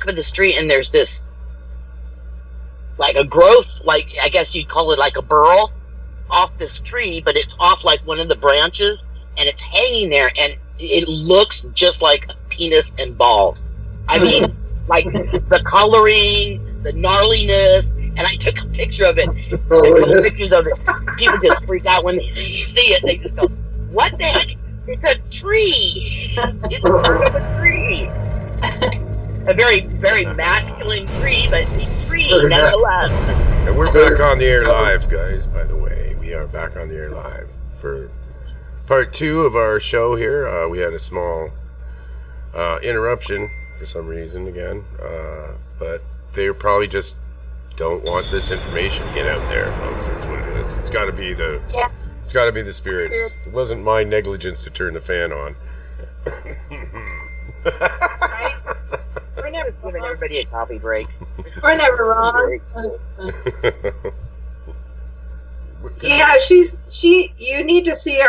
up in the street and there's this, like a growth, like I guess you'd call it like a burl off this tree, but it's off like one of the branches and it's hanging there and it looks just like a penis and balls. I mean, like the coloring, the gnarliness, and I took a picture of it. A couple pictures of it. People just freak out when they see it. They just go, "What the heck? It's a tree! It's part of a tree." A very, very masculine tree, but a tree nonetheless. And we're back on the air live, guys. By the way, we are back on the air live for part 2 of our show here. We had a small interruption for some reason again, but they probably just don't want this information to get out there, folks. That's what it is. It's got to be the it's got to be the spirits. It wasn't my negligence to turn the fan on. Right? We're never giving everybody a coffee break. We're never wrong. Yeah, you need to see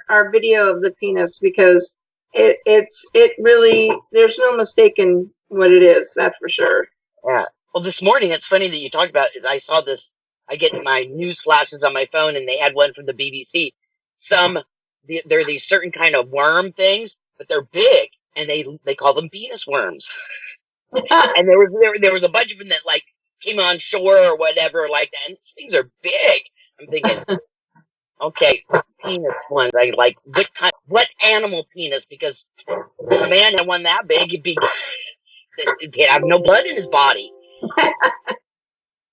our video of the penis because it really, there's no mistaking what it is, that's for sure. Yeah. Well, this morning, it's funny that you talked about it. I saw this, I get my news flashes on my phone and they had one from the BBC. There are these certain kind of worm things, but they're big and they call them penis worms. And there was a bunch of them that like came on shore or whatever like that. And these things are big. I'm thinking, okay, penis ones. I like what animal penis? Because if a man had one that big, he'd have no blood in his body.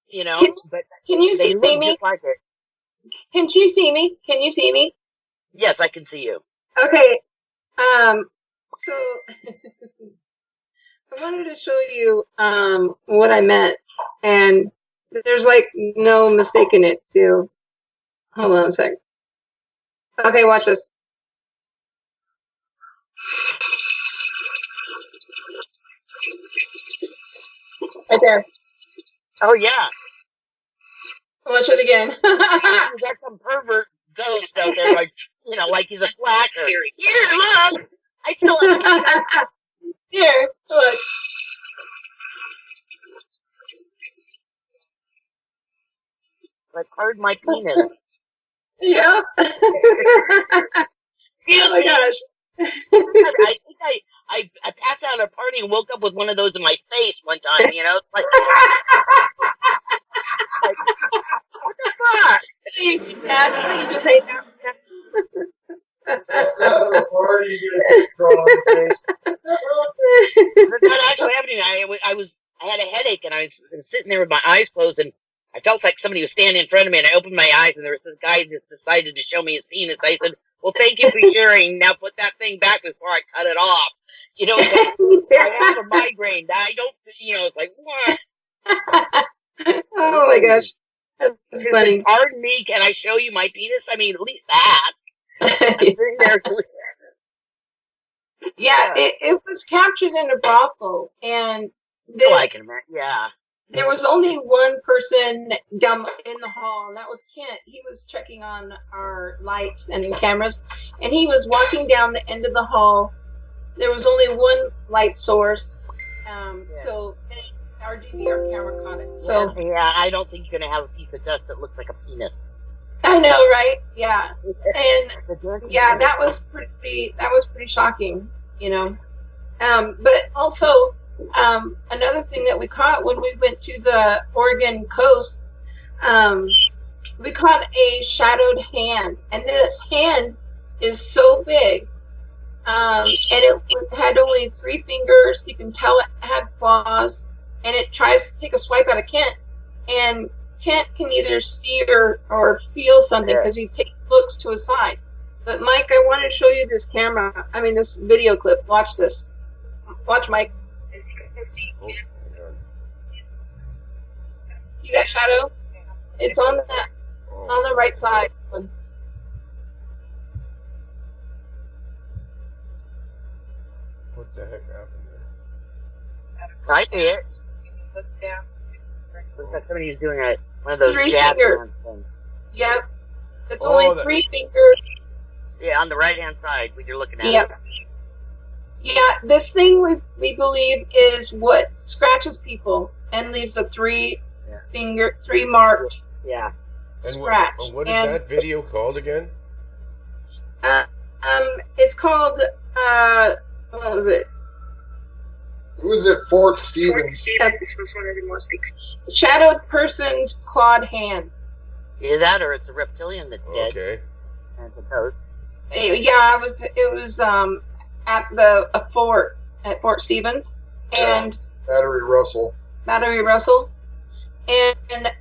You know, but can you see me? Just like it. Can you see me? Can you see me? Yes, I can see you. Okay. So I wanted to show you what I meant, and there's like no mistaking it too. Hold on a second. Okay, watch this. Right there. Oh yeah. Watch it again. You got some pervert ghost out there, like like he's a flacker. Here, look. I feel it. Here, look. Like hard my penis. Yeah. Oh my gosh. I think I passed out at a party and woke up with one of those in my face one time, Like, what the fuck? You just hate that. That's not actually happening. I had a headache and I was sitting there with my eyes closed and I felt like somebody was standing in front of me and I opened my eyes and there was this guy that decided to show me his penis. I said, "Well, thank you for sharing. Now put that thing back before I cut it off." I have a migraine. I don't, it's like, what? Oh my gosh. That's funny. Pardon me, can I show you my penis? I mean, at least ask. Yeah, it was captured in a brothel, and there was only one person down in the hall, and that was Kent. He was checking on our lights and cameras, and he was walking down the end of the hall. There was only one light source, so our DVR camera caught it. So yeah, I don't think you're gonna have a piece of dust that looks like a penis. I know, right? Yeah, and yeah, that was pretty shocking, But also, another thing that we caught when we went to the Oregon coast, we caught a shadowed hand, and this hand is so big, and it had only 3 fingers. You can tell it had claws, and it tries to take a swipe out of Kent, and Kent can either see or feel something because he looks to his side. But Mike, I want to show you this this video clip. Watch this. Watch, Mike. As you can see, see that shadow? It's on the right side. What the heck happened there? I see it. Looks down. Looks like somebody's doing one of those 3 jab fingers. things. Yep. It's only 3 fingers. Yeah, on the right hand side when you're looking at Yep. it. Yeah, this thing we believe is what scratches people and leaves a three marked Yeah. scratch. What is that video called again? It's called what was it? It was at Fort Stevens. Was one of the most shadowed person's clawed hand. Either that or it's a reptilian that's dead. Okay. And it's a ghost. Yeah, it was at a fort at Fort Stevens and Battery Russell. And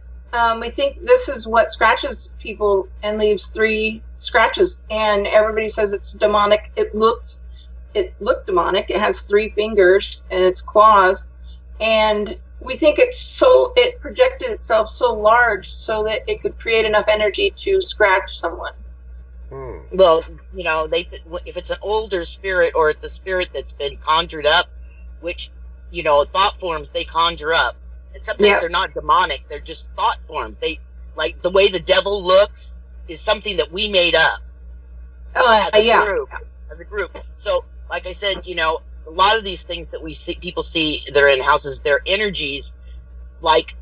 we think this is what scratches people and leaves 3 scratches, and everybody says it's demonic. It looked demonic. It has 3 fingers and its claws, and we think it projected itself so large so that it could create enough energy to scratch someone. Well, if it's an older spirit or it's a spirit that's been conjured up, which, thought forms they conjure up. And sometimes they're not demonic, they're just thought forms. They, like, the way the devil looks is something that we made up. As a group. So, like I said, a lot of these things that people see that are in houses, they're energies, like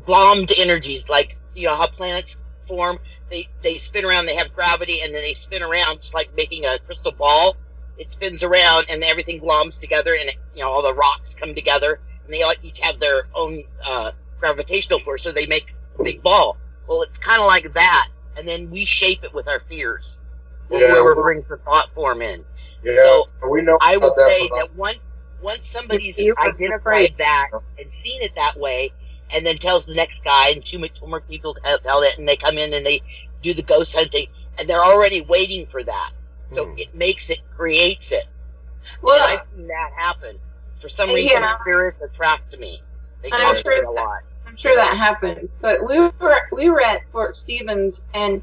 glommed energies, like, how planets form. They spin around, they have gravity, and then they spin around just like making a crystal ball. It spins around, and everything gloms together, and all the rocks come together, and they all each have their own gravitational force, so they make a big ball. Well, it's kind of like that, and then we shape it with our fears. Whoever brings the thought form in. Yeah, so we know I would say that once somebody's identified that and seen it that way, and then tells the next guy, and two more people tell it, and they come in and they do the ghost hunting, and they're already waiting for that. So it creates it. Well, and I've seen that happen. For some reason, spirits attract me. They talk to me a lot. I'm sure that happened. But we were at Fort Stevens, and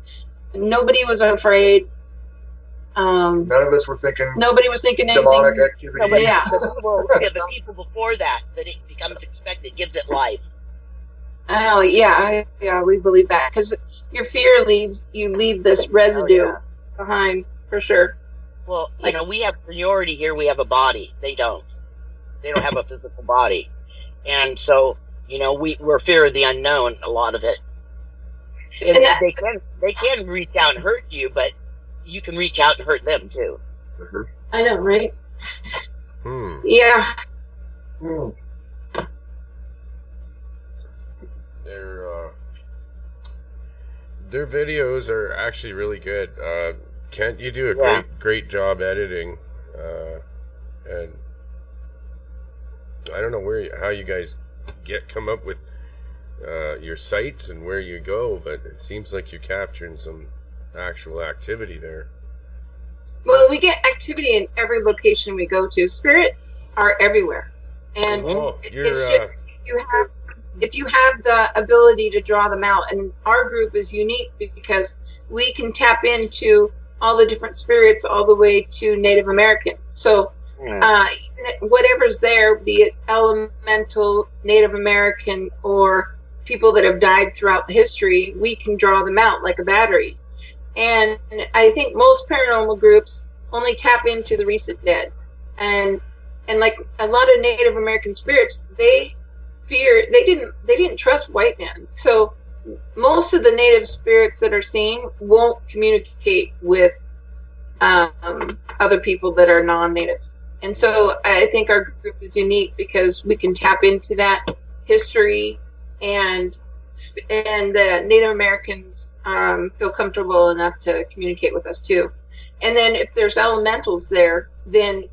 nobody was afraid. None of us were thinking. Nobody was thinking demonic anything. activity. The people before that it becomes expected, gives it life. Oh yeah, we believe that because your fear you leave this residue behind for sure. Well, we have priority here. We have a body. They don't. They don't have a physical body, and so we're fear of the unknown. A lot of it. And they can reach out and hurt you, but you can reach out and hurt them too. I know, right? Yeah. Their videos are actually really good. Kent, you do a great job editing, and I don't know how you guys come up with your sites and where you go, but it seems like you're capturing some actual activity there. Well, we get activity in every location we go to. Spirit are everywhere, and it's just if you have the ability to draw them out. And our group is unique because we can tap into all the different spirits all the way to Native American. So whatever's there, be it elemental, Native American, or people that have died throughout the history, we can draw them out like a battery. And I think most paranormal groups only tap into the recent dead. And like a lot of Native American spirits, they didn't trust white men. So most of the native spirits that are seen won't communicate with other people that are non-native. And so I think our group is unique because we can tap into that history, and the Native Americans feel comfortable enough to communicate with us too. And then if there's elementals there, then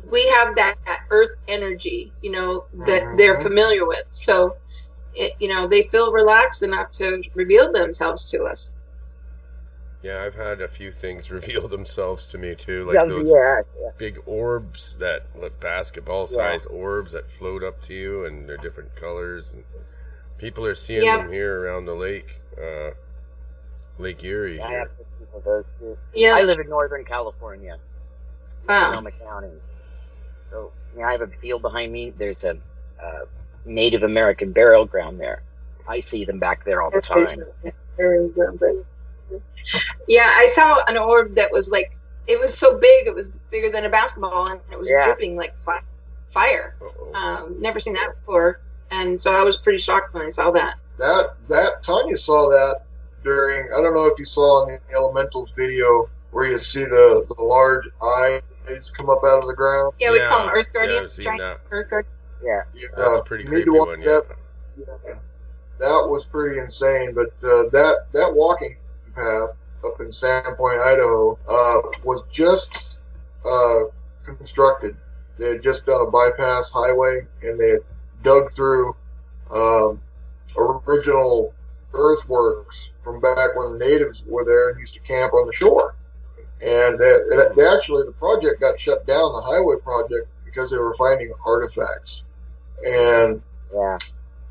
we have that earth energy, that they're familiar with. So, they feel relaxed enough to reveal themselves to us. Yeah, I've had a few things reveal themselves to me too, like those big orbs basketball-sized orbs that float up to you, and they're different colors. And people are seeing them here around the lake, Lake Erie. I have people those too. Yeah, I live in Northern California, Sonoma County. So I have a field behind me. There's a Native American burial ground there. I see them back there all the time. Yeah, I saw an orb that was like it was so big. It was bigger than a basketball, and it was Yeah. dripping like fire. Uh-oh. Never seen that before, and so I was pretty shocked when I saw that. That Tanya saw that during, I don't know if you saw in the Elementals video where you see the large eyes come up out of the ground. Yeah, we call them Earth Yeah, Guardians. I've seen giant that. Earth Guardians. Yeah. That's a pretty you need to creepy watch one, that. yeah. Yeah, that was pretty insane. But that walking path up in Sandpoint, Idaho, was just constructed. They had just done a bypass highway, and they had dug through original earthworks from back when the natives were there and used to camp on the shore. And they actually, the project got shut down, the highway project, because they were finding artifacts. And Yeah.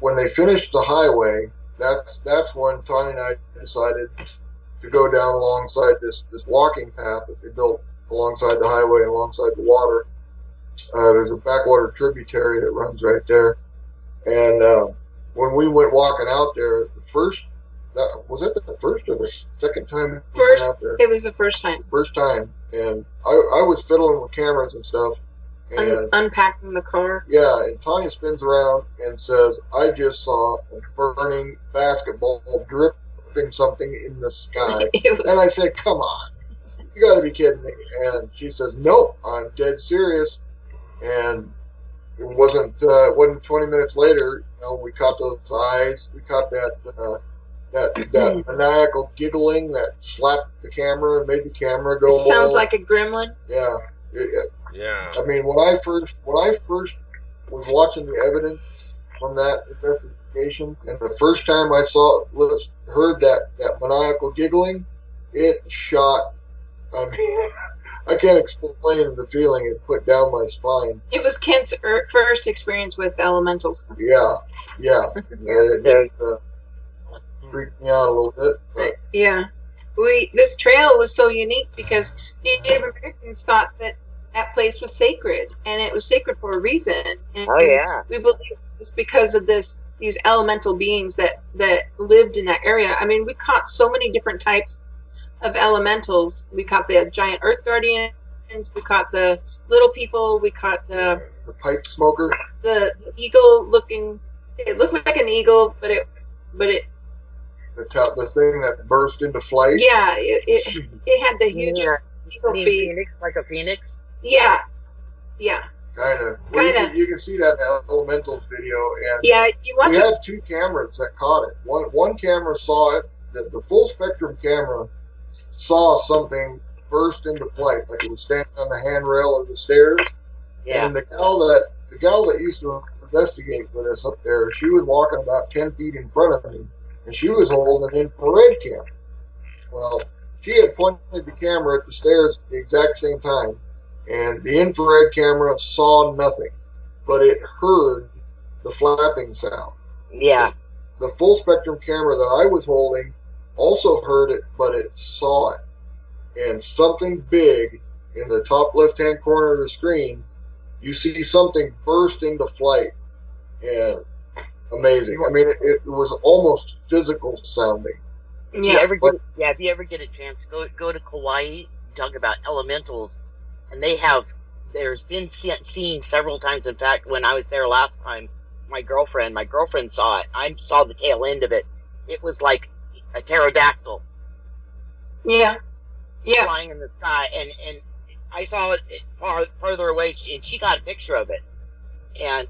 when they finished the highway, that's when Tanya and I decided to go down alongside this walking path that they built alongside the highway and alongside the water. There's a backwater tributary that runs right there. And when we went walking out there, was it the first or the second time we went First, out there? it was the first time. First time. And I was fiddling with cameras and stuff. And Unpacking the car. yeah, and Tanya spins around and says, I just saw a burning basketball dripping something in the sky. It was, And I said, come on, you got to be kidding me. And she says, nope, I'm dead serious. And it wasn't 20 minutes later, we caught those eyes. We caught that maniacal giggling that slapped the camera and made the camera go. it sounds like a gremlin. Yeah. Yeah. I mean, when I first was watching the evidence from that investigation, and the first time I heard that maniacal giggling, it shot. I mean, I can't explain the feeling it put down my spine. It was Kent's first experience with elementals. Yeah. It freaked me out a little bit. But Yeah. This trail was so unique because Native Americans thought that place was sacred, and it was sacred for a reason. And Oh, yeah. we believe it's because of these elemental beings that lived in that area. I mean, we caught so many different types of elementals. We caught the giant Earth Guardians. We caught the little people. We caught the pipe smoker. The eagle looking. It looked like an eagle, but it. The thing that burst into flight. Yeah, it had the hugest eagle feet. Phoenix, like a phoenix. Yeah. Kind of. You can see that in the Elementals video. And Yeah, you watch we us. had two cameras that caught it. One camera saw it. The full spectrum camera saw something burst into flight, like it was standing on the handrail of the stairs. Yeah. And the gal that used to investigate with us up there, she was walking about 10 feet in front of me, and she was holding an infrared camera. Well, she had pointed the camera at the stairs at the exact same time, and the infrared camera saw nothing, but it heard the flapping sound. Yeah. The full spectrum camera that I was holding also heard it, but it saw it. And something big in the top left-hand corner of the screen, you see something burst into flight. And amazing. I mean, it was almost physical sounding. If you ever get a chance, go to Kauai, talk about elementals, and there's been seen several times. In fact, when I was there last time, my girlfriend saw it. I saw the tail end of it. It was like a pterodactyl. Yeah. Flying in the sky, and I saw it farther away, and she got a picture of it. And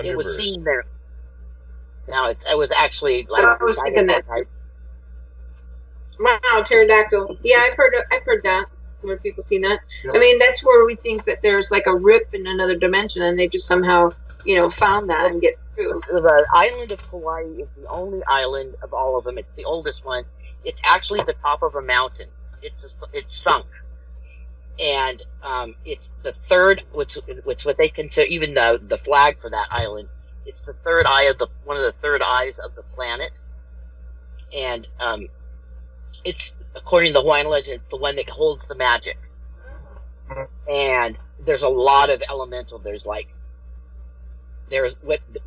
it was seen there. Now it was actually like I was thinking that. Wow, pterodactyl. Yeah, I've heard that. Where people seen that. Yeah. I mean, that's where we think that there's like a rip in another dimension, and they just somehow, found that and get through. The island of Kauai is the only island of all of them. It's the oldest one. It's actually the top of a mountain. It's sunk, and it's the third. Which what they consider, even the flag for that island. It's the third eye of one of the third eyes of the planet, and it's, according to the Hawaiian legend, it's the one that holds the magic. And there's a lot of elemental. There's what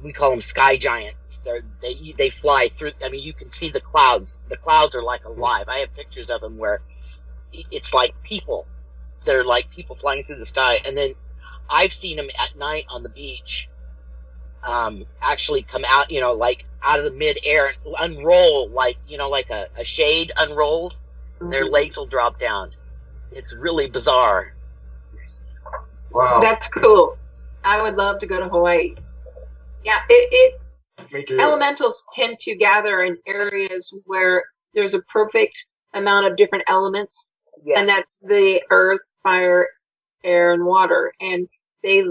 we call them sky giants. They fly through. I mean, you can see the clouds. The clouds are like alive. I have pictures of them where it's like people they're like people flying through the sky. And then I've seen them at night on the beach, actually come out, like out of the mid-air and unroll, like, like a shade unrolls. Mm-hmm. Their legs will drop down. It's really bizarre. Wow. That's cool. I would love to go to Hawaii. Yeah, Me too. Elementals tend to gather in areas where there's a perfect amount of different elements, and that's the earth, fire, air, and water. And they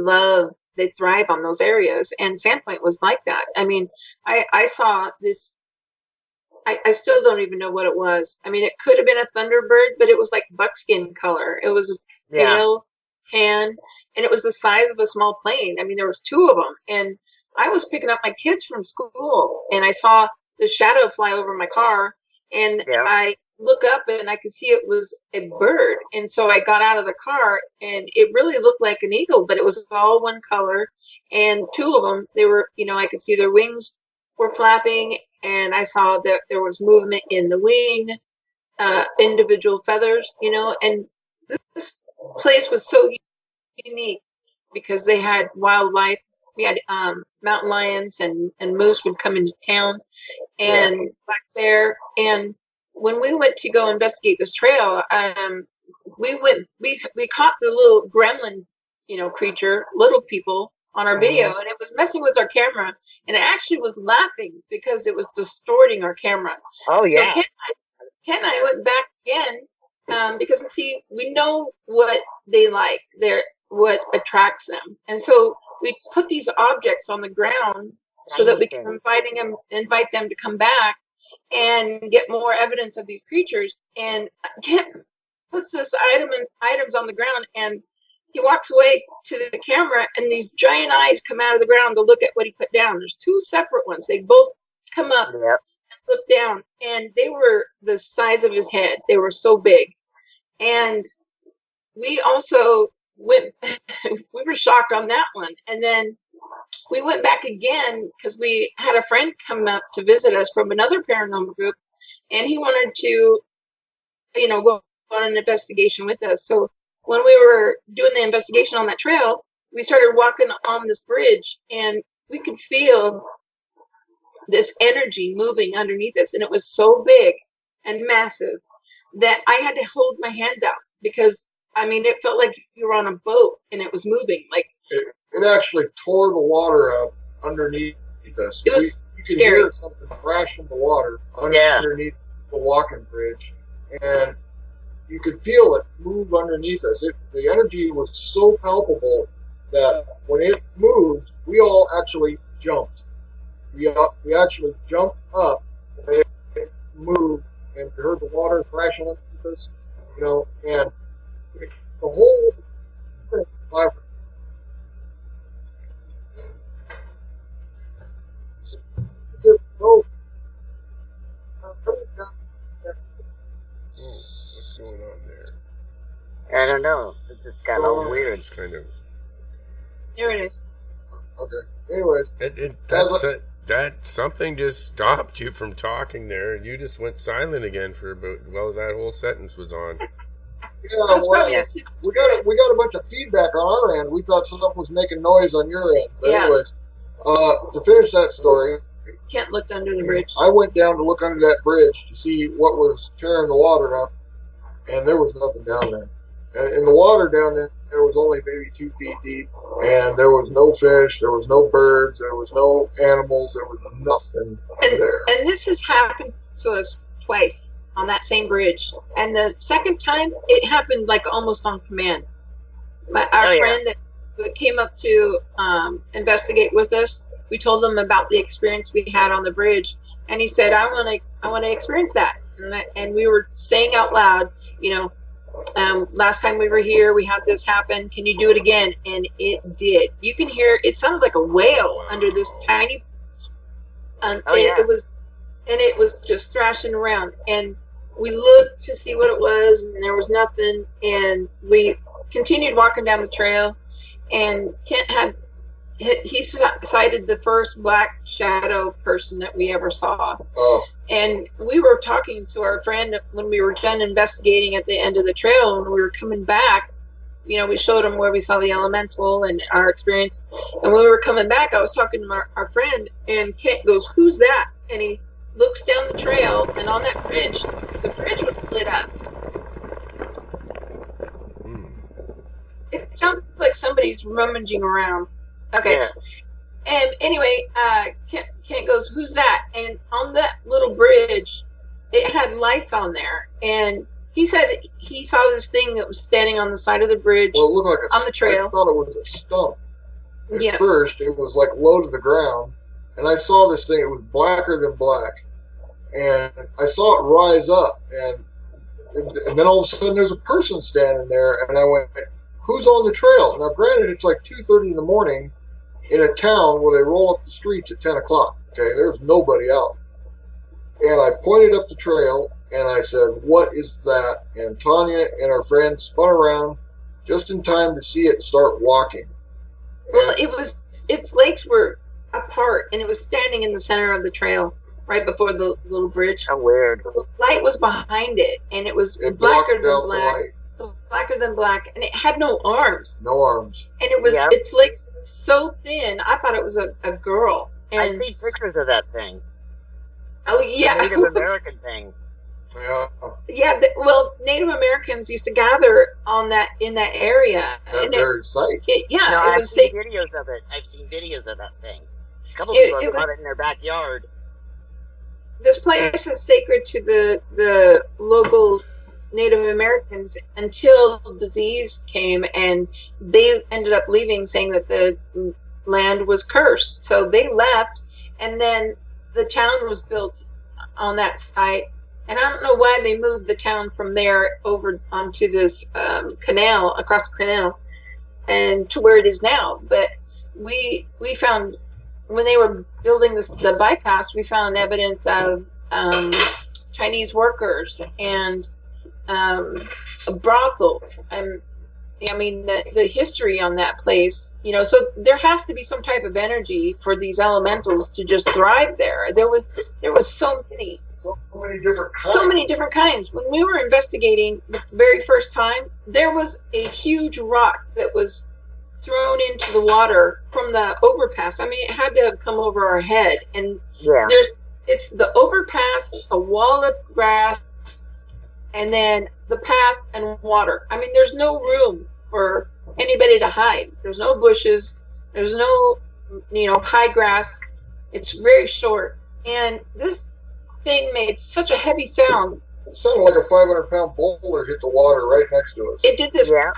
thrive on those areas. And Sandpoint was like that. I mean, I saw this. I still don't even know what it was. I mean, it could have been a thunderbird, but it was like buckskin color. It was pale, tan, and it was the size of a small plane. I mean, there was two of them, and I was picking up my kids from school, and I saw the shadow fly over my car, and I look up and I could see it was a bird. And so I got out of the car, and it really looked like an eagle, but it was all one color. And two of them, they were, I could see their wings were flapping, and I saw that there was movement in the wing, individual feathers, and this place was so unique because they had wildlife. We had mountain lions and moose would come into town, and black bear. And when we went to go investigate this trail, we caught the little gremlin, creature, little people, on our video, and it was messing with our camera, and it actually was laughing because it was distorting our camera. Oh yeah. So Ken and I went back again because we know what they like, what attracts them, and so we put these objects on the ground so that we can invite them to come back and get more evidence of these creatures. And Kent puts this items on the ground, and he walks away to the camera, and these giant eyes come out of the ground to look at what he put down. There's two separate ones. They both come up and look down, and they were the size of his head. They were so big. And we also we were shocked on that one. And then we went back again because we had a friend come up to visit us from another paranormal group, and he wanted to, go on an investigation with us. So when we were doing the investigation on that trail, we started walking on this bridge, and we could feel this energy moving underneath us. And it was so big and massive that I had to hold my hands out because, it felt like you were on a boat and it was moving. Like it actually tore the water out underneath us. It was you could scary. hear something crash in the water underneath the walking bridge, and you could feel it move underneath us. The energy was so palpable that when it moved, we all actually jumped. We actually jumped up when it moved, and we heard the water thrashing underneath us, and the whole thing. What's going on there? I don't know. It just got all weird. It's kind of. There it is. Okay. Anyways, that something just stopped you from talking there, and you just went silent again for about. Well, that whole sentence was on. we got a bunch of feedback on our end. We thought something was making noise on your end. But anyways, to finish that story, Kent looked under the bridge. I went down to look under that bridge to see what was tearing the water up, and there was nothing down there. And in the water down there was only maybe 2 feet deep, and there was no fish, there was no birds, there was no animals, there was nothing there. And this has happened to us twice on that same bridge. And the second time, it happened like almost on command. Our friend that came up to investigate with us, we told him about the experience we had on the bridge, and he said, "I want to experience that." And we were saying out loud, last time we were here, we had this happen. Can you do it again? And it did. You can hear it sounded like a whale under this tiny. It was just thrashing around, and we looked to see what it was, and there was nothing. And we continued walking down the trail, and Kent he sighted the first black shadow person that we ever saw. Oh. And we were talking to our friend when we were done investigating at the end of the trail, and we were coming back, we showed him where we saw the elemental and our experience. And when we were coming back, I was talking to our friend, and Kent goes, "Who's that?" And he looks down the trail, and on that bridge, the bridge was lit up. It sounds like somebody's rummaging around. Okay. Yeah. And anyway, Kent goes, "Who's that?" And on that little bridge, it had lights on there. And he said he saw this thing that was standing on the side of the bridge. Well, it looked like on the trail. I thought it was a stump. Yeah. At first, it was like low to the ground. And I saw this thing. It was blacker than black. And I saw it rise up. And then all of a sudden, there's a person standing there. And I went, "Who's on the trail?" Now, granted, it's like 2:30 in the morning in a town where they roll up the streets at 10 o'clock. Okay, there's nobody out. And I pointed up the trail, and I said, "What is that?" And Tanya and our friend spun around just in time to see it start walking. Well, its legs were apart, and it was standing in the center of the trail, right before the little bridge. How weird. So the light was behind it, and it was It blacker blocked than out the black. light. Blacker than black, and it had no arms. No arms. And it was Yep. its legs were so thin. I thought it was a girl. I've And seen pictures of that thing. oh The yeah, Native American thing. Yeah, yeah. Well, Native Americans used to gather in that area. that And very site. it No, it I've was seen safe. videos of it. I've seen videos of that thing. A couple It- people it have caught was- it in their backyard. This place is sacred to the local Native Americans until disease came, and they ended up leaving, saying that the land was cursed. So they left, and then the town was built on that site. And I don't know why they moved the town from there over onto this canal, across the canal, and to where it is now. But we found, when they were building the bypass, we found evidence of Chinese workers and brothels. And I mean, the history on that place, so there has to be some type of energy for these elementals to just thrive there. There was so many different kinds. When we were investigating the very first time, there was a huge rock that was thrown into the water from the overpass. I mean, it had to have come over our head. And Yeah. it's the overpass, a wall of grass, and then the path and water. I mean, there's no room for anybody to hide. There's no bushes. There's no, high grass. It's very short. And this thing made such a heavy sound. It sounded like a 500-pound boulder hit the water right next to us. It did this. Yeah.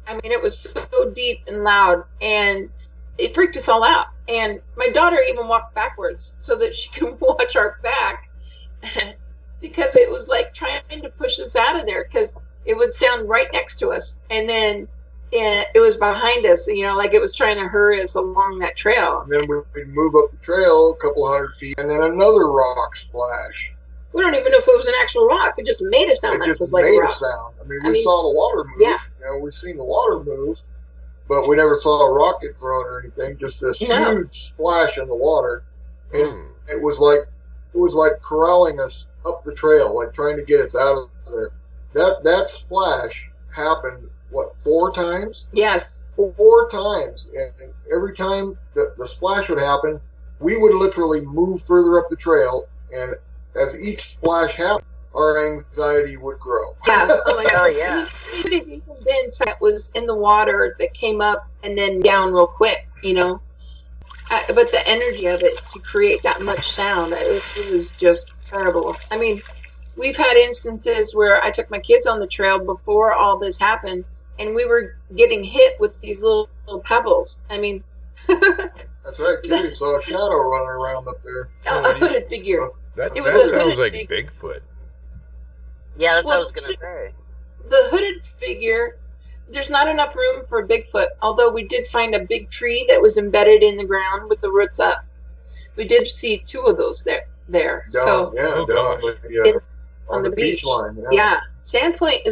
I mean, it was so deep and loud, and it freaked us all out. And my daughter even walked backwards so that she could watch our back because it was like trying to push us out of there, because it would sound right next to us. And then it was behind us, like it was trying to hurry us along that trail. And then we'd move up the trail a couple hundred feet, and then another rock splash. We don't even know if it was an actual rock. It just made a sound It like it just was like a made a rock. sound. I mean, we saw the water move. Yeah. We've seen the water move, but we never saw a rock get thrown or anything. Just this No. huge splash in the water, and it was like corralling us up the trail, like trying to get us out of there. That splash happened 4 times? Yes. 4 times, and every time the splash would happen, we would literally move further up the trail, and as each splash happened, our anxiety would grow. Yeah. Oh my God. Oh, yeah. It could have even been something that was in the water that came up and then down real quick, but the energy of it to create that much sound, it was just terrible. I mean, we've had instances where I took my kids on the trail before all this happened, and we were getting hit with these little pebbles. I mean, That's right, Kitty saw a shadow running around up there. a hooded figure. That It was that a sounds hooded like figure. Bigfoot. Yeah, that's what I Well, was going to say. The hooded figure, there's not enough room for a Bigfoot, although we did find a big tree that was embedded in the ground with the roots up. We did see 2 of those there. Down, Oh, down gosh. On the beach. line. Yeah. Sandpoint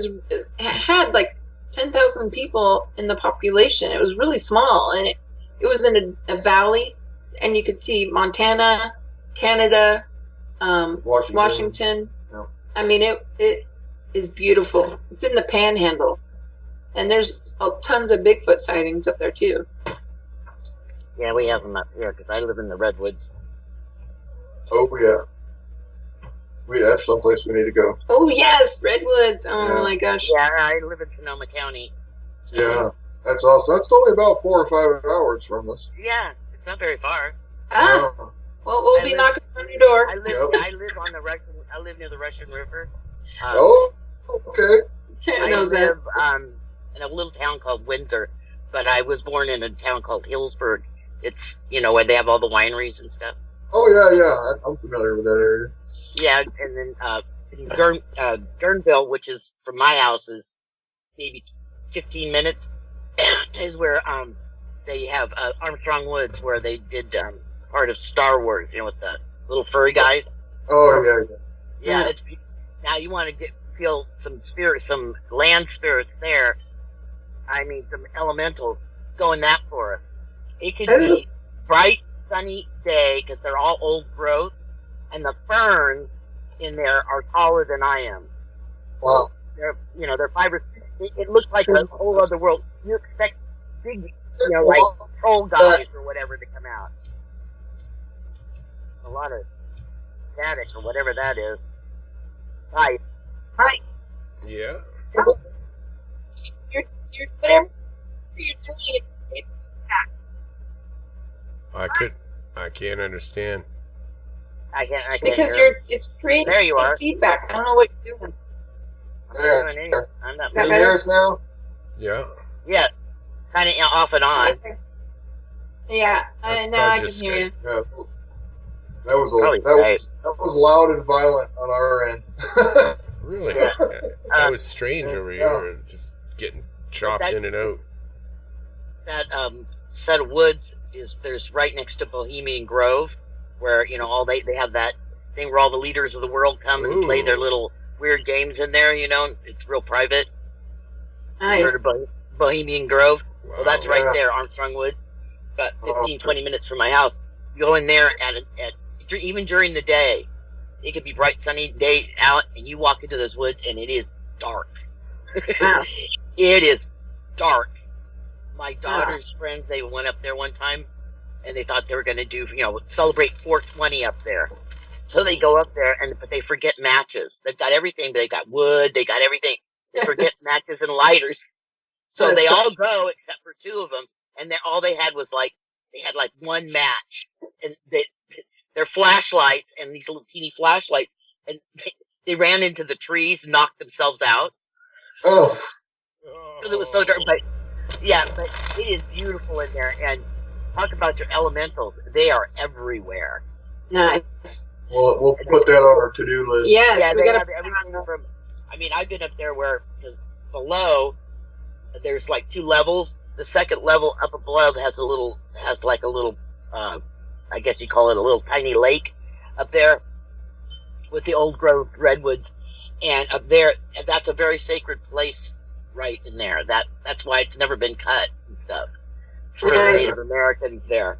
had like 10,000 people in the population. It was really small, and it was in a valley, and you could see Montana, Canada, Washington. Yeah. I mean, it is beautiful. It's in the Panhandle. And there's tons of Bigfoot sightings up there too. Yeah, we have them up here because I live in the redwoods. Oh yeah, that's someplace we need to go. Oh yes, redwoods. Oh Yeah. my gosh. Yeah, I live in Sonoma County. Yeah, that's awesome. That's only about 4 or 5 hours from us. Yeah, it's not very far. Ah, Yeah. well, we'll I be live- knocking on your door. I live. Yep. I live on the Russian. I live near the Russian River. Oh, okay. I I know that. live in a little town called Windsor, but I was born in a town called Hillsburg. It's where they have all the wineries and stuff. Oh yeah. I'm familiar with that area. Yeah, and then in Guerneville, which is from my house, is maybe 15 minutes. Is where they have Armstrong Woods, where they did part of Star Wars. With the little furry guys. Oh yeah. Yeah, it's now you want to feel some spirit, some land spirits there. I mean, some elementals going that for us. It could be bright, sunny day because they're all old growth, and the ferns in there are taller than I am. Wow. They're 5 or 6. It looks like a whole other world. You expect big, like troll guys or whatever to come out. A lot of static or whatever that is. Hi. Yeah. You're whatever you're doing. I can't understand. I can't Because hear. it's creating There you are. feedback. I don't know what you're doing. I'm not doing anything. I'm not Is that Can you moving. hear us now? Yeah. Yeah, kind of off and on. Yeah, That's now I probably can just hear you. Yeah. That was Probably that right. was loud and violent on our end. Really? Yeah. That was strange over yeah. here, just getting chopped That- in and out. That set of woods there's right next to Bohemian Grove, where all they have that thing where all the leaders of the world come and play their Ooh. little weird games in there. It's real private. Nice. Sort of Bohemian Grove. Wow. Well, that's right Yeah. there, Armstrong Woods. About Oh. 15, 20 minutes from my house. You go in there at even during the day. It could be bright, sunny day out, and you walk into those woods, and it is dark. Wow. It is dark. My daughter's friends, they went up there one time, and they thought they were going to do, celebrate 420 up there. So they go up there, but they forget matches. They've got everything, but they've got wood, they got everything. They forget matches and lighters. So they all go, except for 2 of them, and all they had was they had one match, and their flashlights, and these little teeny flashlights, and they ran into the trees, knocked themselves out. Oh, Because it was so dark. But it is beautiful in there. And talk about your elementals. They are everywhere. Nice. we'll put that on our to-do list. Yes, we they got have everything from. I mean, I've been up there because below there's 2 levels. The second level up above has a little, I guess you call it a little tiny lake up there with the old growth redwoods. And up there, that's a very sacred place right in there. That's why it's never been cut and stuff. For the Nice. Native Americans there.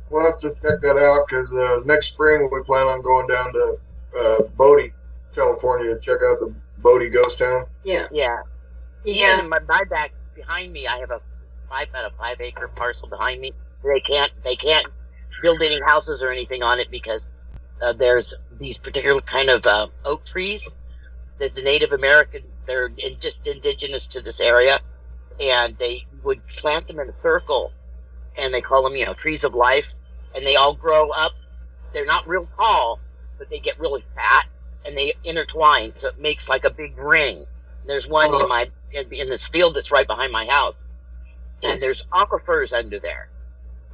We'll have to check that out because next spring we plan on going down to Bodie, California, to check out the Bodie ghost town. Yeah. Yeah. Yeah. And my back behind me, I have about a 5-acre parcel behind me. They can't build any houses or anything on it because there's these particular kind of oak trees that the Native American, they're just indigenous to this area, and they would plant them in a circle, and they call them, trees of life, and they all grow up. They're not real tall, but they get really fat, and they intertwine, so it makes like a big ring. There's one in this field that's right behind my house, and Nice. there's aquifers under there.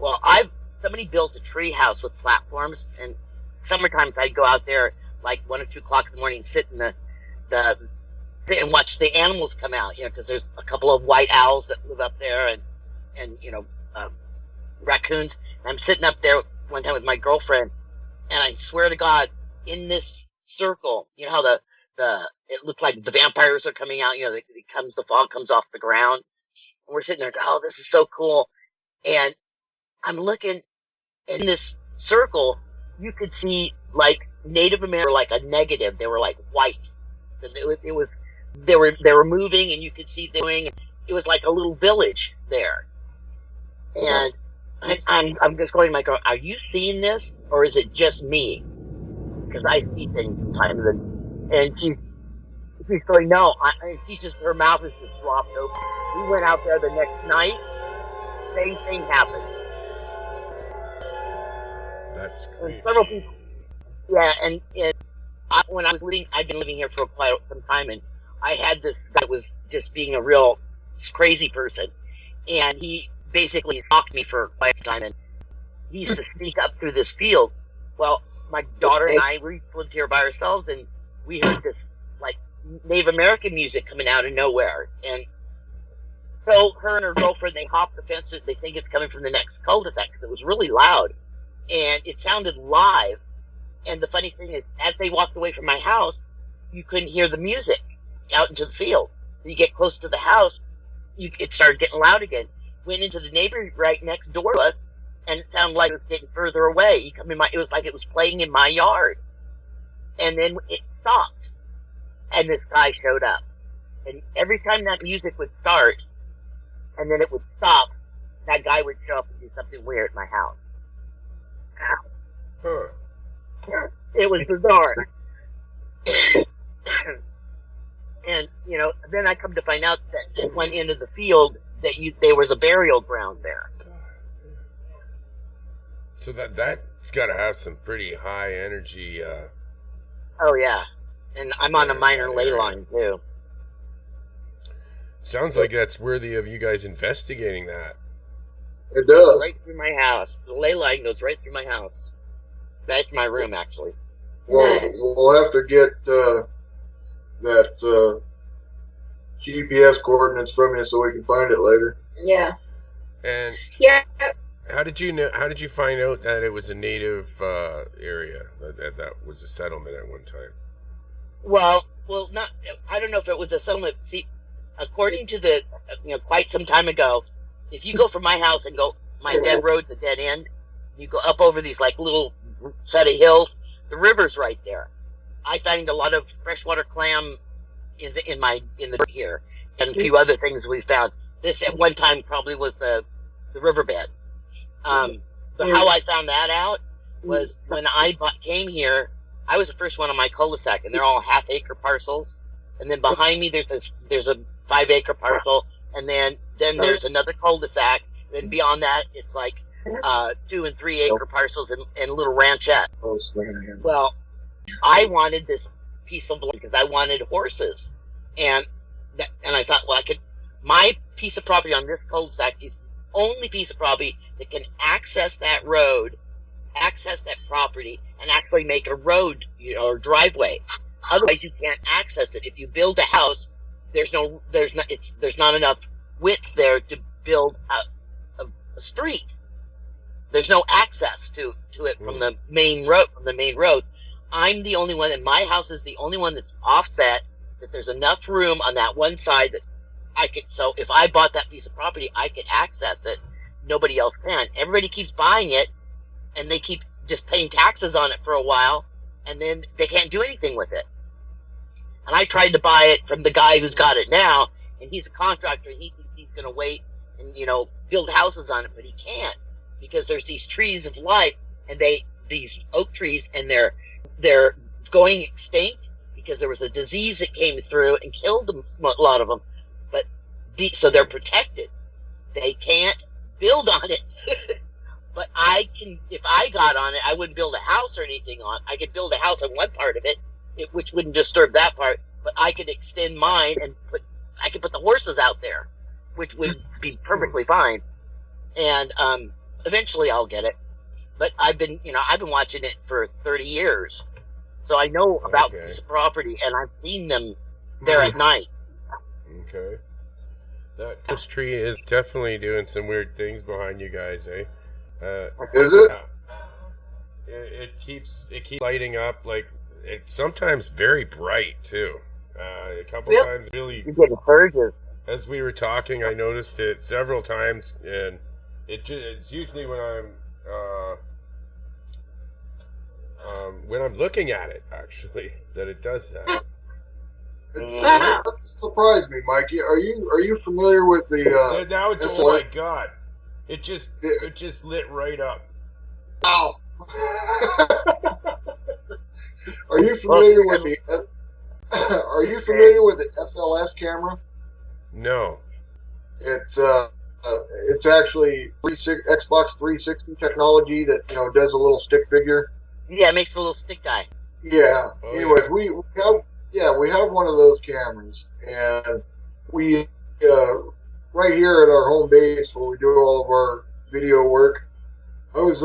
Well, somebody built a tree house with platforms, and summertime I'd go out there 1 or 2 o'clock in the morning, sit in the and watch the animals come out, because there's a couple of white owls that live up there, and raccoons. And I'm sitting up there one time with my girlfriend, and I swear to God, in this circle, how it looked like the vampires are coming out. The fog comes off the ground, and we're sitting there. Oh, this is so cool! And I'm looking in this circle. You could see Native American were a negative. They were white. It was they were moving, and you could see them doing. It was like a little village there, and I'm just going to my girl. Are you seeing this, or is it just me? Because I see things sometimes, and she's going no. And she just her mouth is just dropped open. We went out there the next night. Same thing happened. That's And great. several people. Yeah, and when I was living, I've been living here for quite some time, and I had this guy that was just being a real crazy person, and he basically stalked me for quite some time, and he used to sneak up through this field. Well, my daughter and I, we lived here by ourselves, and we heard this like Native American music coming out of nowhere, and so her and her girlfriend, they hopped the fence. They think it's coming from the next cul-de-sac because it was really loud, and it sounded live. And the funny thing is, as they walked away from my house, you couldn't hear the music out into the field. So you get close to the house, it started getting loud again. Went into the neighbor right next door to us, and it sounded like it was getting further away. It was like it was playing in my yard. And then it stopped, and this guy showed up. And every time that music would start, and then it would stop, that guy would show up and do something weird at my house. Huh. It was bizarre. And, then I come to find out that at one end of the field, there was a burial ground there. So that's got to have some pretty high energy. Oh, yeah. And I'm on a minor ley line, too. Sounds like that's worthy of you guys investigating that. It does. Right through my house. The ley line goes right through my house. That's my room, actually. Well, Nice. we'll have to get that GPS coordinates from you so we can find it later. Yeah. And Yeah. how did you know? How did you find out that it was a native area? That was a settlement at one time. Well, not. I don't know if it was a settlement. See, according to the, quite some time ago, if you go from my house and go, my dead road's a dead end, you go up over these like little set of hills, the river's right there. I find a lot of freshwater clam is in the dirt here, and a few other things we found. This at one time probably was the riverbed. So how I found that out was when I came here, I was the first one on my cul-de-sac, and they're all half-acre parcels. And then behind me, there's a 5-acre parcel, and then there's another cul-de-sac. And beyond that, it's like 2 and 3 acre parcels and little ranchette. Well, I wanted this piece of land because I wanted horses, and I thought, well, my piece of property on this cul-de-sac is the only piece of property that can access that road, access that property, and actually make a road, or driveway. Otherwise, you can't access it. If you build a house, there's not enough width there to build a street. There's no access to it from the main road. I'm the only one, and my house is the only one that's offset, that there's enough room on that one side that I could, so if I bought that piece of property, I could access it. Nobody else can. Everybody keeps buying it, and they keep just paying taxes on it for a while, and then they can't do anything with it. And I tried to buy it from the guy who's got it now, and he's a contractor, and he thinks he's going to wait and, build houses on it, but he can't, because there's these trees of life, and these oak trees, and they're going extinct because there was a disease that came through and killed them, a lot of them. But so they're protected. They can't build on it. But I can, if I got on it, I wouldn't build a house or anything on it. I could build a house on one part of it, which wouldn't disturb that part. But I could extend mine and I could put the horses out there, which would be perfectly fine. And eventually I'll get it. But I've been watching it for 30 years. So I know about this property, and I've seen them there at night. Okay. This tree is definitely doing some weird things behind you guys, eh? Is it? It keeps lighting up, like it's sometimes very bright too. A couple times, really. You get surges. As we were talking, I noticed it several times, and it's usually when I'm looking at it, actually, that it does that. Wow. That surprised me, Mikey. Are you familiar with the now it's SLS? oh my god! It just lit right up. Ow. Are you familiar with the SLS camera? No. It's actually Xbox 360 technology that does a little stick figure. Yeah, it makes a little stick guy. Yeah. Oh, Anyways, yeah. we have one of those cameras, and we right here at our home base where we do all of our video work. I was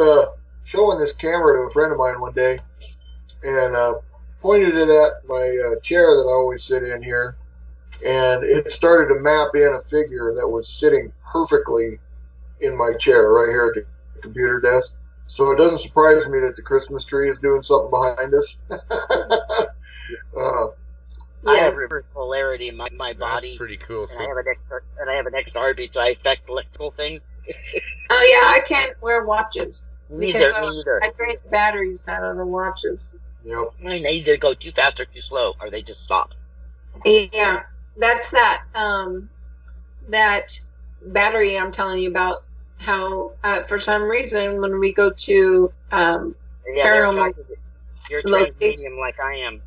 showing this camera to a friend of mine one day, and pointed it at my chair that I always sit in here, and it started to map in a figure that was sitting perfectly in my chair right here at the computer desk. So it doesn't surprise me that the Christmas tree is doing something behind us. I have reverse polarity in my body. That's pretty cool. And I have an extra heartbeat, so I affect electrical things. Oh yeah, I can't wear watches because Neither. I drain the batteries out of the watches. Yep. They either go too fast or too slow, or they just stop. Yeah, that's that that battery I'm telling you about. How for some reason when we go to paranormal, you're location. transmedium like I am.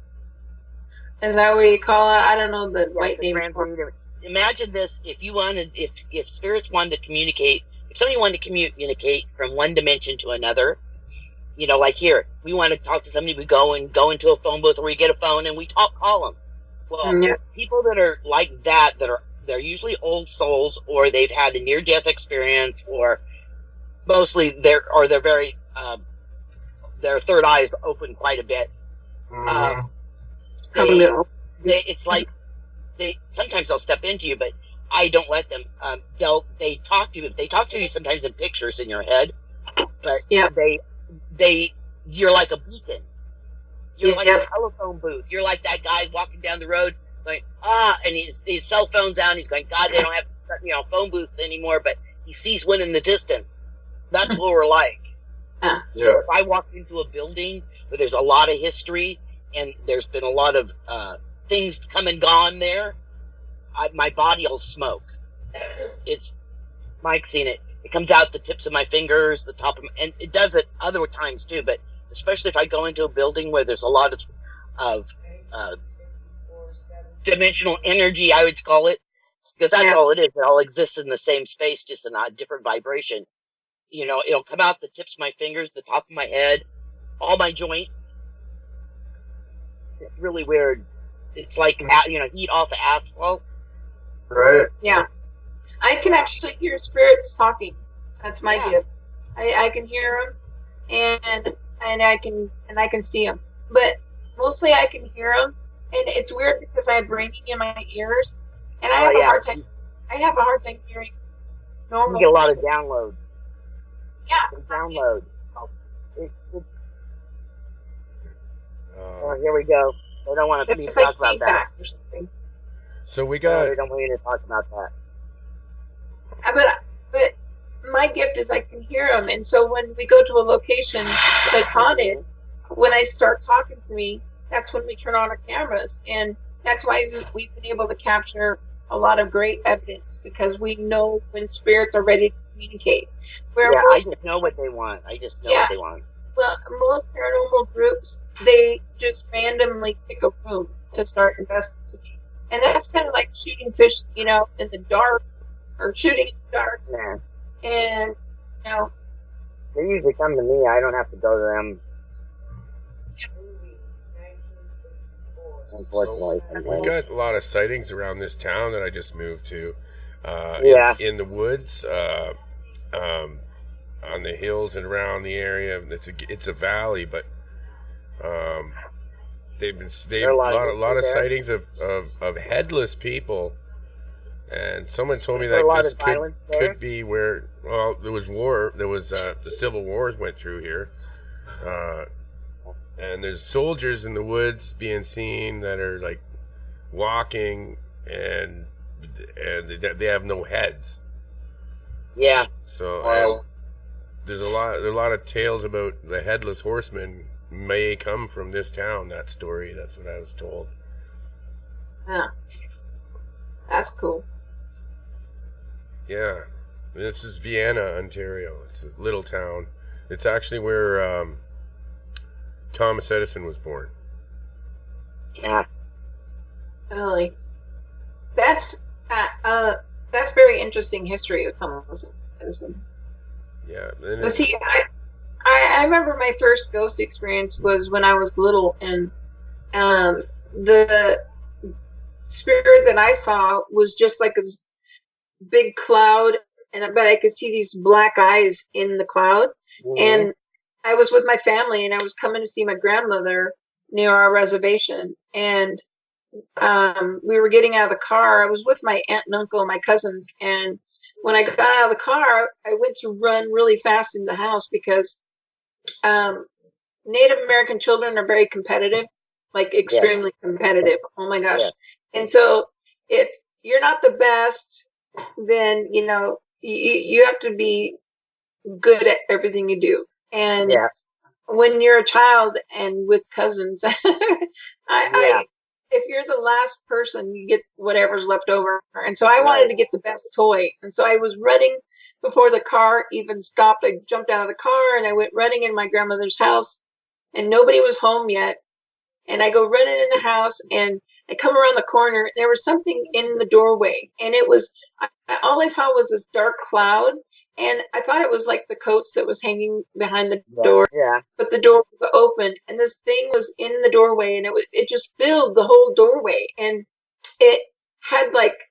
Is that what you call it? I don't know the right name. Imagine this: if spirits wanted to communicate, if somebody wanted to communicate from one dimension to another, like here, we want to talk to somebody, we go into a phone booth, or we get a phone and we call them. Well, Yeah. people that are like that they're usually old souls, or they've had a near-death experience, or mostly they're very their third eye is open quite a bit. It's like sometimes they'll step into you, but I don't let them. They talk to you. They talk to you sometimes in pictures in your head, but Yeah. you're like a beacon. You're like Yeah. a telephone booth. You're like that guy walking down the road, going and his cell phone's out. And he's going, God, they don't have phone booths anymore, but he sees one in the distance. That's what we're like. Yeah. If I walk into a building where there's a lot of history and there's been a lot of things come and gone there, my body will smoke. Mike's seen it. It comes out the tips of my fingers, the top of and it does it other times too, but especially if I go into a building where there's a lot of dimensional energy, I would call it, because that's all it is. It all exists in the same space, just in a different vibration. It'll come out the tips of my fingers, the top of my head, all my joints. It's really weird. It's like heat off of asphalt. Right. Yeah, I can actually hear spirits talking. That's my gift. I can hear them, and I can see them. But mostly I can hear them, and it's weird because I have ringing in my ears, and I have a hard time. I have a hard time hearing normal. You get a lot of downloads. Yeah. Download. Here we go. They don't want me to talk about that. Or something. So we got. They don't want me to talk about that. But my gift is I can hear them, and so when we go to a location that's haunted, when they start talking to me, that's when we turn on our cameras, and that's why we've been able to capture a lot of great evidence, because we know when spirits are ready to communicate. I just know what they want. I just know what they want. Well, most paranormal groups, they just randomly pick a room to start investigating. And that's kind of like shooting fish, in the dark, or shooting in the dark. Yeah. And, they usually come to me. I don't have to go to them. Unfortunately. We've got a lot of sightings around this town that I just moved to. In the woods, on the hills and around the area. It's a valley, but they've a lot of sightings of headless people. And someone told me that this could be where there was war. There was the Civil War went through here. And there's soldiers in the woods being seen that are like walking, and they have no heads. Yeah. So there's a lot of tales about the headless horseman may come from this town. That story. That's what I was told. Yeah, that's cool. Yeah. This is Vienna, Ontario. It's a little town. It's actually where Thomas Edison was born. Yeah. Really, that's very interesting history of Thomas Edison. Yeah. But see, I remember my first ghost experience was when I was little, and the spirit that I saw was just like this big cloud, but I could see these black eyes in the cloud. Mhm. And I was with my family, and I was coming to see my grandmother near our reservation, and we were getting out of the car. I was with my aunt and uncle and my cousins, and when I got out of the car, I went to run really fast in the house because Native American children are very competitive, like extremely competitive. Oh my gosh. Yeah. And so if you're not the best, then, you know, you have to be good at everything you do. And when you're a child and with cousins, if you're the last person, you get whatever's left over. And so I wanted to get the best toy. And so I was running before the car even stopped. I jumped out of the car and I went running in my grandmother's house, and nobody was home yet. And I go running in the house, and I come around the corner. There was something in the doorway, and it was, all I saw was this dark cloud. And I thought it was like the coats that was hanging behind the door. Yeah. But the door was open, and this thing was in the doorway, and it just filled the whole doorway. And it had like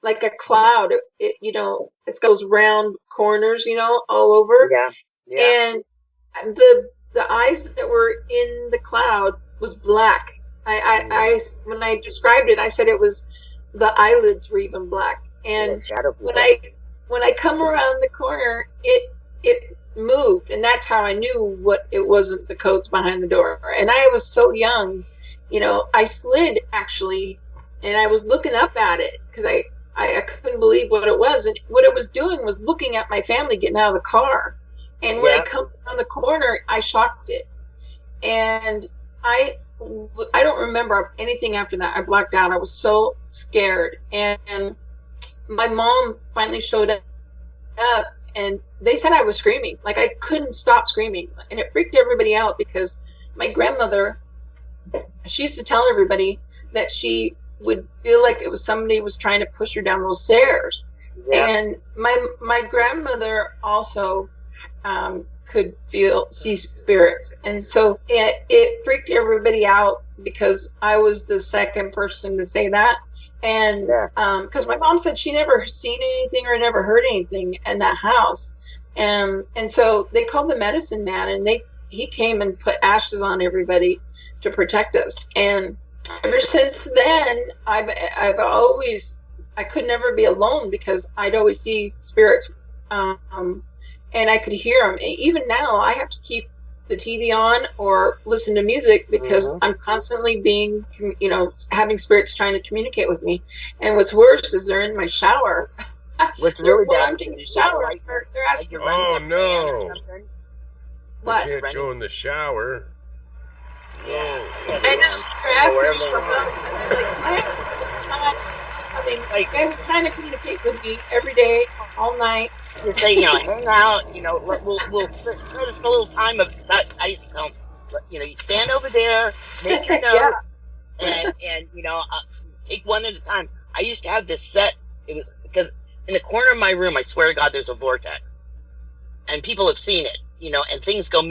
a cloud. It, you know, it's got those round corners, you know, all over. Yeah. Yeah. And the eyes that were in the cloud was black. I when I described it, I said it was, the eyelids were even black. And when I come around the corner, it moved, and that's how I knew it wasn't the coats behind the door. And I was so young, you know, I slid actually, and I was looking up at it because I couldn't believe what it was. And what it was doing was looking at my family getting out of the car. And when I come around the corner, I shocked it. And I don't remember anything after that. I blacked out. I was so scared. And my mom finally showed up, and they said I was screaming. Like, I couldn't stop screaming. And it freaked everybody out because my grandmother, she used to tell everybody that she would feel like it was somebody was trying to push her down those stairs. Yeah. And my grandmother also could see spirits. And so it freaked everybody out because I was the second person to say that. And because my mom said she never seen anything or never heard anything in that house. And so they called the medicine man, and he came and put ashes on everybody to protect us. And ever since then, I've always, I could never be alone because I'd always see spirits, and I could hear them. Even now, I have to keep the TV on or listen to music because I'm constantly being, you know, having spirits trying to communicate with me. And what's worse is they're in my shower. What's really bad? I'm taking a shower. They're asking. Oh no! What? You can't go in the shower. Yeah. I know. They're asking me for help. And I'm like, I have some time. I mean, you guys are trying to communicate with me every day, all night. Just say, you know, hang out. You know, we'll spend a little time of. I used to tell them, you know, you stand over there, make your notes, and you know, take one at a time. I used to have this set. It was because in the corner of my room, I swear to God, there's a vortex, and people have seen it. You know, and things go.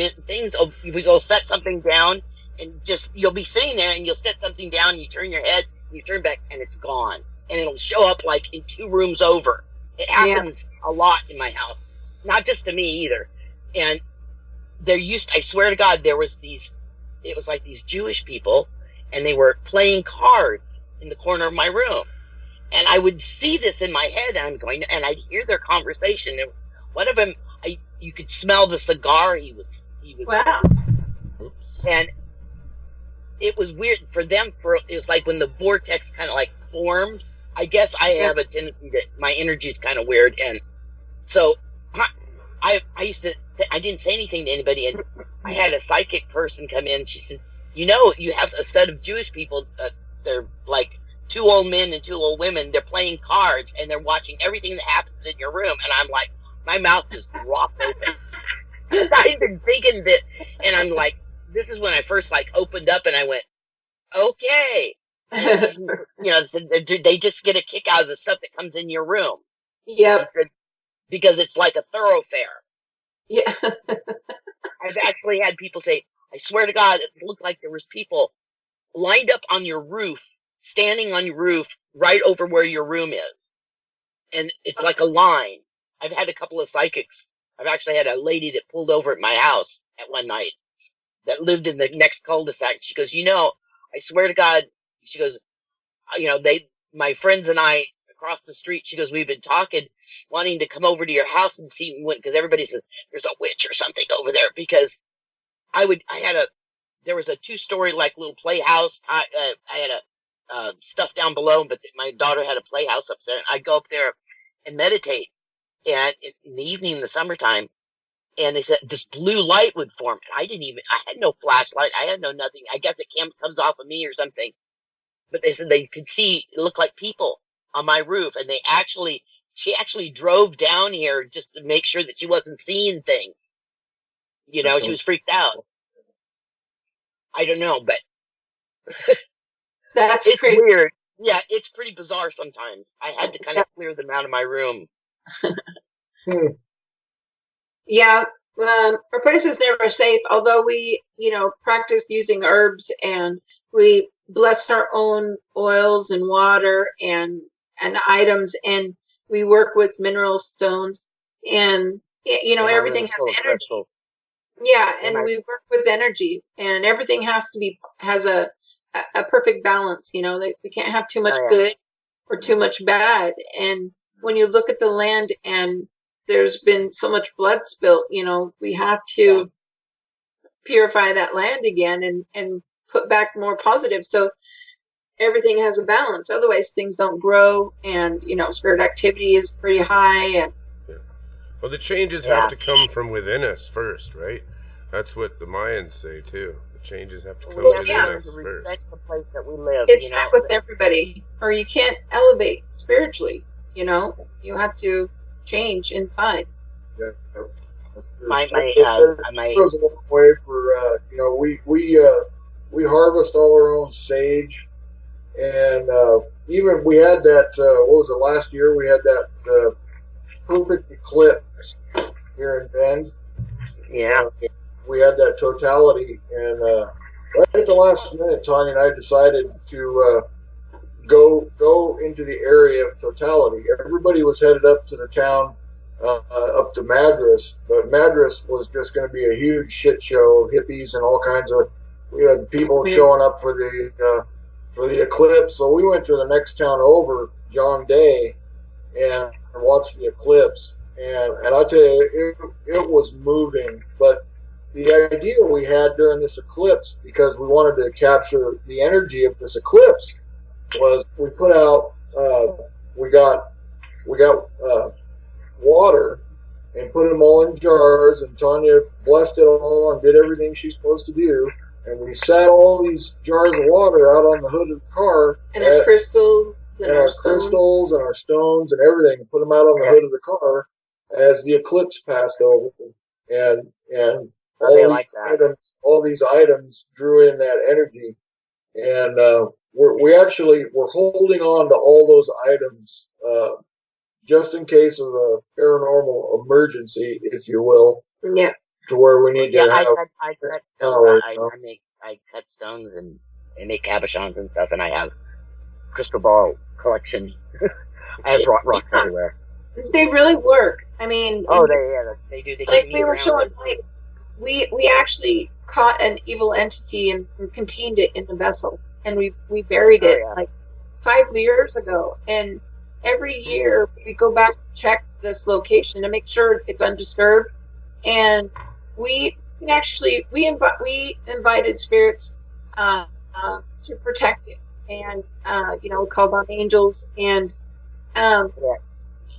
You'll set something down, and just you'll be sitting there, and you'll set something down, and you turn your head, and you turn back, and it's gone, and it'll show up like in 2 rooms over. It happens a lot in my house, not just to me either. And I swear to God, it was like these Jewish people, and they were playing cards in the corner of my room. And I would see this in my head, and I'd hear their conversation. And one of them, you could smell the cigar he was. Wow. Oops. And it was weird for them. It was like when the vortex kind of like formed. I guess I have a tendency that my energy is kind of weird, and so I used to. I didn't say anything to anybody, and I had a psychic person come in. She says, "You know, you have a set of Jewish people. They're like two old men and two old women. They're playing cards and they're watching everything that happens in your room. And I'm like, my mouth just dropped open. I've been thinking that, and I'm like, this is when I first like opened up and I went, okay. And, you know, they just get a kick out of the stuff that comes in your room. Yep. Because it's like a thoroughfare. Yeah. I've actually had people say, I swear to God, it looked like there was people lined up on your roof, standing on your roof right over where your room is. And it's like a line. I've had a couple of psychics. I've actually had a lady that pulled over at my house at one night that lived in the next cul-de-sac. She goes, you know, I swear to God, she goes, you know, my friends and I across the street, she goes, we've been talking, wanting to come over to your house and see, because everybody says there's a witch or something over there. Because there was a 2-story like little playhouse. I had a stuff down below, but my daughter had a playhouse up there. And I'd go up there and meditate. And in the evening, in the summertime, and they said this blue light would form. And I had no flashlight. I had no nothing. I guess it comes off of me or something. But they said they could see, it looked like people on my roof. And she actually drove down here just to make sure that she wasn't seeing things. You know, she was freaked out. I don't know, but it's crazy. Weird. Yeah, it's pretty bizarre sometimes. I had to kind of clear them out of my room. Yeah, our place is never safe, although we, practice using herbs and we bless our own oils and water and items, and we work with mineral stones, and, everything has energy. Crystal. Yeah, and we work with energy, and everything has a perfect balance, that we can't have too much good or too much bad. And when you look at the land and there's been so much blood spilt, we have to purify that land again and put back more positive. So everything has a balance. Otherwise things don't grow, and, spirit activity is pretty high. And well, the changes have to come from within us first, right? That's what the Mayans say too. The changes have to come within us first. Respect the place that we live. It's not with everybody, or you can't elevate spiritually. You have to change inside. Yeah. My goes a long way for we harvest all our own sage, and even we had that. What was it last year? We had that perfect eclipse here in Bend. Yeah. We had that totality, and right at the last minute, Tanya and I decided to go into the area of totality. Everybody was headed up to the town, up to Madras, but Madras was just going to be a huge shit show, hippies and all kinds of. We had people showing up for the eclipse, so we went to the next town over, John Day, and watched the eclipse. And I tell you, it was moving. But the idea we had during this eclipse, because we wanted to capture the energy of this eclipse, was we put out, we got water and put them all in jars, and Tanya blessed it all and did everything she's supposed to do. And we sat all these jars of water out on the hood of the car. And our crystals. And our crystals and our stones and everything, and put them out on the hood of the car as the eclipse passed over. And all these items drew in that energy. And we're holding on to all those items just in case of a paranormal emergency, if you will. Yeah. To where we need to have. I cut stones and make cabochons and stuff, and I have crystal ball collection. I have rocks everywhere. They really work. I mean, they do. They like we were showing, we actually caught an evil entity and contained it in the vessel, and we buried it like 5 years ago. And every year we go back and check this location to make sure it's undisturbed. And we invited spirits to protect it, and called on angels. And if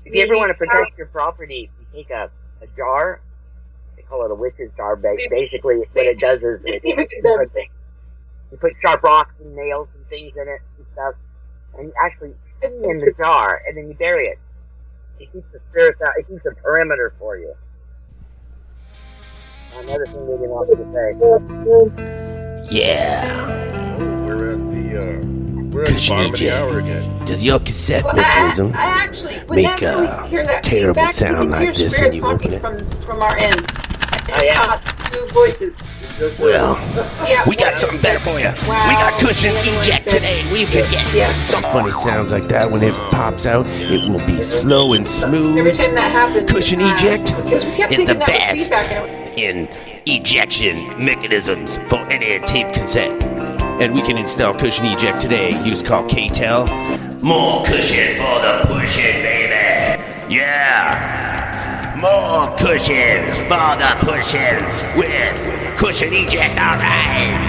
you ever want to protect your property, you take a jar. They call it a witch's jar. Basically, what it does is you put sharp rocks and nails and things in it and stuff, and you actually put it in the jar, and then you bury it. It keeps the spirits out. It keeps a perimeter for you. Another thing they didn't want me to say. Yeah. We're at the bottom of the hour again. Does your cassette Well, mechanism I actually, make whenever we hear that terrible feedback, sound we can like hear this when spirits you open talking it? from our end. I just caught two voices. Well, Yeah, we got what something you better said. for you. Wow. We got cushion The other one eject said- today. We could get Yes. some funny sounds like that when it pops out. It will be slow and Every smooth. time that happens, Cushion eject because we kept is the thinking that was best feedback, and it was- in ejection mechanisms for any tape cassette. And we can install cushion eject today. You just call KTEL. More cushion for the pushing, baby. Yeah. More cushions for the pushing with cushion eject. All right.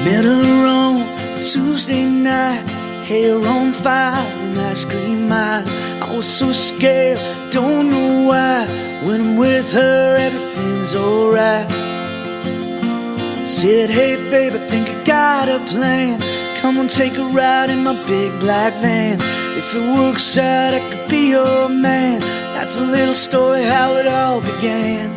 Met her on Tuesday night, hair on fire and ice cream eyes. I was so scared, don't know why. When I'm with her, everything's alright. Said, hey babe, I think I got a plan. Come on, take a ride in my big black van. If it works out, I could be your man. That's a little story how it all began.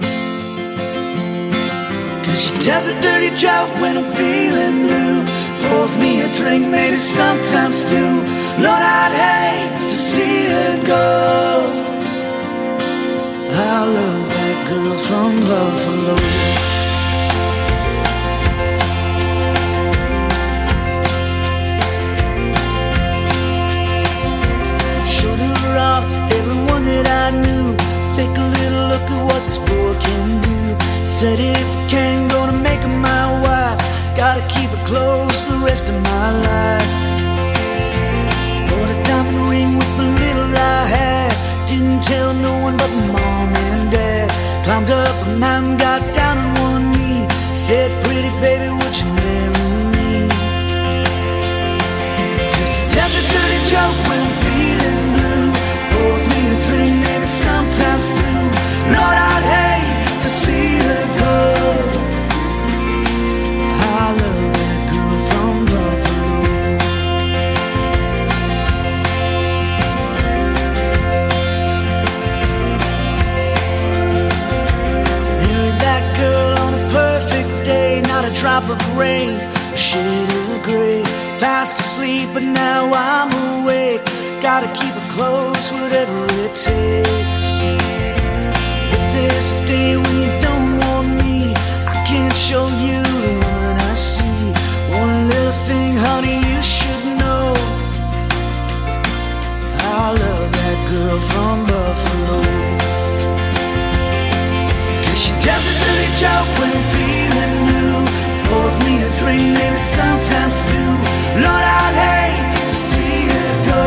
She tells a dirty joke when I'm feeling blue. Pours me a drink, maybe sometimes two. Lord, I'd hate to see her go. I love that girl from Buffalo. Showed her off to everyone that I knew. Take a little look at what this boy can do. Said if you can, gonna make her my wife. Gotta keep her close the rest of my life. Bought a diamond ring with the little I had. Didn't tell no one but my mom and dad. Climbed up a mountain, got down on one knee. Said, pretty baby, would you marry me? 'Cause she tells a dirty joke when I'm feeling blue. Pours me a drink, maybe sometimes two. Lord, I'd hate to see her go. I love that girl from Buffalo. Married that girl on a perfect day. Not a drop of rain, a shade of gray. Fast asleep, but now I'm awake. Gotta keep her close, whatever it takes. If there's a day when you don't want me, I can't show you the woman I see. One little thing, honey, you should know. I love that girl from Buffalo. 'Cause she tells a dirty joke when I'm feeling blue. Pours me a drink, maybe sometimes two. Lord, I'd hate to see her go.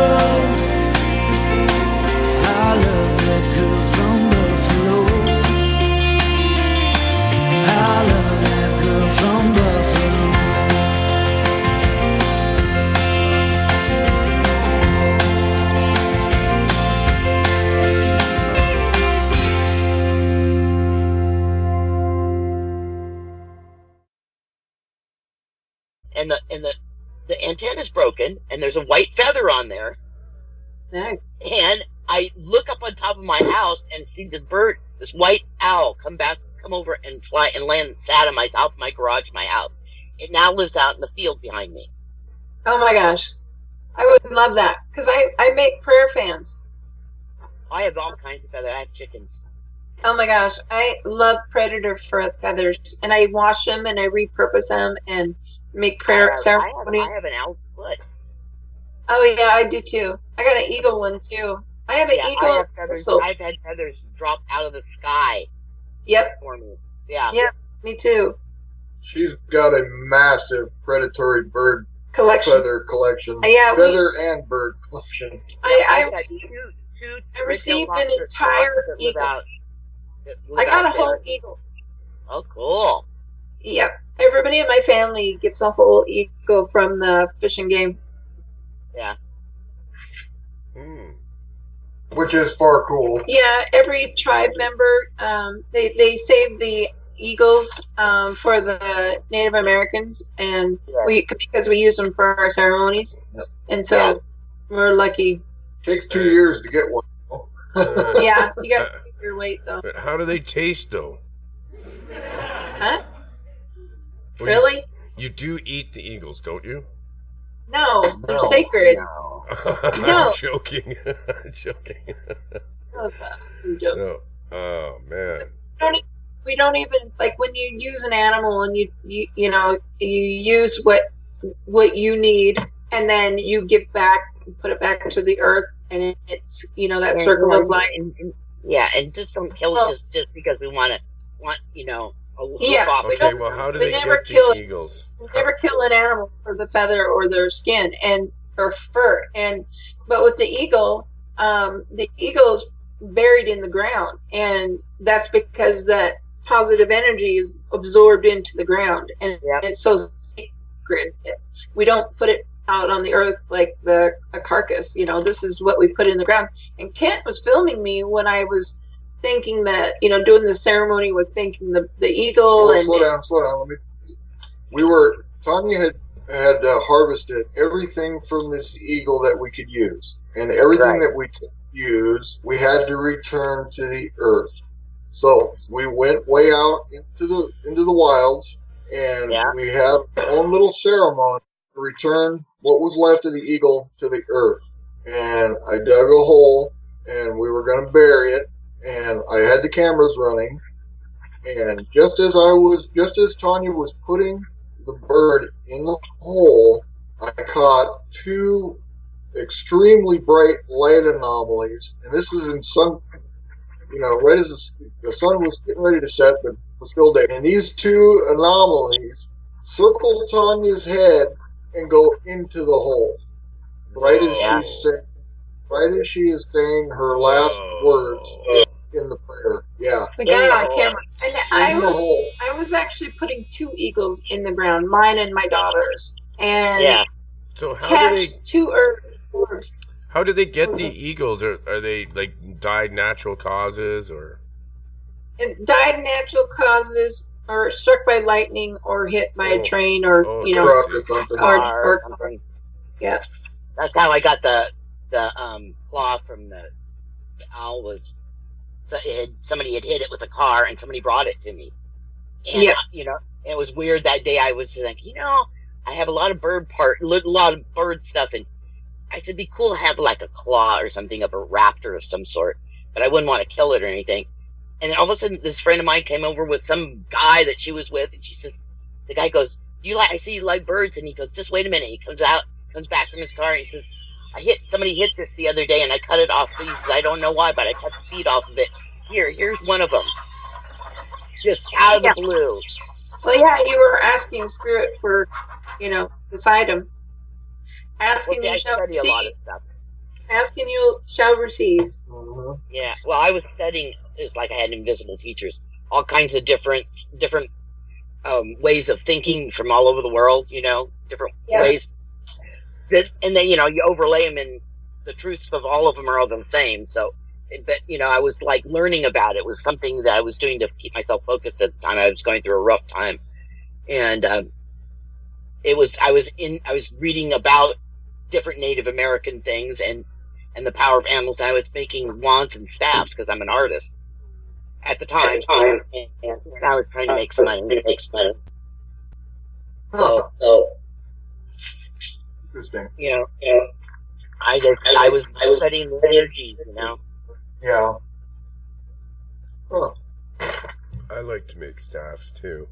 I love that girl from Buffalo. I love that girl from Buffalo. And the antenna's broken, and there's a white feather on there. Nice. And I look up on top of my house and see this bird, this white owl, come over and fly and land sat on my top of my garage, my house. It now lives out in the field behind me. Oh my gosh. I would love that. Because I make prayer fans. I have all kinds of feathers. I have chickens. Oh my gosh. I love predator feathers. And I wash them and I repurpose them and make prayer ceremony. I have an owl's foot. Oh yeah, I do too. I got an eagle one too. I have an eagle. I have feathers. I've had feathers drop out of the sky. Yep. For me. Yeah. Yep. Me too. She's got a massive predatory bird Collection. feather collection. Yeah, feather and bird collection. I received an entire eagle. I got a whole eagle. Oh, cool. Yep. Everybody in my family gets a whole eagle from the Fish and Game. Yeah. which is far cool. Yeah, every tribe member, they save the eagles for the Native Americans, and because we use them for our ceremonies, and so we're lucky. Takes 2 years to get one. Yeah, you got to keep your weight though. But how do they taste, though? Huh? Well, Really? You do eat the eagles, don't you? No, they're sacred. No. No. I'm joking. I'm joking. No. Oh man. We don't even, like, when you use an animal and you know you use what you need, and then you give back and put it back into the earth, and it's that circle of life. And just don't kill it just because we want a hoof off. Okay, well, how do they get the eagles? We never kill an animal for the feather or their skin or fur. But with the eagle's buried in the ground, and that's because that positive energy is absorbed into the ground, and it's so sacred. We don't put it out on the earth like a carcass. This is what we put in the ground. And Kent was filming me when I was thinking that, doing the ceremony with thanking the eagle. Well, slow down. Tanya had harvested everything from this eagle that we could use, and everything that we could use, we had to return to the earth. So we went way out into the wilds, and we had our own little ceremony to return what was left of the eagle to the earth. And I dug a hole, and we were going to bury it, and I had the cameras running. And just as Tanya was putting the bird in the hole, I caught 2 extremely bright light anomalies, and this was in right as the sun was getting ready to set, but it was still day. And these 2 anomalies circle Tanya's head and go into the hole, right as she is saying her last words in the prayer. Yeah, we got it on camera. And I was actually putting 2 eagles in the ground, mine and my daughter's, and so how catch 2 orbs. How do they get the eagles? Are they like died natural causes, or? It died natural causes, or struck by lightning, or hit by a train, or truck or something. Or something. Yeah. That's how I got the claw from the owl. Somebody had hit it with a car, and somebody brought it to me. And it was weird that day. I was like, I have a lot of bird stuff, and I said, it'd be cool to have like a claw or something of a raptor of some sort, but I wouldn't want to kill it or anything. And then all of a sudden, this friend of mine came over with some guy that she was with, and she says, the guy goes, I see you like birds, and he goes, just wait a minute. He comes back from his car, and he says, somebody hit this the other day, and I cut it off. He says, I don't know why, but I cut the feet off of it. Here's one of them. Just out of the blue. Well, you were asking spirit for, this item. Asking you shall receive. Asking you shall receive. Mm-hmm. Yeah. Well, I was studying. It's like I had invisible teachers, all kinds of different ways of thinking from all over the world. Different ways. And then you overlay them, and the truths of all of them are all the same. So, but I was like learning about it. It was something that I was doing to keep myself focused at the time. I was going through a rough time, and I was reading about different Native American things and the power of animals. I was making wands and staffs because I'm an artist at the time, and I was trying to make some money. So interesting. I was studying the energies. Yeah. Huh. I like to make staffs too.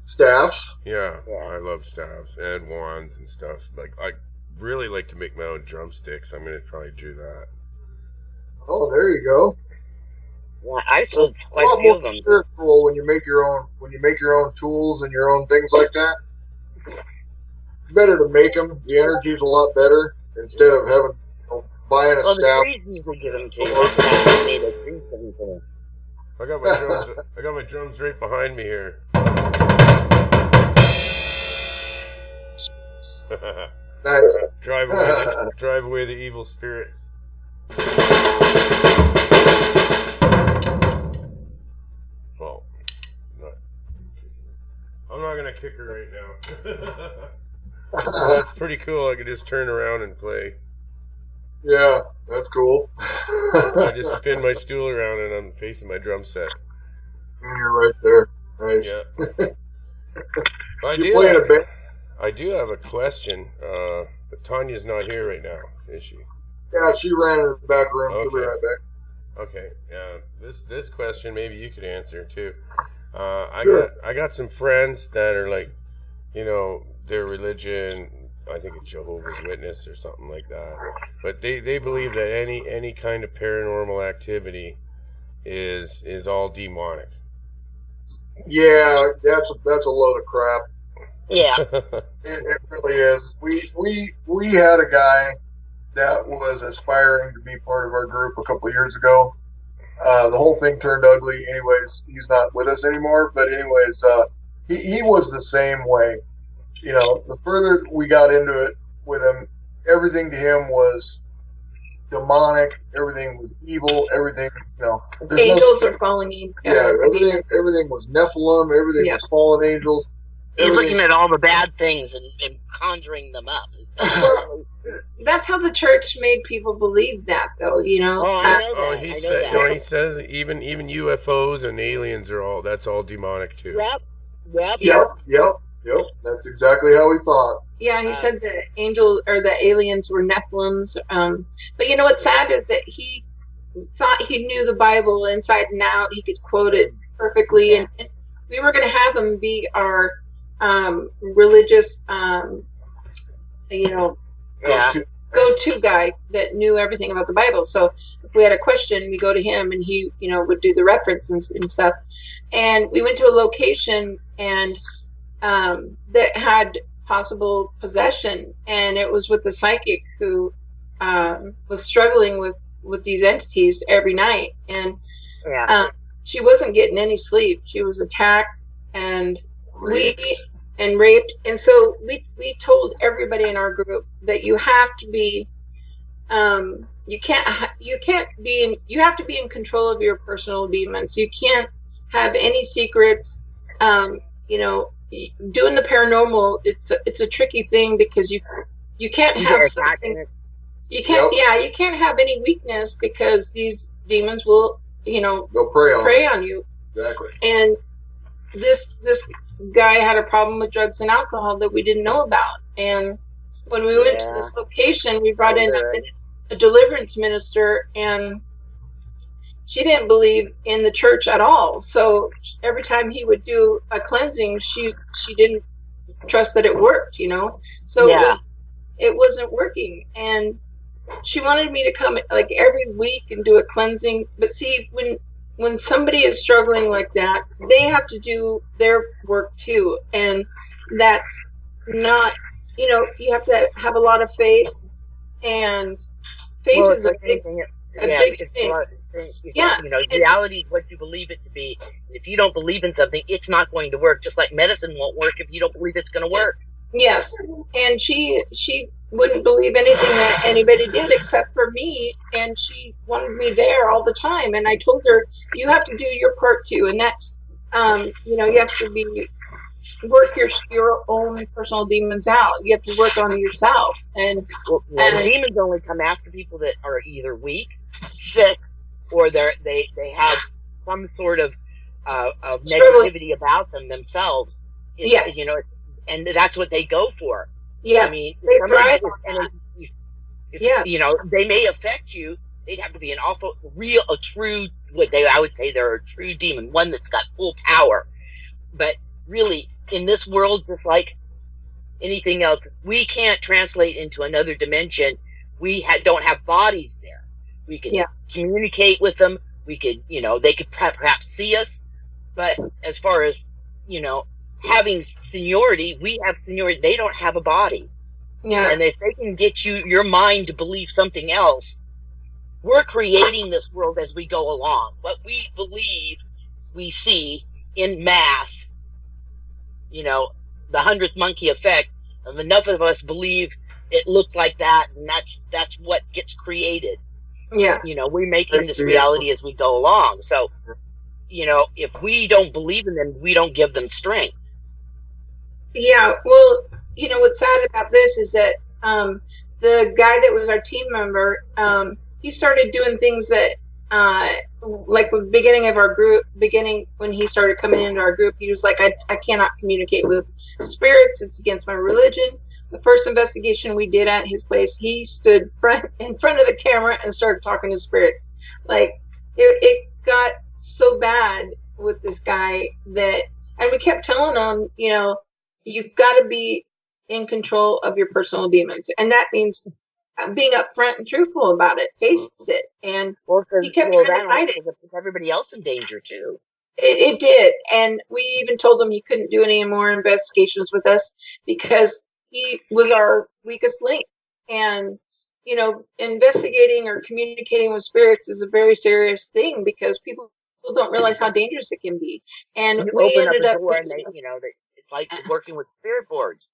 Staffs? Yeah, I love staffs and wands and stuff. Like, I really like to make my own drumsticks. I'm gonna probably do that. Oh, there you go. Yeah, I sold quite a few of them. Spiritual when you make your own tools and your own things like that. It's better to make them. The energy's a lot better instead of having buying a staff. The trees usually give them to you. I got my drums right behind me here. Nice. Drive away the evil spirits. not gonna kick her right now. That's pretty cool. I could just turn around and play. Yeah, that's cool. I just spin my stool around and I'm facing my drum set. You're right there. Nice. Yeah. I do have a question, but Tanya's not here right now, is she? Yeah, she ran in the back room. Okay. She'll be right back. Okay. This question maybe you could answer too. Sure. I got some friends that are like, you know, their religion, I think it's Jehovah's Witness or something like that. But they believe that any kind of paranormal activity is all demonic. Yeah, that's a load of crap. Yeah. It really is. We had a guy that was aspiring to be part of our group a couple of years ago. The whole thing turned ugly. Anyways, he's not with us anymore. But anyways, he was the same way. You know, the further we got into it with him, everything to him was demonic. Everything was evil. Everything, you know. Angels are falling. Yeah, everything was Nephilim. Everything was fallen angels. You're looking at all the bad things and conjuring them up. That's how the church made people believe that, though. You know. Oh, I know that. He says even UFOs and aliens are that's all demonic too. Yep. That's exactly how he thought. Yeah, he said the angel or the aliens were Nephilims. But you know what's sad is that he thought he knew the Bible inside and out. He could quote it perfectly, and we were going to have him be our religious, go-to guy that knew everything about the Bible. So if we had a question, we go to him, and he, would do the references and stuff. And we went to a location and that had possible possession, and it was with the psychic who was struggling with these entities every night, and she wasn't getting any sleep. She was attacked and raped, and so we told everybody in our group that you have to be you have to be in control of your personal demons. You can't have any secrets. Doing the paranormal, it's a tricky thing because you can't have something. You can't have any weakness because these demons will, they'll prey on you. Exactly. And this guy had a problem with drugs and alcohol that we didn't know about. And when we went to this location, we brought in a deliverance minister, and she didn't believe in the church at all. So every time he would do a cleansing, she didn't trust that it worked, So it wasn't working. And she wanted me to come like every week and do a cleansing. But see, when somebody is struggling like that, they have to do their work too. And that's not, you have to have a lot of faith, and faith is a big thing. Reality is what you believe it to be. If you don't believe in something, it's not going to work. Just like medicine won't work if you don't believe it's going to work. Yes, and she wouldn't believe anything that anybody did except for me, and she wanted me there all the time. And I told her, you have to do your part too, and that's you have to work your own personal demons out. You have to work on yourself. And demons only come after people that are either weak, sick, or they have some sort of negativity about them themselves. And that's what they go for. Yeah, I mean, they thrive on that. They may affect you. They'd have to be I would say they're a true demon, one that's got full power. But really, in this world, just like anything else, we can't translate into another dimension. We don't have bodies there. We can communicate with them. We could, they could perhaps see us. But as far as, having seniority, we have seniority. They don't have a body. Yeah. And if they can get your mind to believe something else, we're creating this world as we go along. What we believe we see in mass, the 100th monkey effect of enough of us believe it looks like that, and that's what gets created. Yeah. We're making this reality as we go along. So, if we don't believe in them, we don't give them strength. Yeah, well, what's sad about this is that the guy that was our team member, he started doing things that, like the beginning of our group, when he started coming into our group, he was like, I cannot communicate with spirits. It's against my religion. The first investigation we did at his place, he stood in front of the camera and started talking to spirits. Like, it got so bad with this guy and we kept telling him, you've got to be in control of your personal demons. And that means being upfront and truthful about it. Face it. And he kept trying to hide it. It puts everybody else in danger, too. It did. And we even told him he couldn't do any more investigations with us because he was our weakest link. And, investigating or communicating with spirits is a very serious thing because people don't realize how dangerous it can be. And we ended up... it's like working with spirit boards.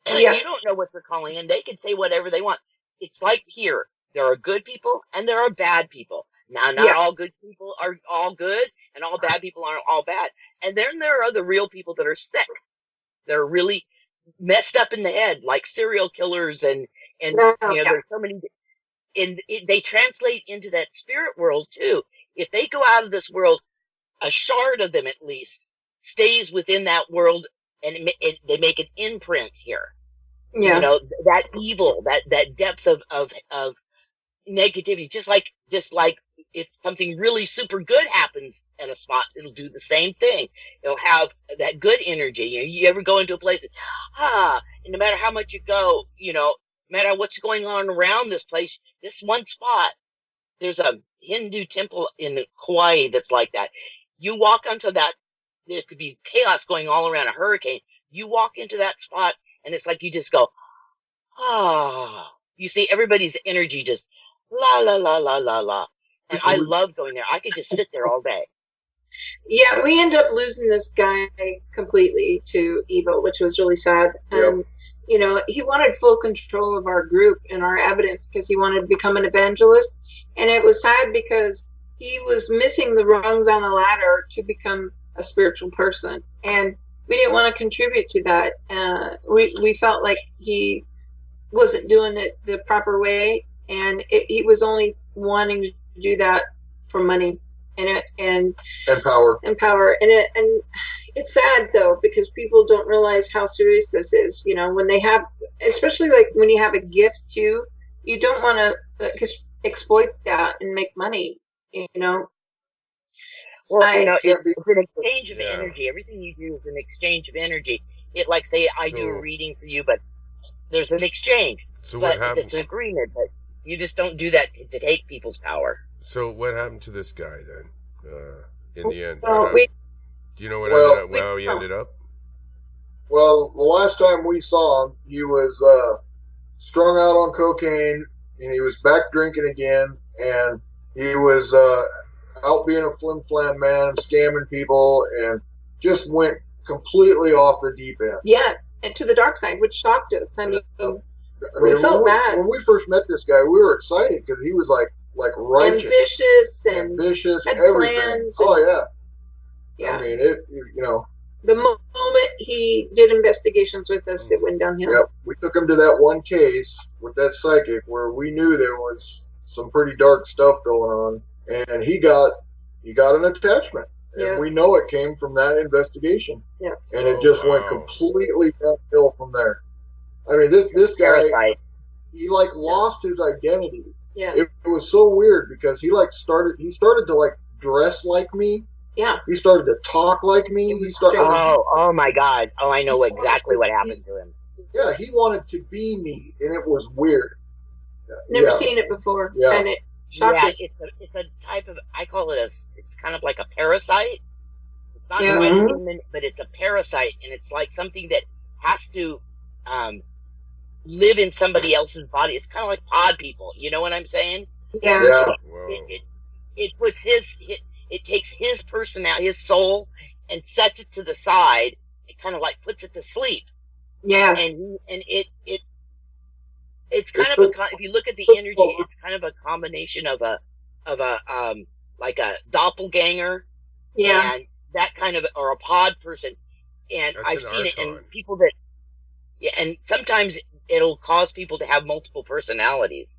Yeah. You don't know what they're calling in. They can say whatever they want. It's like here. There are good people and there are bad people. Now, not all good people are all good and all bad people aren't all bad. And then there are the real people that are sick. They're really messed up in the head, like serial killers and there's so many. And they translate into that spirit world too. If they go out of this world, a shard of them at least stays within that world, and they make an imprint here. Yeah. That evil, that depth of negativity, just like if something really super good happens at a spot, it'll do the same thing. It'll have that good energy. You ever go into a place and no matter how much you go, no matter what's going on around this place, this one spot, there's a Hindu temple in Hawaii that's like that. You walk onto that, there could be chaos going all around a hurricane. You walk into that spot and it's like you just go, you see everybody's energy just la, la, la, la, la, la. And I love going there. I could just sit there all day. Yeah, we ended up losing this guy completely to evil, which was really sad. And, he wanted full control of our group and our evidence because he wanted to become an evangelist. And it was sad because he was missing the rungs on the ladder to become a spiritual person. And we didn't want to contribute to that. We felt like he wasn't doing it the proper way. And he was only wanting to do that for money and power and it's sad though because people don't realize how serious this is. When they have, especially like when you have a gift too, you don't want to exploit that and make money. Well, it's an exchange of energy. Everything you do is an exchange of energy. It like say I do a reading for you, but there's an exchange. So but what happened? It's an agreement, but you just don't do that to take people's power. So what happened to this guy then? In the end, do you know how he ended up? Well, the last time we saw him, he was strung out on cocaine, and he was back drinking again, and he was out being a flim-flam man, scamming people, and just went completely off the deep end. Yeah, and to the dark side, which shocked us. I mean, we felt bad. When we first met this guy, we were excited because he was like righteous, ambitious, had everything. plans. Yeah. I mean, the moment he did investigations with us, it went downhill. Yep. We took him to that one case with that psychic where we knew there was some pretty dark stuff going on, and he got an attachment. And we know it came from that investigation. Yeah. And it just went completely downhill from there. I mean, this guy, he lost his identity. Yeah. It was so weird because he started to dress like me. Yeah. He started to talk like me. Oh my God. Oh, I know exactly what happened to him. Yeah, he wanted to be me, and it was weird. Never seen it before. Yeah. And it shocked us. It's a type of, I call it it's kind of like a parasite. It's not Yeah. quite a human, but it's a parasite, and it's like something that has to live in somebody else's body. It's kind of like pod people. You know what I'm saying? Yeah. It puts it takes his personality, his soul, and sets it to the side. It kind of like puts it to sleep. Yes. And it's kind of if you look at the energy, it's kind of a combination of a like a doppelganger. Yeah. And that kind of, or a pod person. and That's I've an seen it in archon. people that, yeah, and sometimes it'll cause people to have multiple personalities.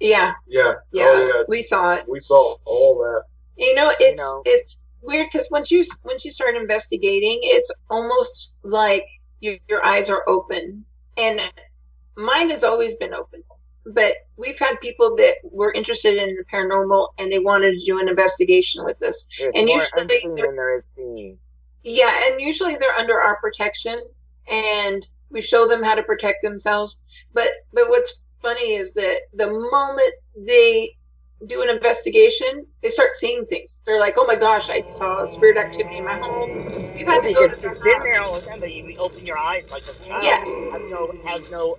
Yeah. Yeah. Yeah. Oh, yeah. We saw it. We saw all that. It's weird because once you start investigating, it's almost like your eyes are open, and mine has always been open. But we've had people that were interested in the paranormal and they wanted to do an investigation with us. There's And more usually unseen than there is seen. yeah, and usually they're under our protection, and we show them how to protect themselves. But what's funny is that the moment they do an investigation, they start seeing things. They're like, "Oh my gosh, I saw spirit activity in my home." We've had to go to It's been there all the time, but you open your eyes like a child. Yes. Has no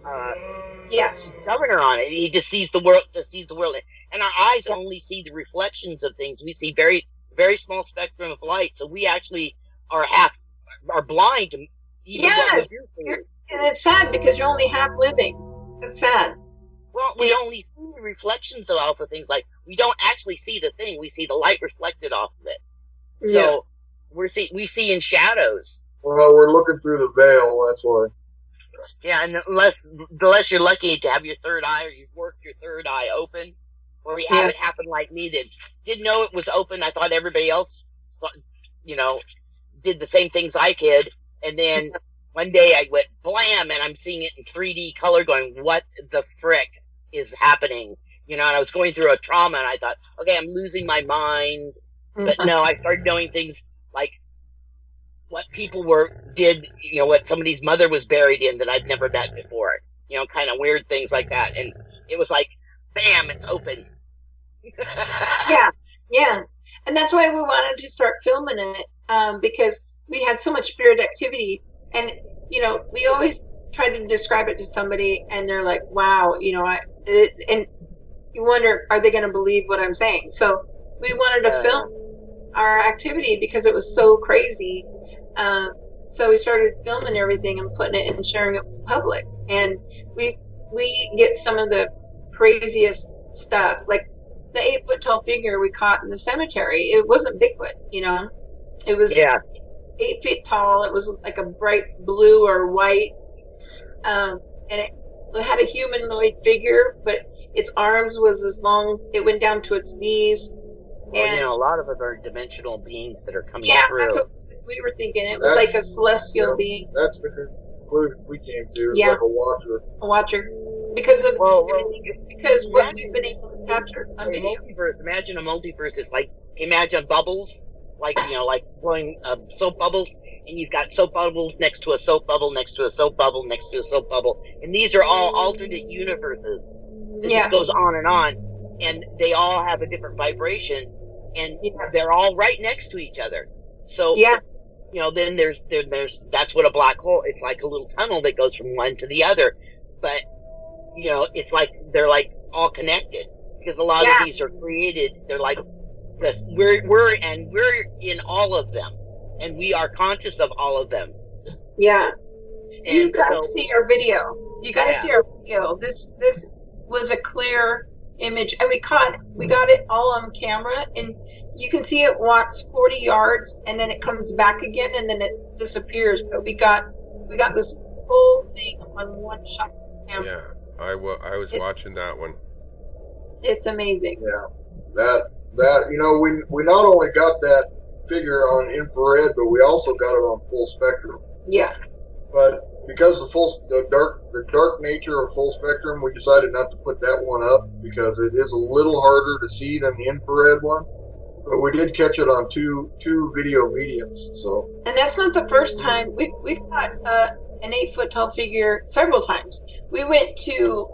Yes. governor on it. He just sees the world, and our eyes only see the reflections of things. We see very, very small spectrum of light, so we actually are blind to even what we Yes. do see. And it's sad because you're only half living. It's sad. Well, we only see the reflections of alpha things. Like, we don't actually see the thing; we see the light reflected off of it. So we see in shadows. Well, we're looking through the veil. That's why. Yeah, and unless you're lucky to have your third eye, or you've worked your third eye open, or you have it happen like me, that didn't know it was open. I thought everybody else, did the same things I did, and then one day I went blam, and I'm seeing it in 3D color, going, "What the frick is happening?" And I was going through a trauma, and I thought, okay, I'm losing my mind, but no, I started knowing things like what people did, what somebody's mother was buried in that I'd never met before, kind of weird things like that. And it was like, bam, it's open. Yeah. And that's why we wanted to start filming it, because we had so much spirit activity. And, we always try to describe it to somebody and they're like, wow, and you wonder, are they going to believe what I'm saying? So we wanted to film our activity because it was so crazy. So we started filming everything and putting it and sharing it with the public. And we get some of the craziest stuff, like the 8-foot tall figure we caught in the cemetery. It wasn't Bigfoot, it was 8 feet tall. It was like a bright blue or white, and it had a humanoid figure, but its arms was as long. It went down to its knees. And a lot of them are dimensional beings that are coming through. That's what we were thinking. It was like a celestial being. That's the conclusion we came to. Yeah. Like a watcher. A watcher. Because of it's because what we've been able to capture on video. Multiverse. Imagine a multiverse. It's like, imagine bubbles, like blowing soap bubbles, and you've got soap bubbles next to a soap bubble, next to a soap bubble, next to a soap bubble, and these are all alternate universes. It just goes on, and they all have a different vibration, and they're all right next to each other. So then there's that's what a black hole. It's like a little tunnel that goes from one to the other, but it's like they're like all connected because a lot of these are created. They're like we're in all of them, and we are conscious of all of them. Yeah, and you got to see our video. You got to see our video. This was a clear image, and we got it all on camera, and you can see it walks 40 yards and then it comes back again and then it disappears. But we got this whole thing on one shot camera. Yeah, I was watching that one. It's amazing. Yeah, that we not only got that figure on infrared, but we also got it on full spectrum. Yeah. But because the dark nature of full spectrum, we decided not to put that one up because it is a little harder to see than the infrared one. But we did catch it on two video mediums. So. And that's not the first time we've got an 8-foot tall figure several times. We went to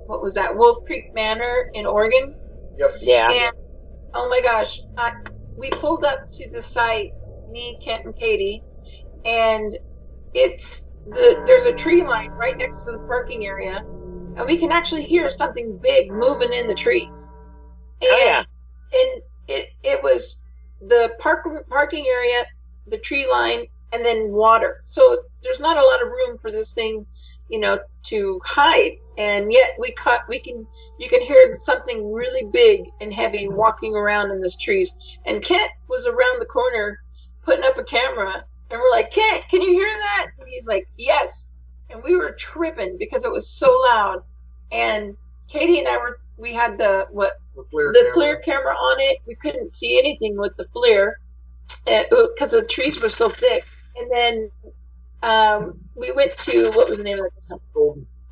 what was that, Wolf Creek Manor in Oregon. Yep. Yeah. And oh my gosh, we pulled up to the site, me, Kent, and Katie, and there's a tree line right next to the parking area, and we can actually hear something big moving in the trees. And, and it was the parking area, the tree line, and then water. So there's not a lot of room for this thing, to hide. And yet you can hear something really big and heavy walking around in these trees. And Kent was around the corner putting up a camera, And we're like, Kent, can you hear that? And he's like, yes. And we were tripping because it was so loud. And Katie and we had the FLIR camera on it. We couldn't see anything with the FLIR because the trees were so thick. And then we went to, what was the name of that town?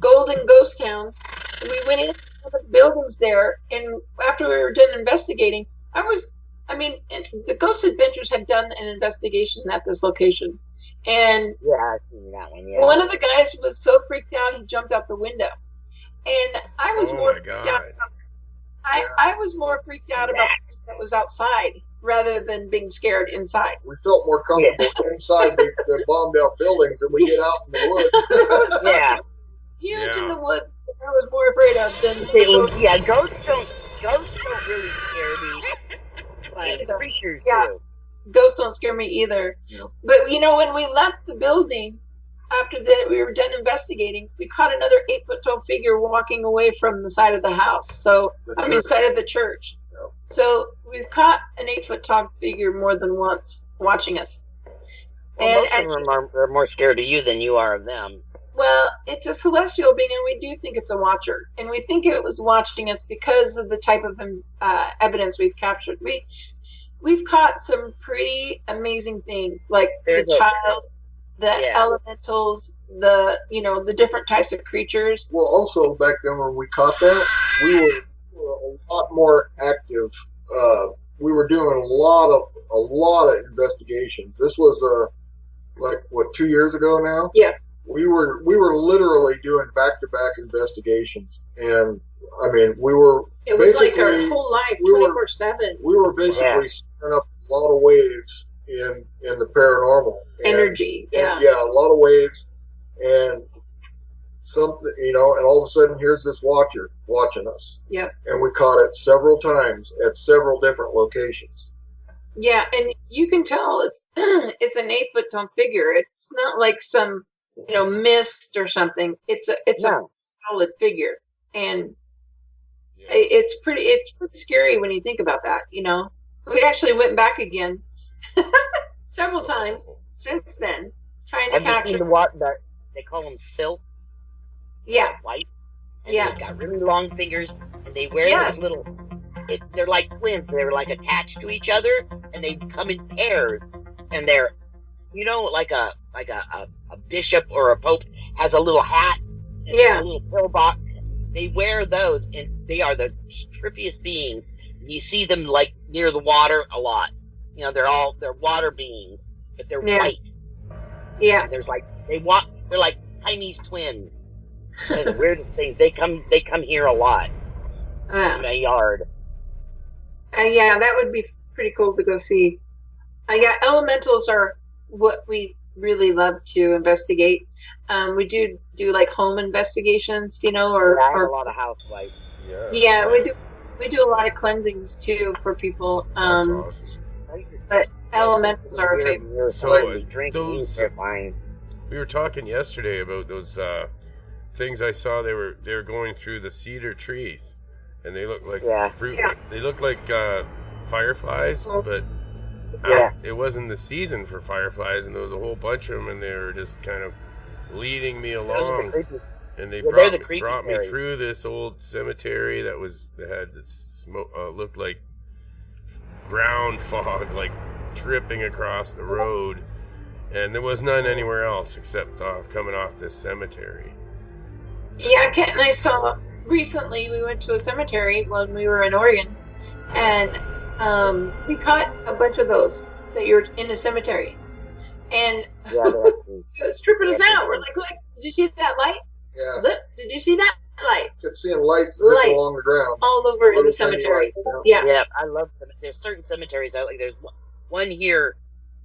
Golden Ghost Town. And we went in the buildings there. And after we were done investigating, the Ghost Adventures had done an investigation at this location. And yeah, I've seen that one. Yeah. One of the guys was so freaked out, he jumped out the window. And I was more freaked out. I was more freaked out about that was outside rather than being scared inside. We felt more comfortable inside the bombed out buildings than we did out in the woods. There was something huge in the woods that I was more afraid of than yeah, ghosts don't really scare me. But creatures do. Ghosts don't scare me either. Yeah. But when we left the building, after that we were done investigating, we caught another 8 foot tall figure walking away from the side of the house. So side of the church. Yeah. So we've caught an 8 foot tall figure more than once watching us. Well, most of them are more scared of you than you are of them. Well, it's a celestial being, and we do think it's a watcher, and we think it was watching us because of the type of evidence we've captured. We've caught some pretty amazing things, like the child, the elementals, the different types of creatures. Well, also back then when we caught that, we were a lot more active. We were doing a lot of investigations. This was 2 years ago now? Yeah. We were literally doing back-to-back investigations, and I mean it was like our whole life, 24/7. We were basically stirring up a lot of waves in the paranormal energy. And a lot of waves, and something, and all of a sudden here's this watcher watching us. Yeah. And we caught it several times at several different locations. Yeah, and you can tell it's an 8 foot tall figure. It's not like some mist or something. It's a solid figure, and it's pretty scary when you think about that. We actually went back again several times since then, trying to capture the they call them silk. Yeah, white. And they've got really long fingers, and they wear these little. They're like twins. They're like attached to each other, and they come in pairs, and they're, like a bishop or a pope has a little hat, and a little pill box. They wear those, and they are the trippiest beings. You see them like near the water a lot. They're water beings, but they're white. Yeah, and there's they're like Chinese twins. They're the weirdest things. They come here a lot in my yard. That would be pretty cool to go see. Elementals are what we really love to investigate. We do like home investigations, or I have a lot of housewives. Yeah, we do a lot of cleansings too for people. That's awesome. But elementals are a favorite. We were talking yesterday about those things I saw. They were going through the cedar trees, and they look like fruit. Yeah. They look like fireflies, but it wasn't the season for fireflies, and there was a whole bunch of them, and they were just kind of leading me along. And they brought me through this old cemetery that had this smoke, looked like ground fog, like dripping across the road, and there was none anywhere else except coming off this cemetery. Yeah, Kent and I saw recently. We went to a cemetery when we were in Oregon, and we caught a bunch of those that you're in a cemetery, and it was tripping us out. We're like, did you see that light? Yeah. Look, did you see that light? Kept seeing lights along the ground, all over in the cemetery. Yeah, I love them. There's certain cemeteries out. Like there's one here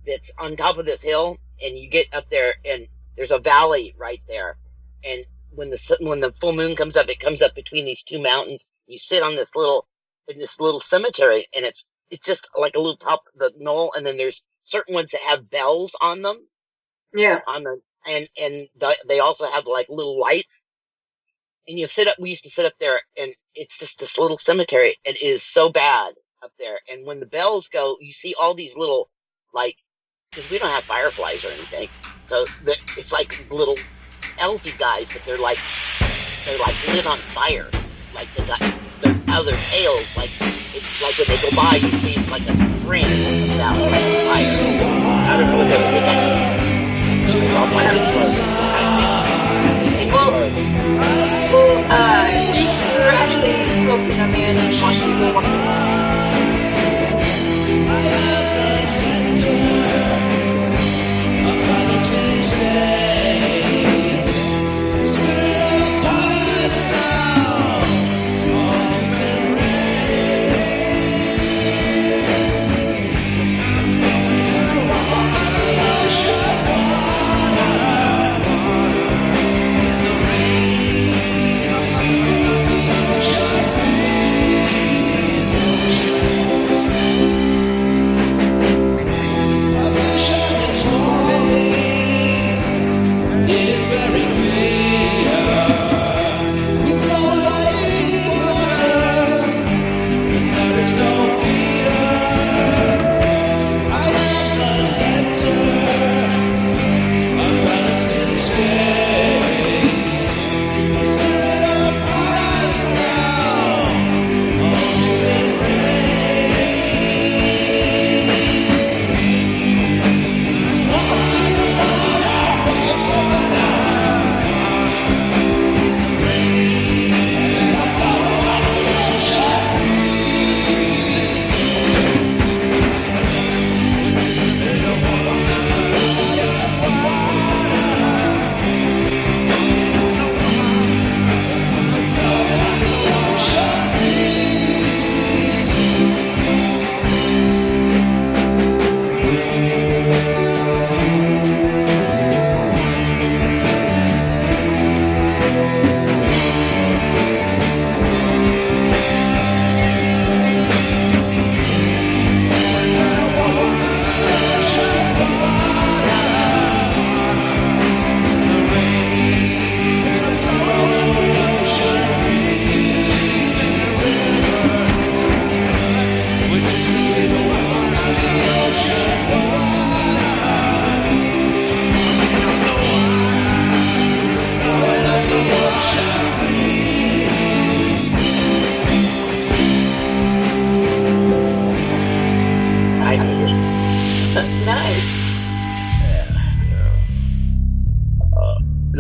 that's on top of this hill, and you get up there, and there's a valley right there, and when the full moon comes up, it comes up between these two mountains. You sit on this little cemetery, and it's just like a little top of the knoll, and then there's certain ones that have bells on them. Yeah. They also have like little lights. And we used to sit up there, and it's just this little cemetery. It is so bad up there. And when the bells go, you see all these little like because we don't have fireflies or anything. So it's like little elfy guys, but they're like lit on fire. Like they got out of their tails. Like it's like when they go by, you see it's like a spring that comes out like fire. I don't know what they look like. It's all fire. You see we're actually hoping a man and want to go.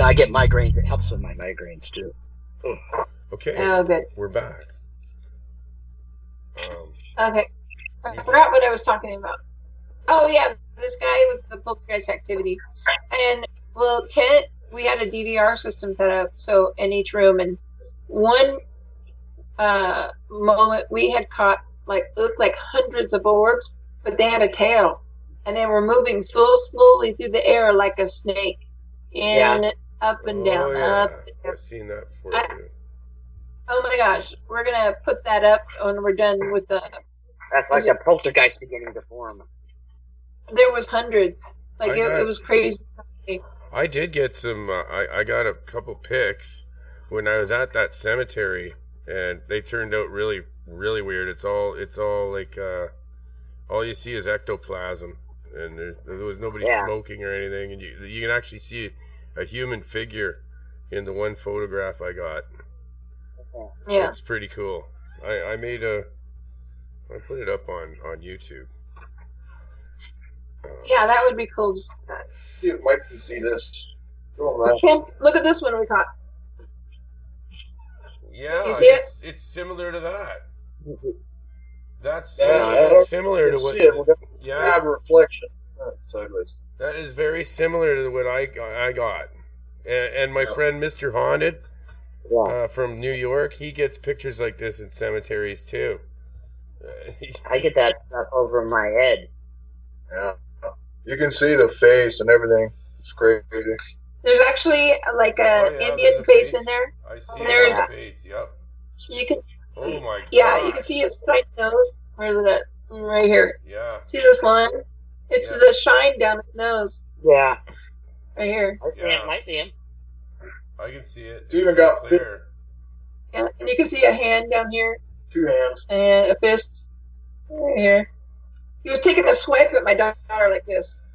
I get migraines. It helps with my migraines too. Okay. Oh, good. We're back. Okay. I forgot what I was talking about. Oh, yeah. This guy with the poltergeist activity. And, well, Kent, we had a DVR system set up so in each room. And one moment we had caught, looked like hundreds of orbs, but they had a tail. And they were moving so slowly through the air like a snake. Up and down, up and down. I've seen that before, too. Oh my gosh, we're gonna put that up when we're done with the. That's like a poltergeist beginning to form. There was hundreds. It was crazy. I did get some. I got a couple pics when I was at that cemetery, and they turned out really, really weird. It's all like all you see is ectoplasm, and there was nobody smoking or anything, and you can actually see a human figure in the one photograph I got. Yeah, it's pretty cool. I put it up on YouTube. Yeah, that would be cool to see that. See if Mike can see this. Look at this one we caught. Yeah, you see it? It's similar to that. That's similar to what. Yeah, have a reflection sideways. That is very similar to what I got. And my friend Mr. Haunted from New York, he gets pictures like this in cemeteries too. I get that stuff over my head. Yeah. You can see the face and everything. It's crazy. There's actually Indian face in there. I see there's a face, yep. You can. Oh my god. Yeah, you can see his tight nose. Where is it? Right here. Yeah. See this line? It's the shine down his nose. Yeah. Right here. I see him. I can see it. It's even got clear. Yeah, and you can see a hand down here. 2 hands. And a fist right here. He was taking a swipe at my daughter like this.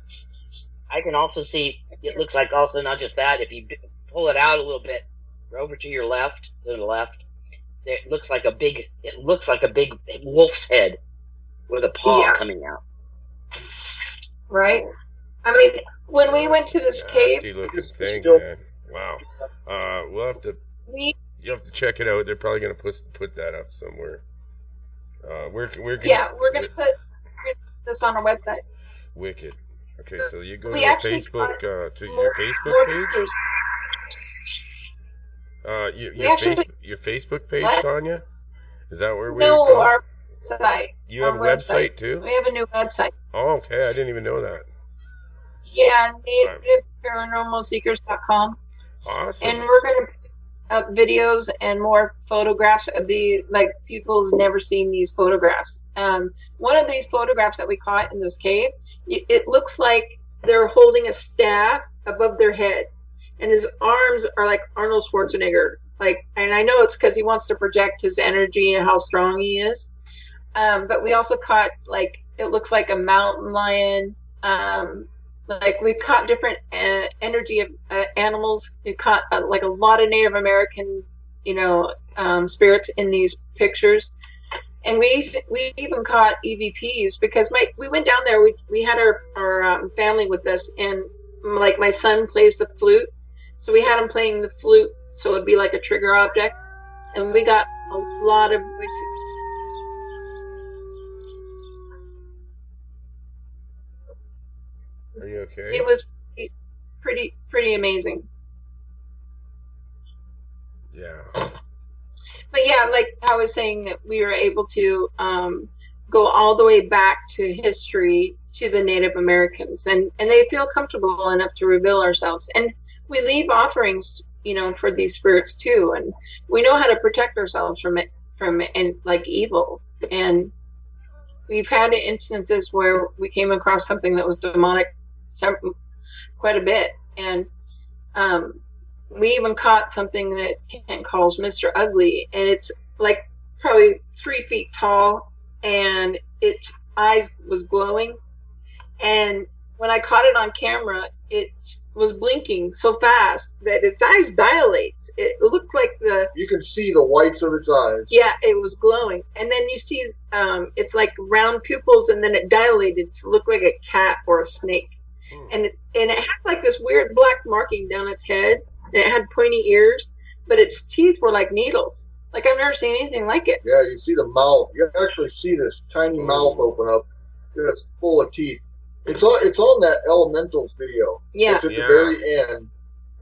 I can also see, it looks like also not just that, if you pull it out a little bit, over to your left, to the left, it looks like a big wolf's head with a paw coming out. Right? I mean, when we went to this cave, nasty looking thing, man. Wow. We'll have to. You have to check it out. They're probably gonna put that up somewhere. We're gonna put this on our website. Wicked. Okay, so you go to Facebook to your Facebook page. Your Facebook page, Tanya. Is that where we? No, our website. You have a website too? We have a new website. Oh, okay. I didn't even know that. Yeah, nativeparanormalseekers.com. Awesome. And we're going to put up videos and more photographs of people's never seen these photographs. One of these photographs that we caught in this cave, it looks like they're holding a staff above their head, and his arms are like Arnold Schwarzenegger. And I know it's because he wants to project his energy and how strong he is. But we also caught it looks like a mountain lion. We caught different energy of animals. We caught a lot of Native American, spirits in these pictures, and we even caught EVPs because we went down there. We had our family with us, and my son plays the flute, so we had him playing the flute, so it'd be like a trigger object, and we got a lot of. Are you okay? It was pretty amazing. Yeah. But yeah, like I was saying, that we were able to go all the way back to history, to the Native Americans, and they feel comfortable enough to reveal ourselves. And we leave offerings, for these spirits too, and we know how to protect ourselves from evil. And we've had instances where we came across something that was demonic quite a bit, and we even caught something that Kent calls Mr. Ugly, and it's probably 3 feet tall, and its eyes was glowing, and when I caught it on camera, it was blinking so fast that its eyes dilates. It looked like you can see the whites of its eyes. Yeah, it was glowing, and then you see it's like round pupils, and then it dilated to look like a cat or a snake. And it has this weird black marking down its head, and it had pointy ears, but its teeth were like needles. I've never seen anything like it. Yeah, you see the mouth. You actually see this tiny mouth open up. It's full of teeth. It's on that Elementals video. Yeah. It's at the very end,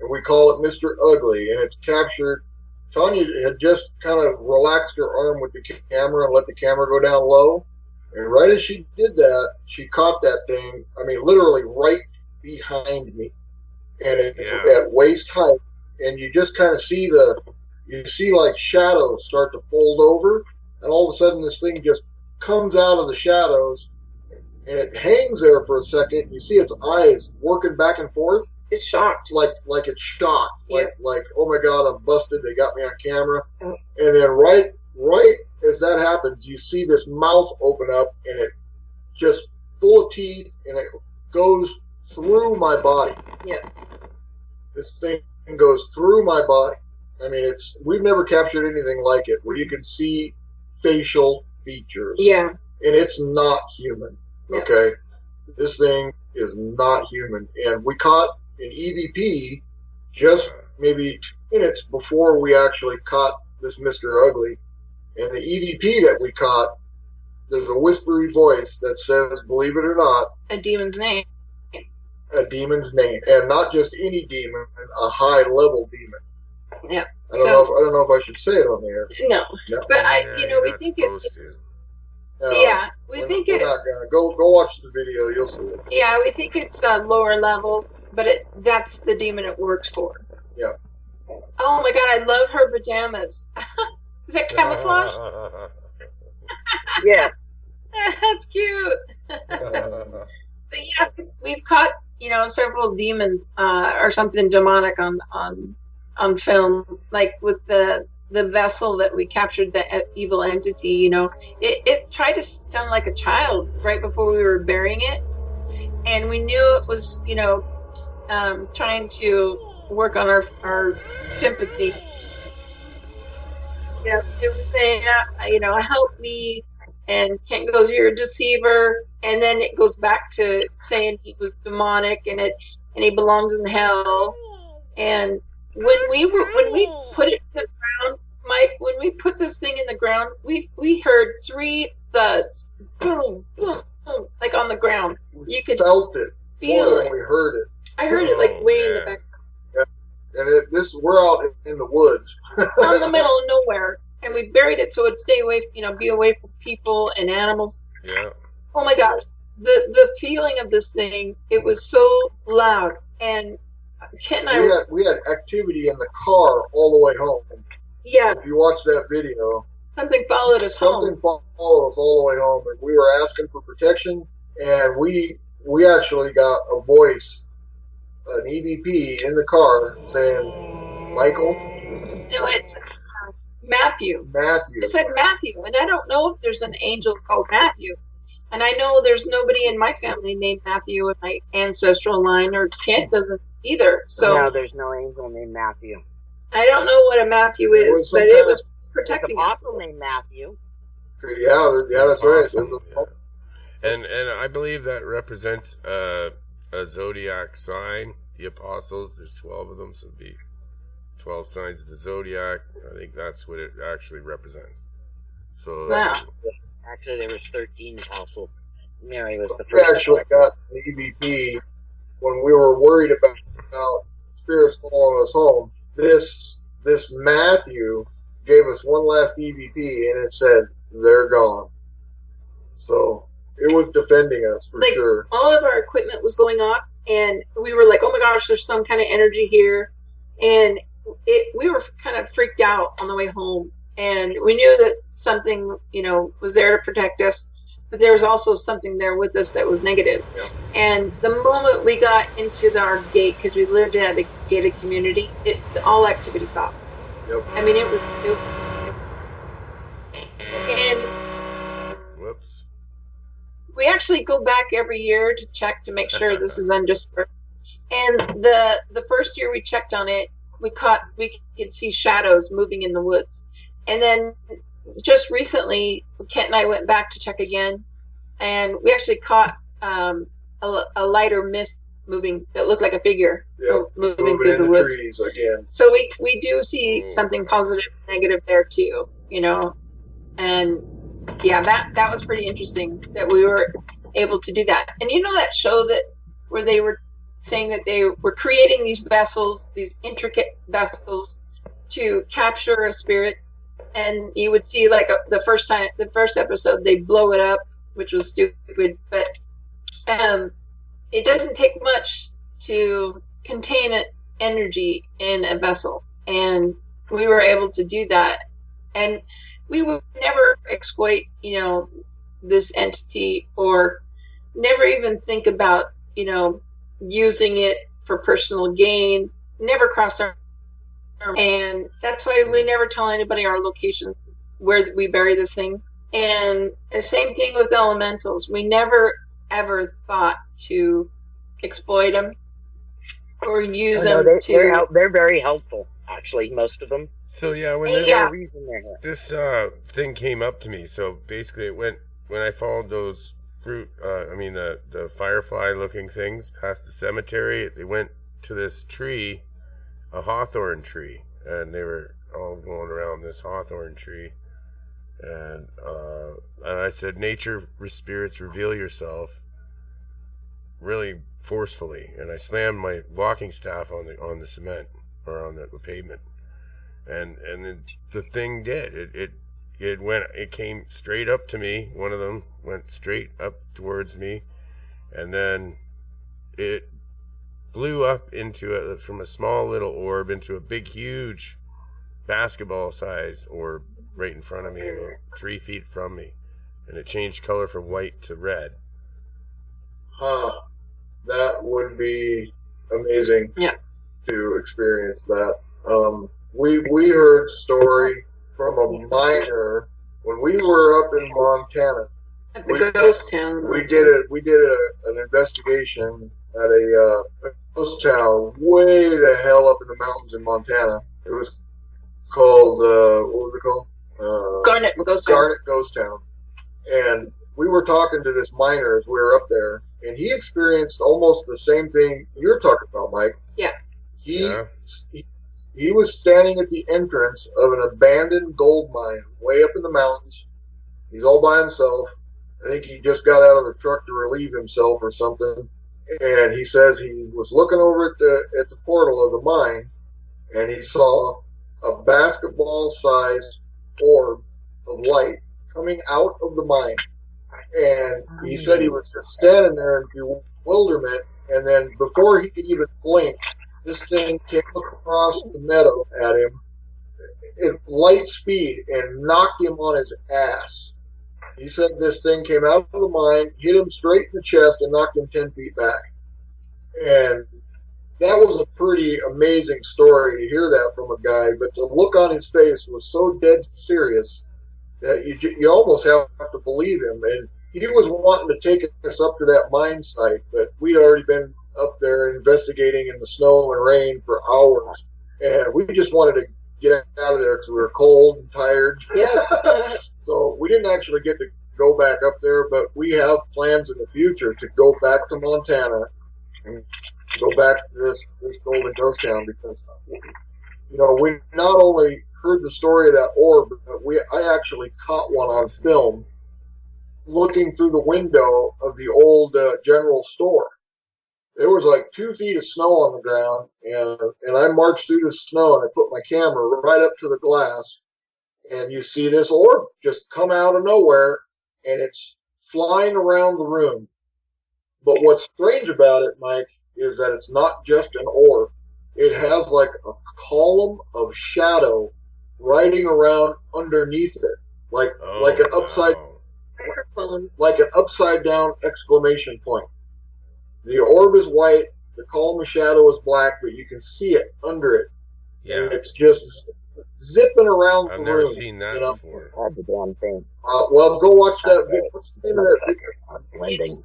and we call it Mr. Ugly, and it's captured. Tanya had just kind of relaxed her arm with the camera and let the camera go down low. And right as she did that, she caught that thing, literally right behind me. And it's at waist height. And you just kind of see shadows start to fold over. And all of a sudden this thing just comes out of the shadows. And it hangs there for a second. You see its eyes working back and forth. It's shocked. Like it's shocked. Yeah. Like, oh my God, I'm busted. They got me on camera. And then right as that happens, you see this mouth open up, and it just full of teeth, and it goes through my body. Yeah. This thing goes through my body. We've never captured anything like it, where you can see facial features. Yeah. And it's not human. Yeah. Okay? This thing is not human. And we caught an EVP just maybe 2 minutes before we actually caught this Mr. Ugly. And the EVP that we caught, there's a whispery voice that says, believe it or not, a demon's name. A demon's name. And not just any demon, a high-level demon. Yeah. I don't know if I should say it on the air. No. But we think it's... Yeah, we think we're not gonna go watch the video. You'll see it. Yeah, we think it's lower level, but that's the demon it works for. Yeah. Oh my God, I love her pajamas. Is that camouflage? Yeah. That's cute. But yeah, we've caught several demons or something demonic on film, like with the vessel that we captured, the evil entity. It tried to sound like a child right before we were burying it, and we knew it was, trying to work on our sympathy. It was saying, help me, and Kent goes, "You're a deceiver," and then it goes back to saying he was demonic and he belongs in hell. And when we put it in the ground, Mike, when we put this thing in the ground, we heard 3 thuds, boom, boom, boom, like on the ground. You could felt it feel more it. than we heard it. I heard it like way in the back. And we're out in the woods. Out in the middle of nowhere. And we buried it so it'd stay away, be away from people and animals. Yeah. Oh my gosh. The feeling of this thing, it was so loud. And Kent and I... We had activity in the car all the way home. Yeah. If you watch that video... Something followed us home. Something followed us all the way home. And we were asking for protection. And we actually got a voice, an EVP in the car saying, "Michael?" No, it's Matthew. It said Matthew. And I don't know if there's an angel called Matthew. And I know there's nobody in my family named Matthew in my ancestral line, or Kent doesn't either. So no, there's no angel named Matthew. I don't know what a Matthew is, but it was protecting us. There's an apostle named Matthew. Yeah, that's right. Yeah. And I believe that represents a zodiac sign. The apostles, there's 12 of them, so it'd be 12 signs of the zodiac. I think that's what it actually represents. So wow. Actually, there was 13 apostles. Mary was the We first. actually got an EVP when we were worried about spirits following us home. This Matthew gave us one last EVP, and it said, "They're gone." So it was defending us for sure. All of our equipment was going off, and we were like, "Oh my gosh, there's some kind of energy here," and we were kind of freaked out on the way home. And we knew that something, was there to protect us, but there was also something there with us that was negative. Yeah. And the moment we got into our gate, because we lived at a gated community, all activity stopped. Yep. I mean, it was and whoops. we actually go back every year to check to make sure this is undisturbed. And the first year we checked on it, we could see shadows moving in the woods. And then just recently, Kent and I went back to check again, and we actually caught a lighter mist moving that looked like a figure moving through the woods. Trees again. So we do see something positive and negative there too, and yeah, that was pretty interesting that we were able to do that. And that show where they were saying that they were creating these vessels, these intricate vessels to capture a spirit. And you would see the first episode, they blow it up, which was stupid. But it doesn't take much to contain an energy in a vessel. And we were able to do that. And we would never exploit, this entity, or never even think about, using it for personal gain. Never cross our. And that's why we never tell anybody our location where we bury this thing. And the same thing with elementals. We never ever thought to exploit them or use them to. They're very helpful, actually, most of them. So yeah, when this thing came up to me, so basically when I followed those the firefly-looking things past the cemetery, they went to this tree. A hawthorn tree, and they were all going around this hawthorn tree, and I said, "Nature, spirits, reveal yourself," really forcefully, and I slammed my walking staff on the cement or on the pavement, and then the thing did it came straight up to me. One of them went straight up towards me, and then it blew up from a small little orb into a big, huge basketball size orb right in front of me, about 3 feet from me. And it changed color from white to red. That would be amazing to experience that. We heard a story from a miner when we were up in Montana, At the ghost town. We did an investigation at a ghost town way the hell up in the mountains in Montana. It was called what was it called? Garnet Ghost Town. Garnet Ghost Town. And we were talking to this miner as we were up there, and he experienced almost the same thing you're talking about, Mike. Yeah. He was standing at the entrance of an abandoned gold mine way up in the mountains. He's all by himself. I think he just got out of the truck to relieve himself or something. And he says he was looking over at the portal of the mine, and he saw a basketball-sized orb of light coming out of the mine. And he said he was just standing there in bewilderment, and then before he could even blink, this thing came across the meadow at him at light speed and knocked him on his ass. He said this thing came out of the mine, hit him straight in the chest, and knocked him 10 feet back. And that was a pretty amazing story to hear that from a guy, but the look on his face was so dead serious that you almost have to believe him. And he was wanting to take us up to that mine site, but we'd already been up there investigating in the snow and rain for hours, and we just wanted to get out of there because we were cold and tired. Yeah. So we didn't actually get to go back up there, but we have plans in the future to go back to Montana and go back to this Golden Ghost Town, because we not only heard the story of that orb, but I actually caught one on film looking through the window of the old general store. There was like 2 feet of snow on the ground, and I marched through the snow, and I put my camera right up to the glass, and you see this orb just come out of nowhere, and it's flying around the room. But what's strange about it, Mike, is that it's not just an orb. It has like a column of shadow riding around underneath it, like an upside down exclamation point. The orb is white, the column of shadow is black, but you can see it under it. Yeah. And it's just zipping around the room. I've never seen that before. That's the damn thing. Well, go watch that video. What's the name of that video? Blending.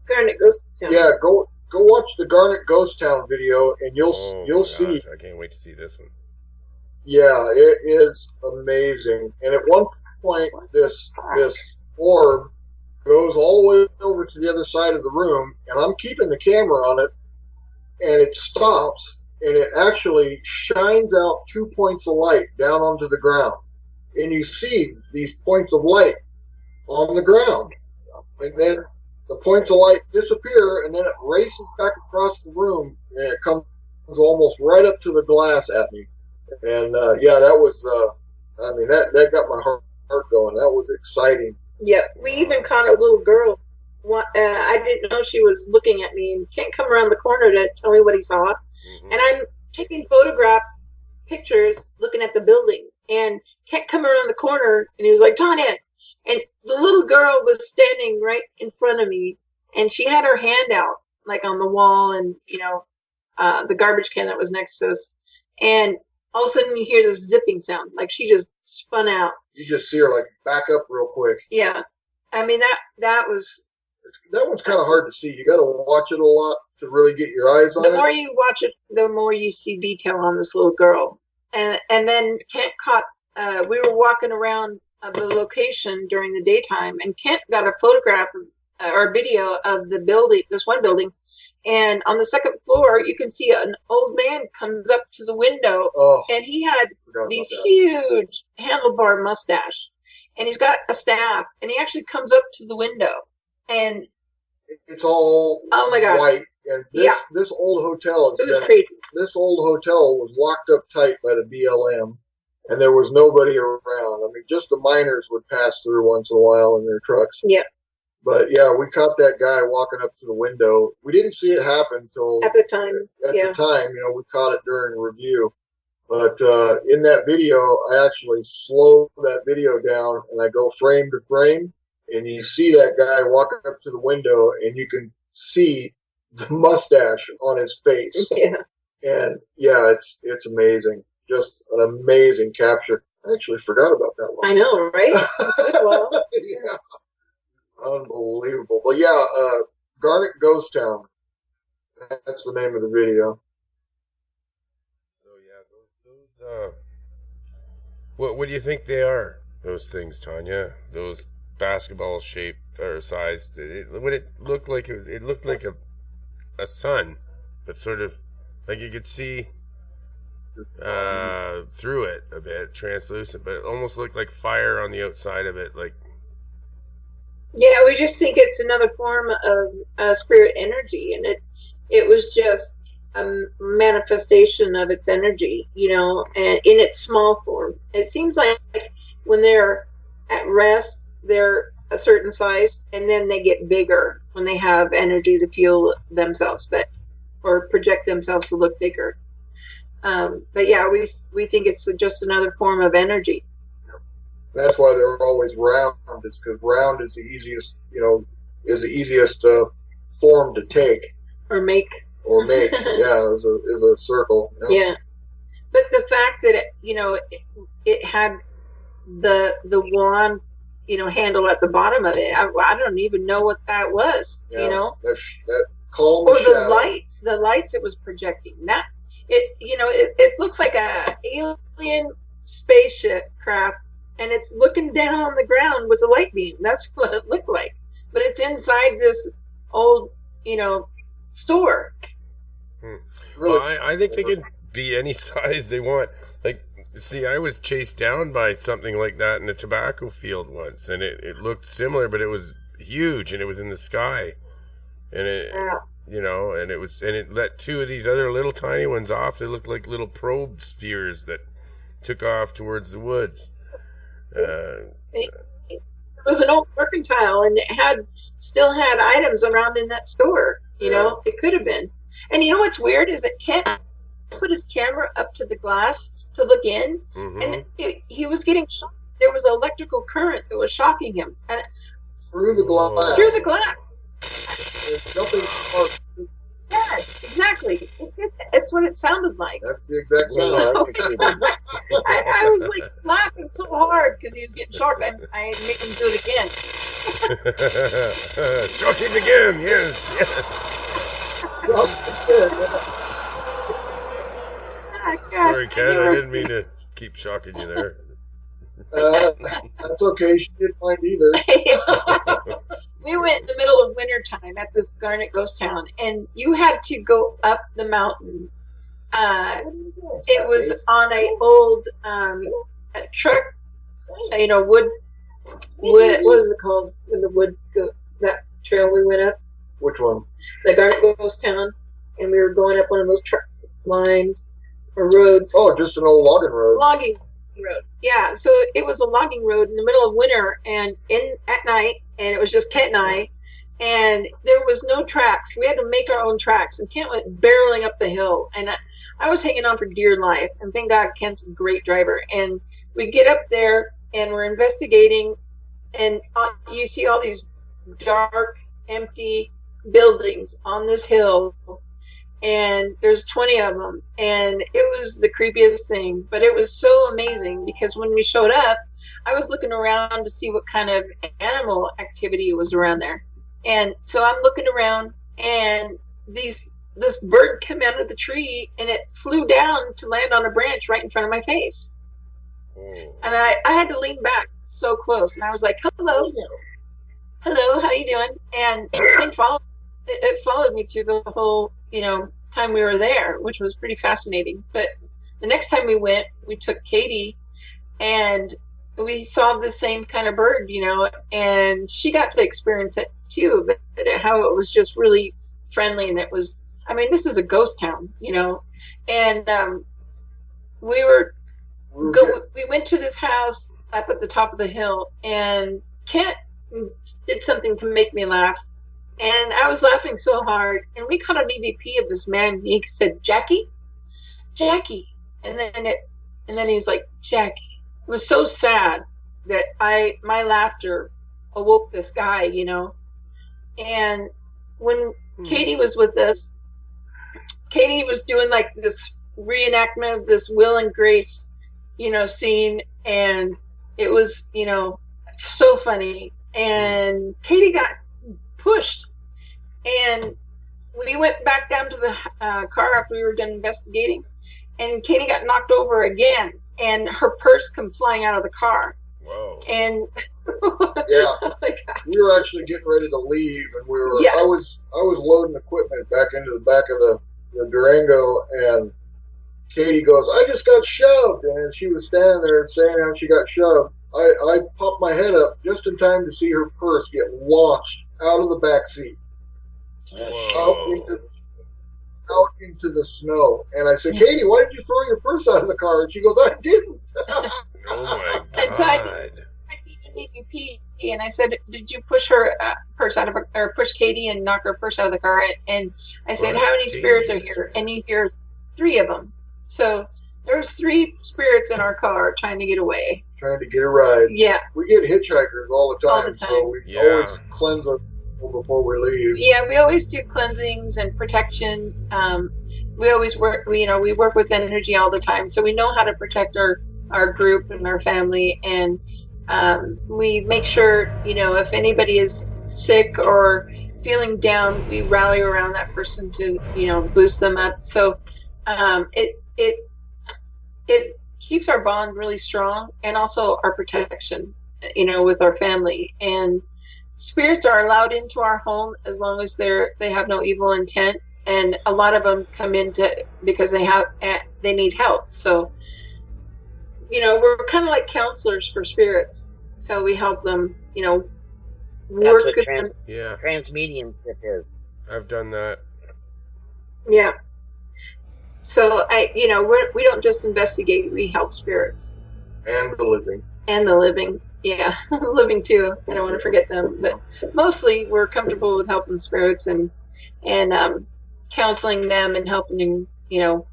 Garnet Ghost Town. Yeah, go watch the Garnet Ghost Town video, and you'll see. I can't wait to see this one. Yeah, it is amazing. And at one point, this orb goes all the way over to the other side of the room, and I'm keeping the camera on it, and it stops, and it actually shines out 2 points of light down onto the ground. And you see these points of light on the ground. And then the points of light disappear, and then it races back across the room, and it comes almost right up to the glass at me. And that was, that got my heart going. That was exciting. Yeah, we even caught a little girl. I didn't know she was looking at me, and Kent come around the corner to tell me what he saw. Mm-hmm. And I'm taking photograph pictures looking at the building. And Kent come around the corner, and he was like, Tanya. And the little girl was standing right in front of me, and she had her hand out, like on the wall, and, the garbage can that was next to us. And all of a sudden you hear this zipping sound, like she just spun out. You just see her like back up real quick. Yeah. I mean, that one's kind of hard to see. You got to watch it a lot to really get your eyes on it. The more you watch it, the more you see detail on this little girl. And then Kent caught, we were walking around the location during the daytime, and Kent got a photograph or a video of the building, this one building. And on the second floor, you can see an old man comes up to the window, and he had these huge handlebar mustache, and he's got a staff, and he actually comes up to the window, and it's all white. And this old hotel, crazy. This old hotel was locked up tight by the BLM, and there was nobody around. I mean, just the miners would pass through once in a while in their trucks. Yeah. But yeah, we caught that guy walking up to the window. We didn't see it happen till at the time. The time, we caught it during review. But in that video, I actually slow that video down, and I go frame to frame, and you see that guy walking up to the window, and you can see the mustache on his face. Yeah. And yeah, it's amazing. Just an amazing capture. I actually forgot about that one. I know, right? It's a good one. Yeah. Unbelievable. Well, yeah, Garnet Ghost Town. That's the name of the video. So yeah, those what do you think they are? Those things, Tanya? Those basketball shaped or sized? What it looked like? It looked like a sun, but sort of like you could see through it a bit, translucent, but it almost looked like fire on the outside of it, like. Yeah, we just think it's another form of spirit energy, and it was just a manifestation of its energy, and in its small form. It seems like when they're at rest, they're a certain size, and then they get bigger when they have energy to fuel themselves, or project themselves to look bigger. But yeah, we think it's just another form of energy. That's why they're always round. It's because round is the easiest, form to take or make. Yeah, is a circle. Yeah, but the fact that it had the wand, handle at the bottom of it, I don't even know what that was. That calm or shadow. the lights it was projecting. That it looks like a alien spaceship craft. And it's looking down on the ground with a light beam. That's what it looked like. But it's inside this old, store. Really? Well, I think they could be any size they want. Like, see, I was chased down by something like that in a tobacco field once, and it looked similar, but it was huge, and it was in the sky. And it, and it let two of these other little tiny ones off. They looked like little probe spheres that took off towards the woods. It was an old mercantile, and it still had items around in that store. It could have been. And what's weird is that Kent put his camera up to the glass to look in, and he was getting shocked. There was an electrical current that was shocking him, and through the glass. Through the glass. Jumping apart. Yes, exactly. It's what it sounded like. That's the exact sound. I was like laughing so hard because he was getting shocked. I made him do it again. Shock him again, yes. Sorry, Ken, I didn't mean to keep shocking you there. That's okay. She didn't mind either. We went in the middle of winter time at this Garnet Ghost Town, and you had to go up the mountain. It was on a old truck, wood. What was it called? When the wood that trail we went up. Which one? The Garnet Ghost Town, and we were going up one of those truck lines or roads. Oh, just an old logging road. Logging road. Yeah, so it was a logging road in the middle of winter and at night, and it was just Kent and I, and there was no tracks. We had to make our own tracks, and Kent went barreling up the hill, and I was hanging on for dear life, and thank God Kent's a great driver. And we get up there, and we're investigating, and you see all these dark, empty buildings on this hill, and there's 20 of them, and it was the creepiest thing, but it was so amazing because when we showed up, I was looking around to see what kind of animal activity was around there. And so I'm looking around, and this bird came out of the tree, and it flew down to land on a branch right in front of my face. And I had to lean back so close, and I was like, hello, how you doing? And this thing followed me through the whole time we were there, which was pretty fascinating. But the next time we went, we took Katie, and we saw the same kind of bird, and she got to experience it too, but how it was just really friendly, and it was, this is a ghost town, and we went to this house up at the top of the hill, and Kent did something to make me laugh. And I was laughing so hard, and we caught an EVP of this man. He said, "Jackie," and then he was like, "Jackie." It was so sad that my laughter awoke this guy, And when Katie was with us, Katie was doing like this reenactment of this Will and Grace, scene, and it was, so funny. and Katie got pushed, and we went back down to the car after we were done investigating, and Katie got knocked over again, and her purse come flying out of the car. Whoa. And Yeah, we were actually getting ready to leave, and we were. Yeah. I was loading equipment back into the back of the Durango, and Katie goes, "I just got shoved," and she was standing there and saying how she got shoved. I popped my head up just in time to see her purse get launched out of the back seat, Whoa. out into the snow. And I said, "Katie, why did you throw your purse out of the car?" And she goes, "I didn't." Oh my And so I God. need you pee, and I said, "Did you push her purse out of her, or push Katie and knock her purse out of the car?" And I said, Well, "How many that's spirits are dangerous. here?" And you hear 3 of them. So there's 3 spirits in our car trying to get away. Trying to get a ride. Yeah, We get hitchhikers all the All time, the time. so we Yeah. always cleanse our people before we leave. yeah. We always do cleansings and protection. We always work. We work with energy all the time, so we know how to protect our group and our family. And we make sure, if anybody is sick or feeling down, we rally around that person to, boost them up. So it keeps our bond really strong, and also our protection, with our family. And spirits are allowed into our home as long as they have no evil intent. And a lot of them come because they need help. So, we're kind of like counselors for spirits. So we help them, That's work what with them. Yeah, transmediumship is. I've done that. Yeah. So we don't just investigate; we help spirits And the living. and the living. Yeah, living too. I don't want to forget them, but mostly we're comfortable with helping spirits and counseling them and helping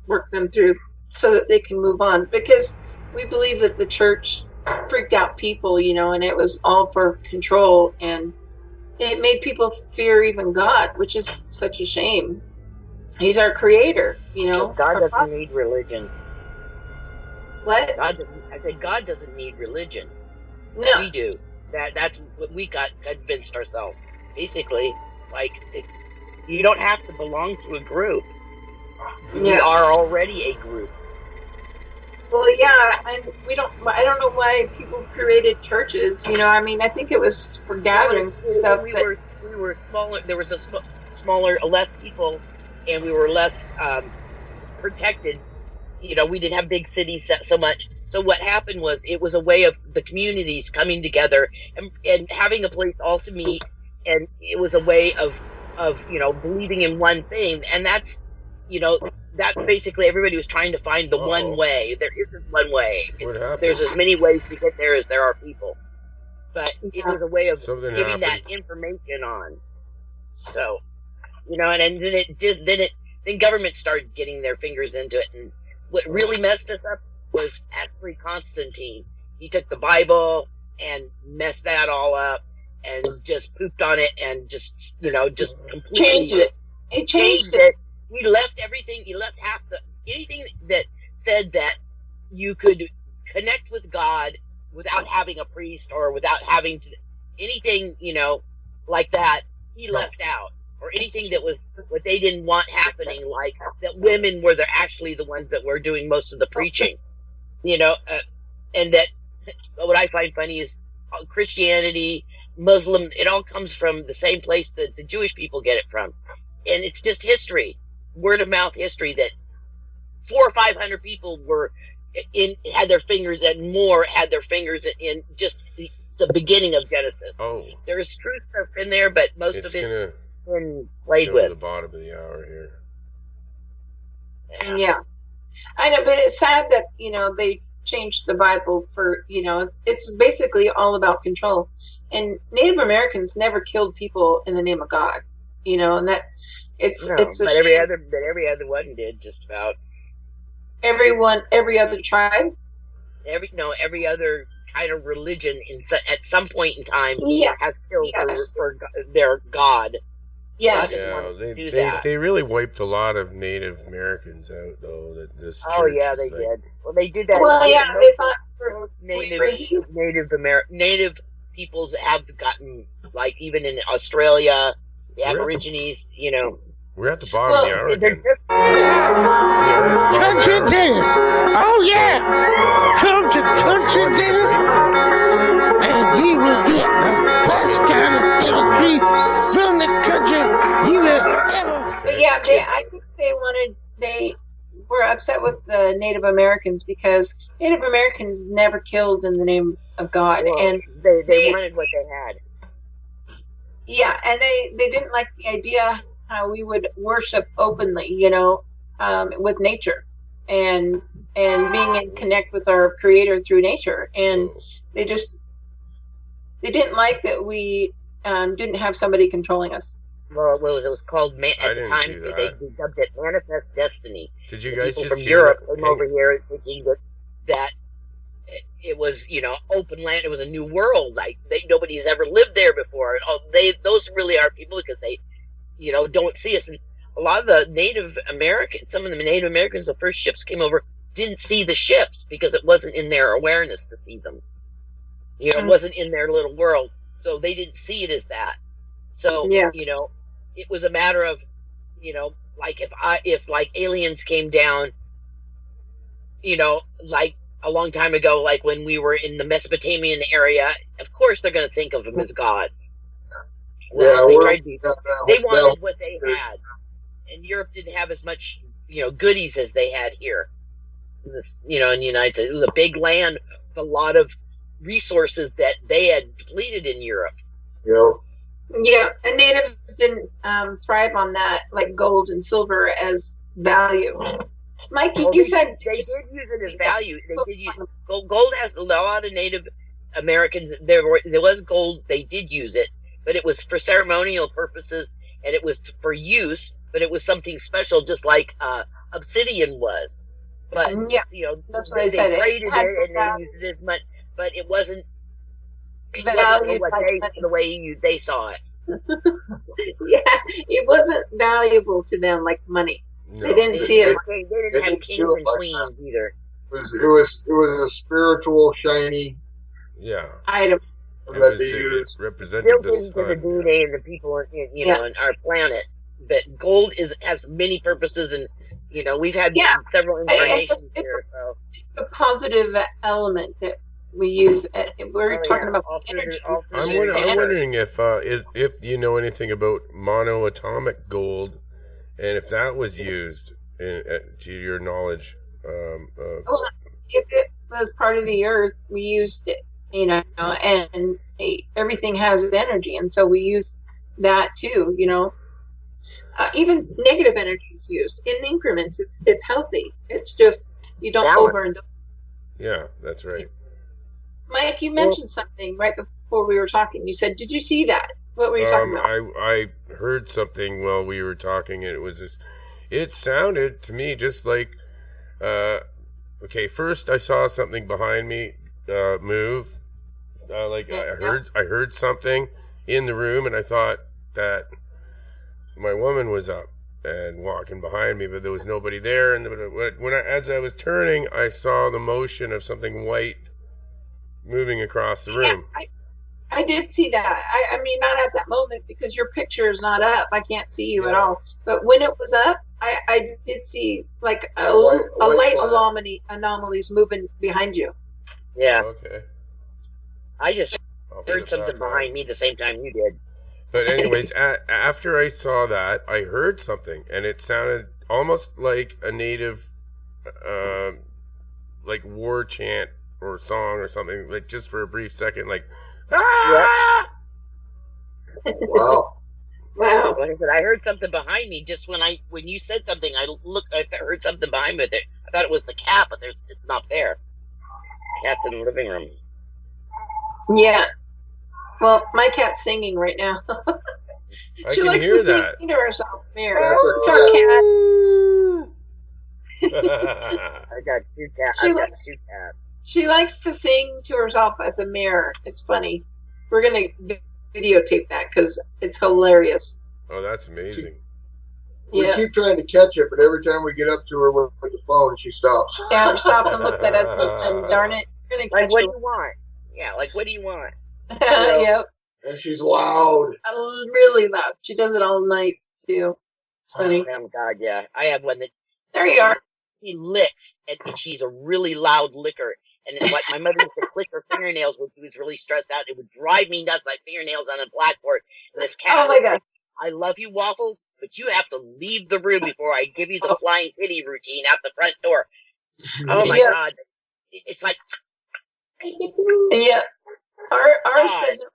work them through so that they can move on. Because we believe that the church freaked out people, and it was all for control, and it made people fear even God, which is such a shame. He's our creator, God doesn't need religion. What? I said God doesn't need religion. No. We do. That's what we got convinced ourselves. Basically, you don't have to belong to a group. We Yeah. are already a group. Well, yeah, and I don't know why people created churches. I think it was for gatherings and stuff. We But were smaller. There was smaller, less people, and we were less protected. We didn't have big cities so much. So what happened was it was a way of the communities coming together and having a place all to meet, and it was a way of believing in one thing, and that's basically everybody was trying to find the one way. There isn't one way. What happened? There's as many ways to get there as there are people, but it was a way of Something giving happened. that information on. So, and then government started getting their fingers into it, and what really messed us up was actually Constantine. He took the Bible and messed that all up and just pooped on it and just completely changed it. It changed it. it. He left everything. He left anything that said that you could connect with God without having a priest or without having anything, like that. He left out, or anything that was what they didn't want happening, like that women were actually the ones that were doing most of the preaching, and that what I find funny is Christianity, Muslim, it all comes from the same place that the Jewish people get it from. And it's just history, word of mouth history, that 400 or 500 people had their fingers in just the beginning of Genesis. Oh, There's truth stuff in there, but most it's of it's gonna been played go to the with. bottom of the hour here. Yeah, I know, but it's sad that they changed the Bible for it's basically all about control. And Native Americans never killed people in the name of God, and that it's a but shame. every other one did just about. Every other tribe. Every other kind of religion at some point in time Yeah. has killed Yes. for their God. Yes. God Yeah, want to do they that. really wiped a lot of Native Americans out, though. This Oh church yeah, is they like- did. Well, they did that. Well, yeah, they thought Native we were heathen. Native peoples have gotten, like, even in Australia, the Aborigines, you know. We're at the bottom of the hour again. Country Dennis. Oh, yeah. Come to Country Dennis, and he will get the best kind of pastry from the country you have ever. But yeah, I think they were upset with the Native Americans because Native Americans never killed in the name of God. Well, and they wanted what they had. Yeah, and they didn't like the idea how we would worship openly, you know, with nature and being in connect with our Creator through nature. And they didn't like that we didn't have somebody controlling us. Well, it was called at the time they dubbed it Manifest Destiny. Did you guys people just from Europe came over here thinking that it was, you know, open land. It was a new world. Like nobody's ever lived there before. Those really are people because they, you know, don't see us. And a lot of the Native Americans, some of the Native Americans, the first ships came over, didn't see the ships because it wasn't in their awareness to see them. You know, it wasn't in their little world, so they didn't see it as that. So, you know, it was a matter of, you know, like if like aliens came down, you know, like a long time ago, like when we were in the Mesopotamian area, of course they're going to think of him as God. Well, they wanted what they had, and Europe didn't have as much, you know, goodies as they had here. You know, in the United States, it was a big land with a lot of resources that they had depleted in Europe. Yeah, and natives didn't thrive on that, like gold and silver as value. Mikey, you said they did use it as value. They did use gold. Has a lot of Native Americans. There was gold. They did use it, but it was for ceremonial purposes, and it was for use. But it was something special, just like obsidian was. But you know, that's what I said. They traded it and they used it as much, but it wasn't. The way they saw it. Yeah, it wasn't valuable to them like money. No. They didn't see it. They didn't have kings and queens either. It was a spiritual, shiny item. It represented the sun. The DNA and the people, you know, on our planet. But gold has many purposes, and you know, we've had several incarnations here. So. It's a positive element that we use. We're talking about energy. I'm wondering if you know anything about monoatomic gold, and if that was used to your knowledge. Well, if it was part of the earth, we used it, you know, and everything has energy, and so we used that too, you know. Even negative energy is used in increments. It's healthy. It's just you don't overindulge. Yeah, that's right. Mike, you mentioned something right before we were talking. You said, "Did you see that?" What were you talking about? I heard something while we were talking, and it was this. It sounded to me just like, okay. First, I saw something behind me move. I heard something in the room, and I thought that my woman was up and walking behind me, but there was nobody there. And as I was turning, I saw the motion of something white moving across the room. I did see that. I mean, not at that moment because your picture is not up. I can't see you at all. But when it was up, I did see like a light anomalies moving behind you. Yeah. Okay. I just heard something behind me the same time you did. But anyways, after I saw that, I heard something, and it sounded almost like a native, like war chant or song or something, like just for a brief second, like, ah! Wow. Wow. Like I said, I heard something behind me just when you said something, I heard something behind me. I thought it was the cat, but it's not there. Cat's in the living room. Yeah. Well, my cat's singing right now. She likes to sing to herself. Mirror. That's our cat. I got two cats. She likes to sing to herself at the mirror. It's funny. We're going to videotape that because it's hilarious. Oh, that's amazing. We keep trying to catch it, but every time we get up to her with the phone, she stops. Yeah, she stops and looks at us and darn it. Like, what do you want? Yeah, like, what do you want? Yep. And she's loud. Really loud. She does it all night too. It's funny. Oh God, yeah. I have one that There you are. she licks, and she's a really loud licker. And it's like my mother used to click her fingernails when she was really stressed out. It would drive me nuts, like fingernails on a blackboard. And this cat, Oh my God. I love you, Waffles, but you have to leave the room before I give you the flying kitty routine out the front door. Oh my Yeah. God. It's like, Yeah. Ours God. doesn't.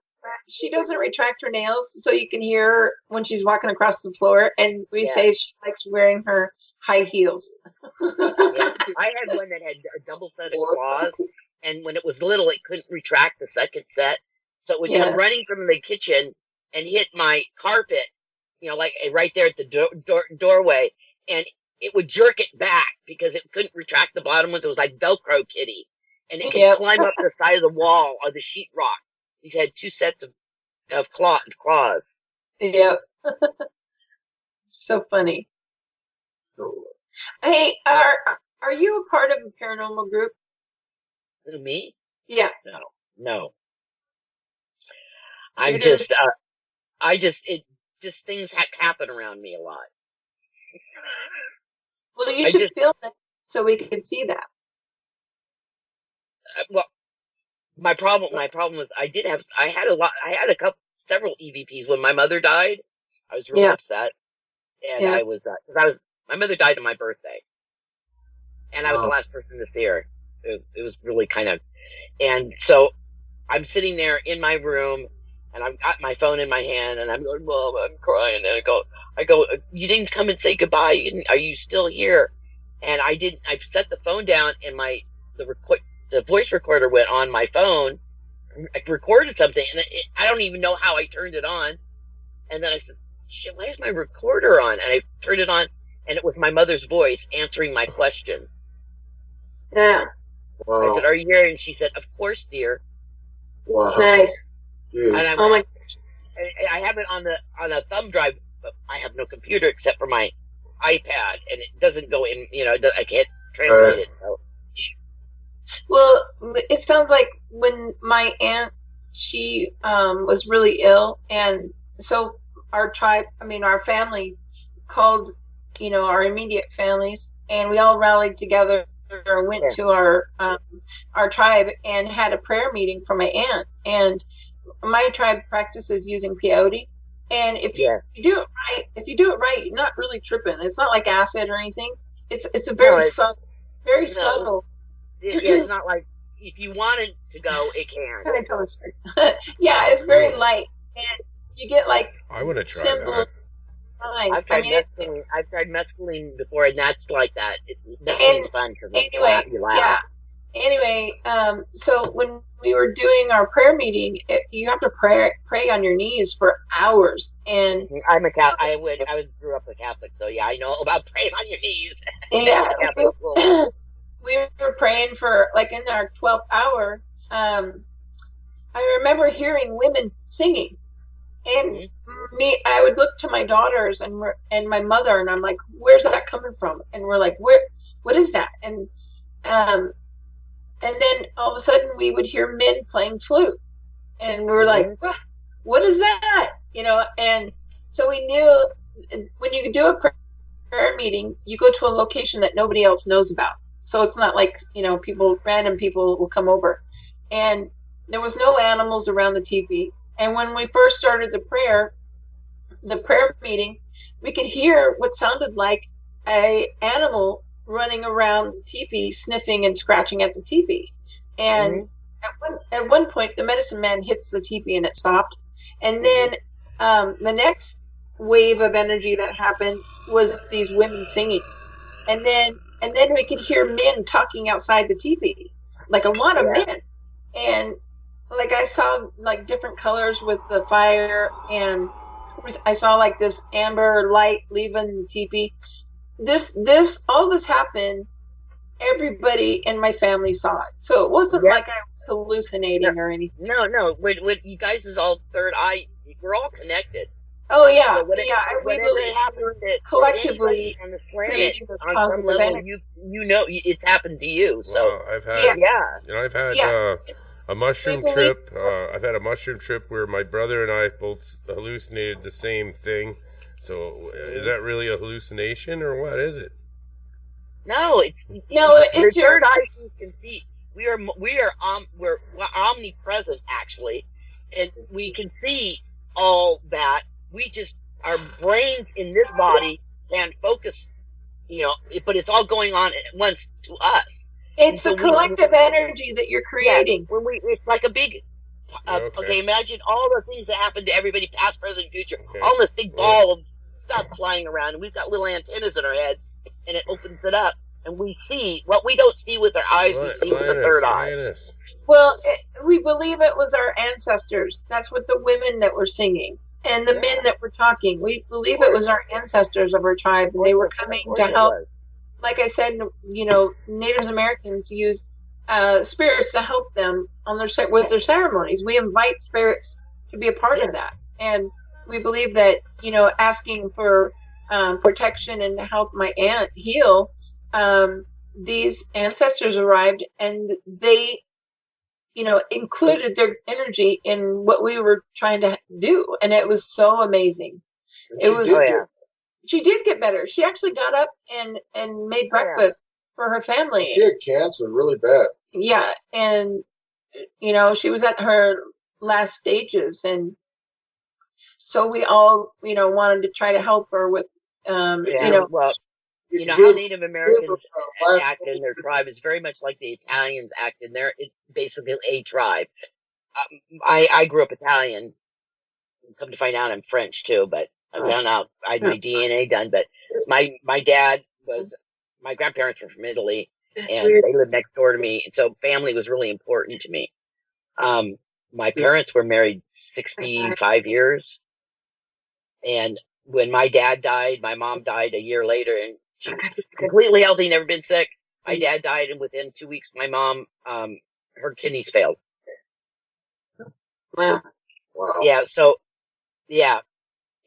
She doesn't retract her nails, so you can hear her when she's walking across the floor. And we say she likes wearing her high heels. Yeah. I had one that had a double set of claws, and when it was little, it couldn't retract the second set, so it would come running from the kitchen and hit my carpet, like right there at the doorway, and it would jerk it back because it couldn't retract the bottom ones. It was like Velcro kitty, and it could climb up the side of the wall or the sheetrock. He's had 2 sets of claws. Yep. So funny. Hey, are you a part of a paranormal group? Who, me? Yeah. No. You're I'm just, things happen around me a lot. Well, you should film it so we can see that. Well, my problem is I had several EVPs when my mother died. I was really upset, and my mother died on my birthday, and I was the last person to see her. It was really kind of, and so I'm sitting there in my room, and I've got my phone in my hand, and I'm going, Mom, I'm crying, and I go, you didn't come and say goodbye. Are you still here? And I didn't. I set the phone down, and the voice recorder went on my phone. I recorded something, and I don't even know how I turned it on. And then I said, shit, why is my recorder on? And I turned it on, and it was my mother's voice answering my question. Yeah. Wow. I said, are you here? And she said, of course, dear. Wow. Nice. And I Oh have it on a thumb drive, but I have no computer except for my iPad, and it doesn't go in, I can't translate it. So. Well, it sounds like when my aunt, she was really ill, and so our family called, our immediate families, and we all rallied together and went to our tribe and had a prayer meeting for my aunt. And my tribe practices using peyote, and if you do it right, you're not really tripping. It's not like acid or anything. It's a very subtle. It's not like if you wanted to go, it can. Yeah, it's very light, and you get like I want to try simple that. I've tried mescaline before, and that's like that. Mescaline's fun because you laugh. Yeah. Anyway, so when we were doing our prayer meeting, you have to pray on your knees for hours. And I'm a Catholic. I grew up a Catholic, so yeah, I know about praying on your knees. Yeah. We were praying for, like, in our 12th hour, I remember hearing women singing, and I would look to my daughters and my mother, and I'm like, where's that coming from? And we're like, what is that? And then all of a sudden we would hear men playing flute, and we were like, what is that? And so we knew when you do a prayer meeting, you go to a location that nobody else knows about. So it's not like, random people will come over. And there was no animals around the teepee. And when we first started the prayer meeting, we could hear what sounded like a animal running around the teepee, sniffing and scratching at the teepee. And at one point, the medicine man hits the teepee and it stopped. And then the next wave of energy that happened was these women singing. And then we could hear men talking outside the teepee, like a lot of men. And like I saw like different colors with the fire, and I saw like this amber light leaving the teepee. All this happened. Everybody in my family saw it, so it wasn't like I was hallucinating or anything. No. When you guys is all third eye, we're all connected. Oh yeah, so we believe collectively on the planet this on some positive level, energy. it's happened to you. So I've had A mushroom We trip. I've had a mushroom trip where my brother and I both hallucinated the same thing. So is that really a hallucination or what is it? No, it's your third eye can see. We're omnipresent actually, and we can see all that. We just our brains in this body can focus, but it's all going on at once to us. It's a collective energy that you're creating. Yeah, it's like a big. Okay, imagine all the things that happen to everybody, past, present, future. Okay. All this big ball of stuff flying around, and we've got little antennas in our head, and it opens it up, and we see what we don't see with our eyes. We see with the third eye. Well, we believe it was our ancestors. That's what the women that were singing and the men that were talking. We believe it was our ancestors of our tribe, and they were coming to help. Like I said, Native Americans use spirits to help them on with their ceremonies. We invite spirits to be a part of that, and we believe that asking for protection and to help my aunt heal. These ancestors arrived, and they, included their energy in what we were trying to do, and it was so amazing. She did get better. She actually got up and made breakfast for her family. She had cancer really bad. Yeah, and she was at her last stages, and so we all wanted to try to help her with how Native Americans act in their tribe is very much like the Italians act in their. It's basically a tribe. I grew up Italian. Come to find out, I'm French too, but I found out I had my DNA done. But my grandparents were from Italy, and they lived next door to me, and so family was really important to me. My parents were married 65 years, and when my dad died, my mom died a year later, and she was completely healthy, never been sick. My dad died, and within 2 weeks, my mom, her kidneys failed. Wow. Yeah. So, yeah.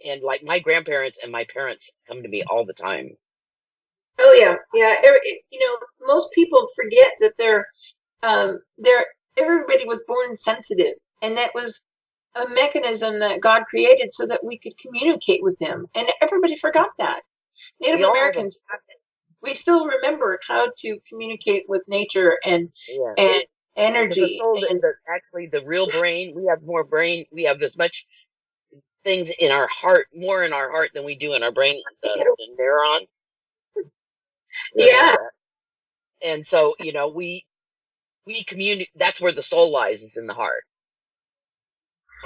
And like my grandparents and my parents come to me all the time. Oh yeah. Most people forget that everybody was born sensitive, and that was a mechanism that God created so that we could communicate with Him, and everybody forgot that. Native Americans, we still remember how to communicate with nature and energy. Actually, the real brain, we have more brain. We have as much things in our heart, more in our heart than we do in our brain. The neurons. Yeah. And so, we communicate. That's where the soul lies, is in the heart.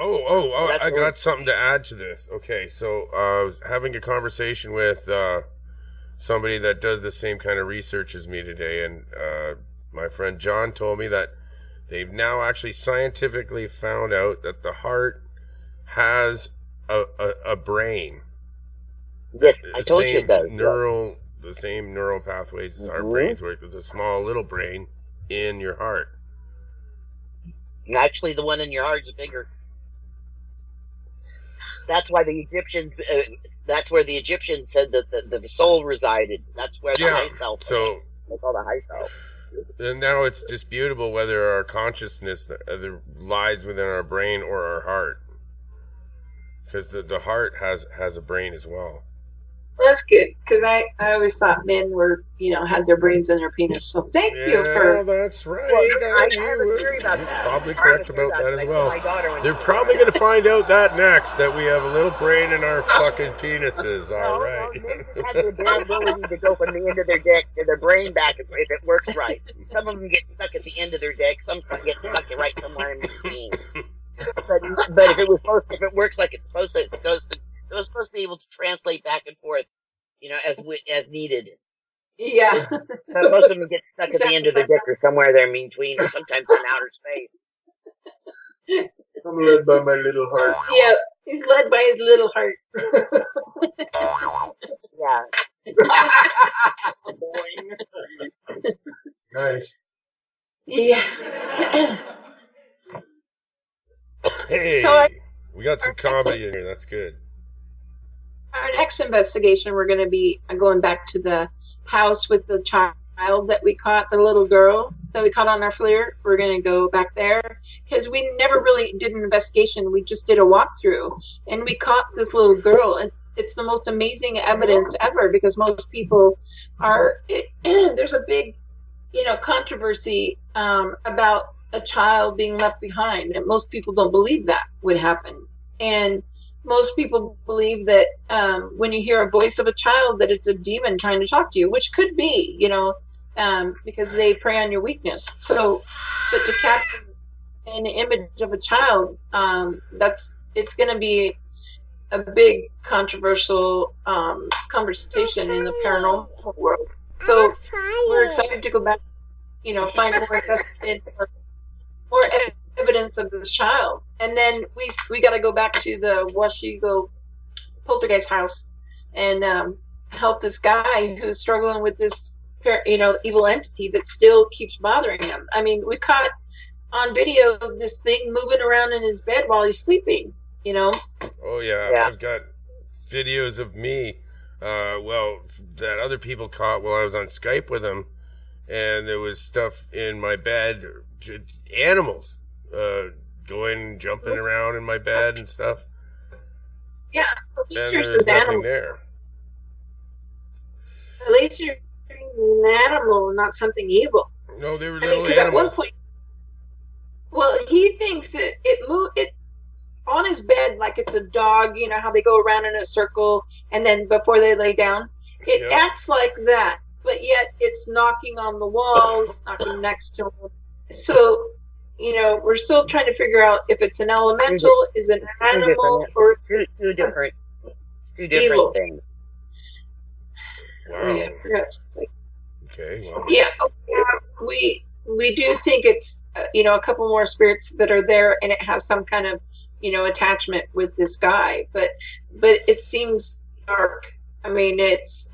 Oh, I got something to add to this. Okay, so I was having a conversation with somebody that does the same kind of research as me today, and my friend John told me that they've now actually scientifically found out that the heart has a brain. Yes, I told you that. The same neural pathways as our brains work. There's a small little brain in your heart. And actually, the one in your heart is bigger. That's why the Egyptians. That's where the Egyptians said that the soul resided. That's where the high self. So they call the high self. And now it's disputable whether our consciousness lies within our brain or our heart, because the heart has a brain as well. That's good, because I always thought men were, had their brains in their penis. So thank you for. Yeah, that's right. Well, I have a theory about that. Probably correct about that as well. They're probably going to find out that next, that we have a little brain in our fucking penises. All right. Men have the ability to go from the end of their dick to their brain back if it works right. Some of them get stuck at the end of their dick. Some get stuck right somewhere in between. But if it works like it's supposed to, it was supposed to be able to translate back and forth, as needed. Yeah. But most of them get stuck at the end of the dick or somewhere there in between, or sometimes in outer space. I'm led by my little heart. Yeah, he's led by his little heart. Yeah. Nice. Yeah. Hey, so we got some comedy in here. That's good. Our next investigation, we're going to be going back to the house with the child child that we caught, the little girl that we caught on our FLIR. We're going to go back there because we never really did an investigation. We just did a walkthrough, and we caught this little girl. And it's the most amazing evidence ever because most people there's a big, controversy about a child being left behind, and most people don't believe that would happen. And most people believe that when you hear a voice of a child, that it's a demon trying to talk to you, which could be, because they prey on your weakness. So, but to capture an image of a child, it's going to be a big controversial conversation in the paranormal world. So we're excited to go back, find more evidence of this child. And then we got to go back to the Washigo poltergeist house and help this guy who's struggling with this evil entity that still keeps bothering him. I mean, we caught on video this thing moving around in his bed while he's sleeping, Oh yeah. I've got videos of me that other people caught while I was on Skype with him, and there was stuff in my bed, animals jumping around in my bed and stuff. Yeah, at least And there's there's this nothing animal. there. At least you're an animal, not something evil. No, they were I mean, little because at one animals. point, well, he thinks it moved. It's on his bed like it's a dog. You know how they go around in a circle, and then before they lay down, it acts like that. But yet it's knocking on the walls, knocking next to him. So, we're still trying to figure out if it's an elemental, is it an animal, or it's two different evil. things. Wow. Oh, yeah, I forgot to say. Okay. Well, Yeah, we do think it's a couple more spirits that are there, and it has some kind of attachment with this guy, but it seems dark. I mean, it's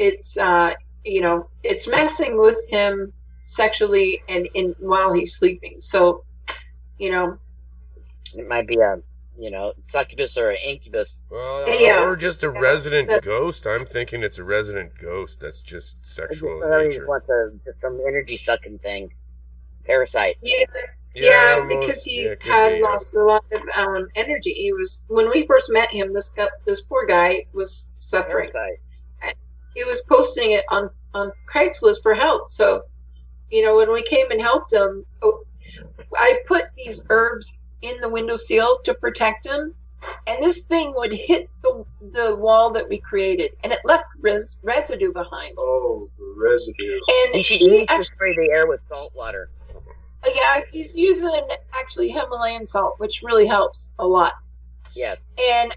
messing with him sexually and while he's sleeping. So, It might be a succubus or an incubus. well, Yeah. or just a resident ghost. I'm thinking it's a resident ghost that's just sexual in Somebody nature. wants just some energy sucking thing, parasite. Yeah, most- because he it could had be, yeah. lost a lot of energy. He was, when we first met him, this poor guy was suffering. Parasite. He was posting it on Craigslist for help. So, when we came and helped him, I put these herbs in the windowsill to protect him, and this thing would hit the wall that we created, and it left residue behind. Oh, the residue. And You should he need to spray the air with salt water. he's using actually Himalayan salt, which really helps a lot. Yes. And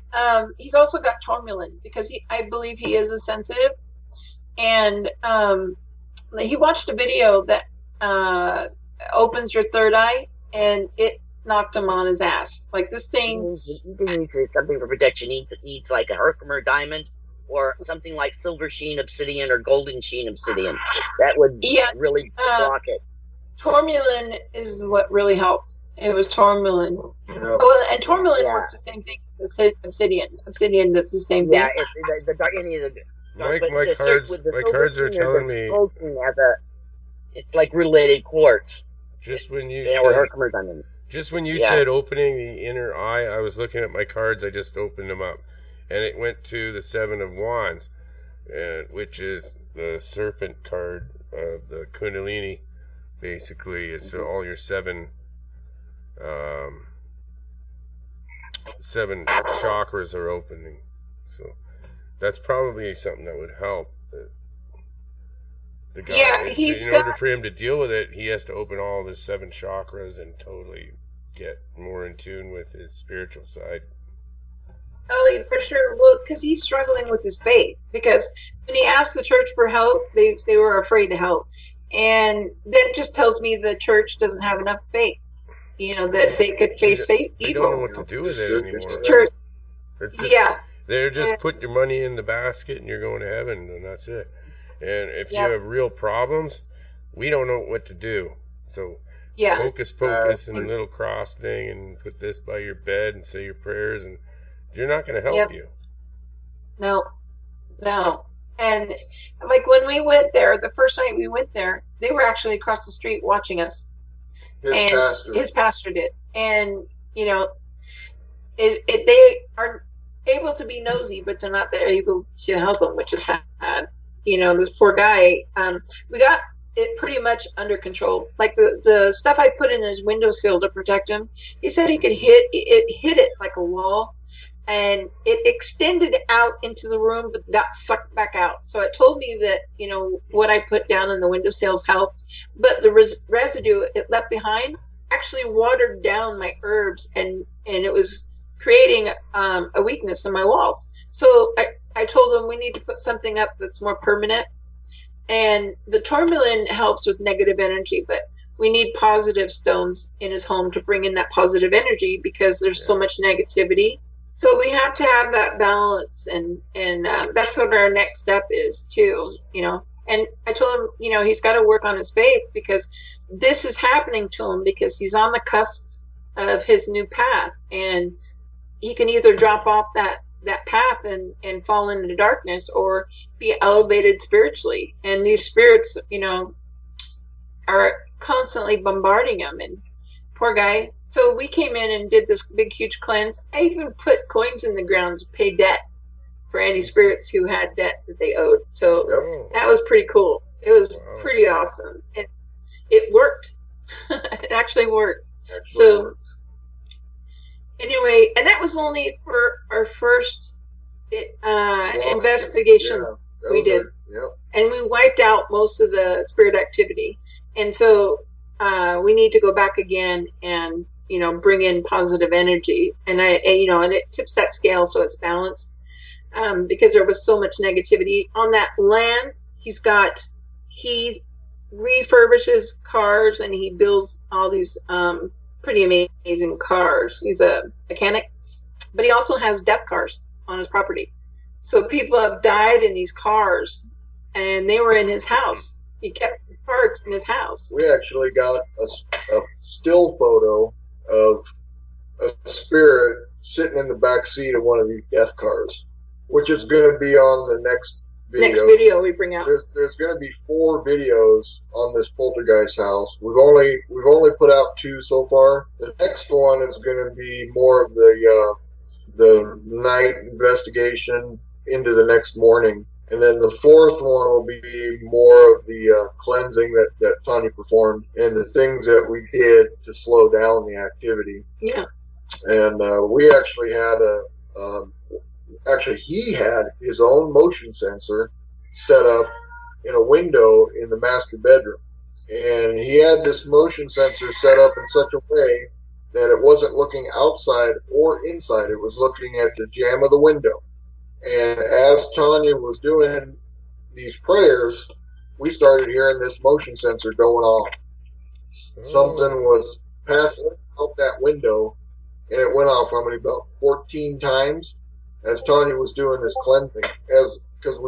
he's also got tourmaline because I believe he is a sensitive. And he watched a video that opens your third eye, and it knocked him on his ass. Like this thing. You can use something for protection. It needs like a Herkimer diamond or something like silver sheen obsidian or golden sheen obsidian. That would really block it. Tourmaline is what really helped. It was tourmaline. Yeah. Well, and tourmaline works the same thing as obsidian. Obsidian does the same thing. Yeah, it's the dark. My cards are telling me. It's like related quartz. Just when you or Herkimer diamond. Just when you said opening the inner eye, I was looking at my cards. I just opened them up, and it went to the Seven of Wands, which is the serpent card of the Kundalini. Basically, it's all your seven chakras are opening. So that's probably something that would help. The guy, in order for him to deal with it, he has to open all of his 7 chakras and totally get more in tune with his spiritual side. Oh, yeah, for sure. Well, because he's struggling with his faith. Because when he asked the church for help, they were afraid to help. And that just tells me the church doesn't have enough faith, that they could face evil. They don't know what to do with it anymore. Church. It's just, Yeah. They're just put your money in the basket and you're going to heaven, and that's it. And if you have real problems, we don't know what to do. So hocus pocus and a little cross thing and put this by your bed and say your prayers, and they're not going to help you. No. And like when we went there, the first night we went there, they were actually across the street watching us. His pastor did. And, you know, they are able to be nosy, but they're not able to help him, which is sad. You know, this poor guy, we got it pretty much under control. Like the stuff I put in his windowsill to protect him, he said he could hit it like a wall, and it extended out into the room, but got sucked back out. So it told me that, you know, what I put down in the windowsills helped, but the residue it left behind actually watered down my herbs, and it was creating a weakness in my walls. So I told them we need to put something up that's more permanent. And the tourmaline helps with negative energy, but we need positive stones in his home to bring in that positive energy, because there's so much negativity. So we have to have that balance, and that's what our next step is too, you know. And I told him, you know, he's got to work on his faith, because this is happening to him because he's on the cusp of his new path, and he can either drop off that path and fall into darkness, or be elevated spiritually. And these spirits, you know, are constantly bombarding him. And poor guy. So we came in and did this big, huge cleanse. I even put coins in the ground to pay debt for any spirits who had debt that they owed. So that was pretty cool. It was pretty awesome. It worked. It actually worked. Anyway, and that was only for our first investigation we did. And we wiped out most of the spirit activity. And so we need to go back again and, you know, bring in positive energy. And and it tips that scale so it's balanced, because there was so much negativity on that land. He refurbishes cars, and he builds all these pretty amazing cars. He's a mechanic, but he also has death cars on his property. So people have died in these cars, and they were in his house. He kept parts in his house. We actually got a still photo of a spirit sitting in the back seat of one of these death cars, which is going to be on the next video. Next video we bring out. There's going to be 4 videos on this poltergeist house. We've only put out 2 so far. The next one is going to be more of the night investigation into the next morning. And then the 4th one will be more of the cleansing that Tanya performed, and the things that we did to slow down the activity. Yeah. And we actually had he had his own motion sensor set up in a window in the master bedroom. And he had this motion sensor set up in such a way that it wasn't looking outside or inside. It was looking at the jamb of the window. And as Tanya was doing these prayers, we started hearing this motion sensor going off. Something was passing out that window, and it went off, about 14 times as Tanya was doing this cleansing. Because